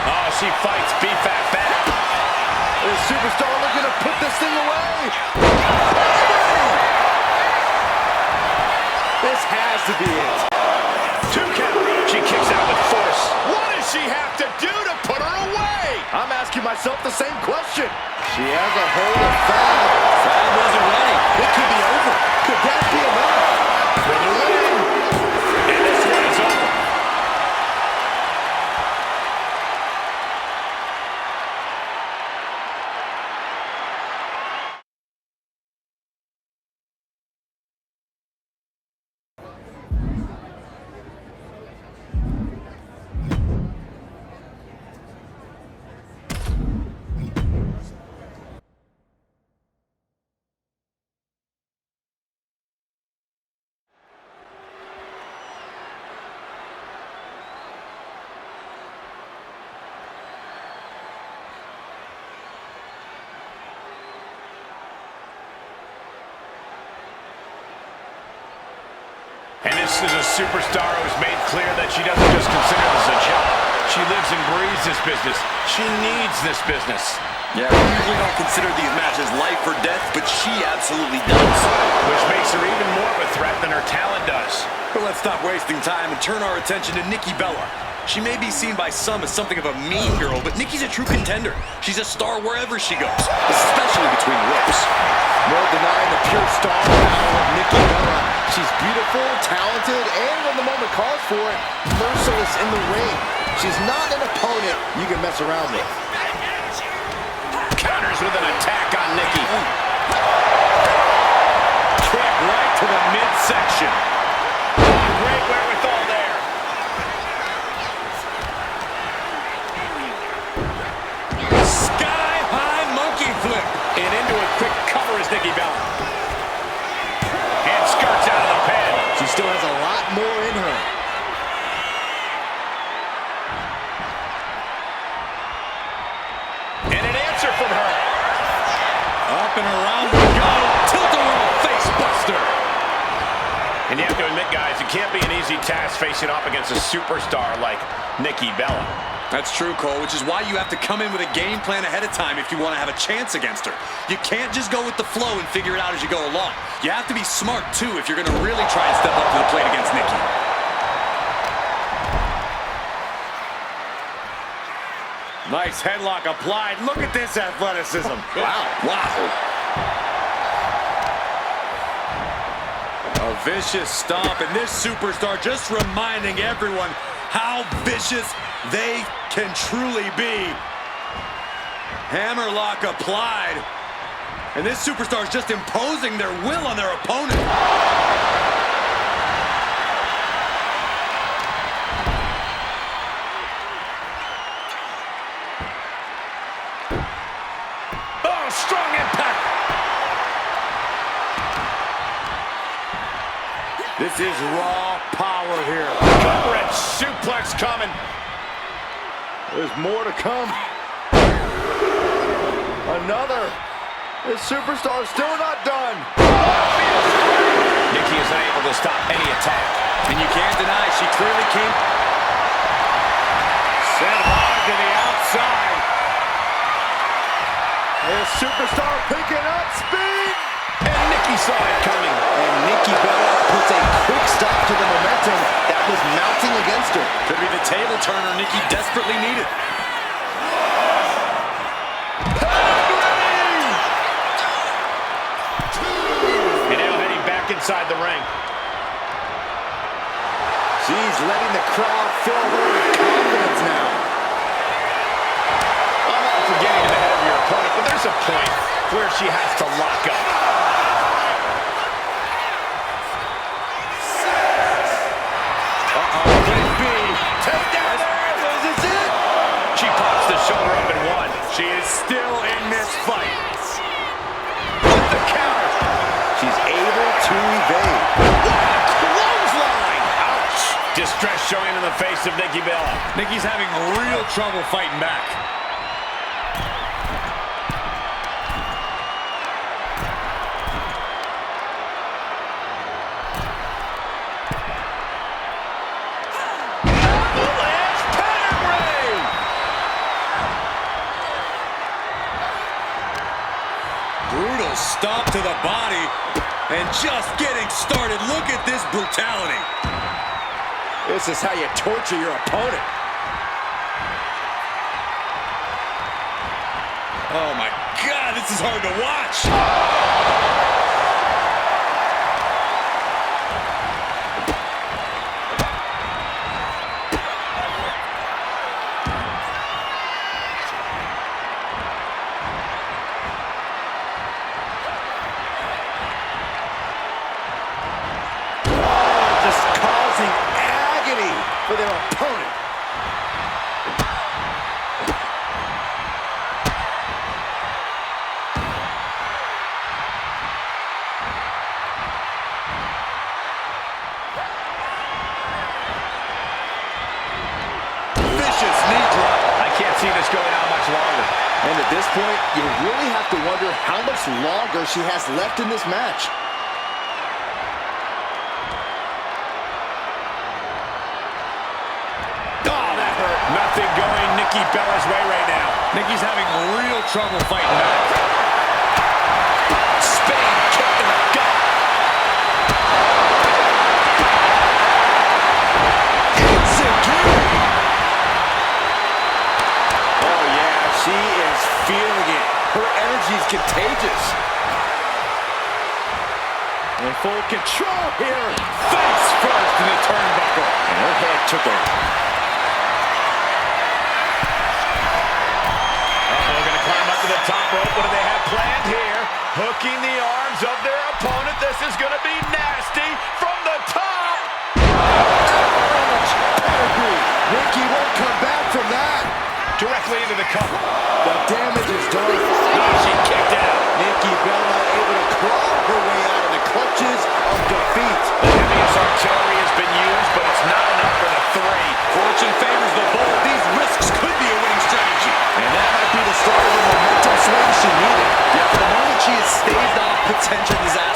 Oh, she fights B-Fab back. The superstar looking to put this thing away. This has to be it. 2 count. She kicks out with force. What does she have to do to put her away? I'm asking myself the same question. She has a hold of Fab. Fab wasn't ready. It could be over. Could that be enough? For the win. And this one is over. And this is a superstar who's made clear that she doesn't just consider this a job. She lives and breathes this business. She needs this business. Yeah, we usually don't consider these matches life or death, but she absolutely does. Which makes her even more of a threat than her talent does. But let's stop wasting time and turn our attention to Nikki Bella. She may be seen by some as something of a mean girl, but Nikki's a true contender. She's a star wherever she goes, especially between ropes. No denying the pure star power of Nikki Bella. She's beautiful, talented, and when the moment calls for it, merciless in the ring. She's not an opponent you can mess around with. Counters with an attack on Nikki. Kick right to the midsection. Great wherewithal there. Sky-high monkey flip. And into a quick cover is Nikki Bella. And skirts out of the pen. She still has a lot more in her. And an answer from her. Up and around we go. Tilt-a-whirl face buster. And you have to admit, guys, it can't be an easy task facing off against a superstar like Nikki Bella. That's true, Cole, which is why you have to come in with a game plan ahead of time if you want to have a chance against her. You can't just go with the flow and figure it out as you go along. You have to be smart, too, if you're going to really try and step up to the plate against Nikki. Nice headlock applied. Look at this athleticism. Wow. Wow. A vicious stomp, and this superstar just reminding everyone how vicious they can truly be. Hammerlock applied. And this superstar is just imposing their will on their opponent. Oh, strong impact. This is raw power here. Cobra suplex coming. There's more to come. Another. This superstar's still not done. Nikki is unable to stop any attack. And you can't deny she clearly came. Sent hard to the outside. This superstar picking up speed. And Nikki saw it coming. And Nikki Bella puts a quick stop to the momentum that was mounting against her. Could be the table turner Nikki desperately needed. And now heading back inside the ring. She's letting the crowd fill her with confidence now. I'm all for getting in the head of your opponent, but there's a point where she has to lock up. Could it be? Take down there! Is this it? She pops the shoulder up and one. She is still in this fight. With the counter. She's able to evade. Clothesline! Ouch! Distress showing in the face of Nikki Bella. Nikki's having real trouble fighting back. Avalanche pedigree! Brutal stomp to the body. And just getting started. Look at this brutality. This is how you torture your opponent. Oh my God, this is hard to watch. Just causing agony for their opponent. Vicious knee drop. I can't see this going on much longer. And at this point, you really have to wonder how much longer she has left in this match. Oh, that hurt. Nothing going Nikki Bella's way right now. Nikki's having real trouble fighting back. Spade kick in the gut. Oh yeah, she is feeling it. Her energy is contagious. In full control here. Face first in the turnbuckle. And her head took a... We're going to climb up to the top rope. What do they have planned here? Hooking the arms of their opponent. This is going to be nasty from the top. Nikki won't come back from that. Directly into the cover. The damage is done. Oh, she kicked out. Nikki Bella able to claw her way out of the clutches of defeat. The heaviest artillery has been used, but it's not enough for the three. Fortune favors the bold. These risks could be a winning strategy. And that might be the start of the momentum swing she needed. Yeah, for the moment she has staved off potential disaster.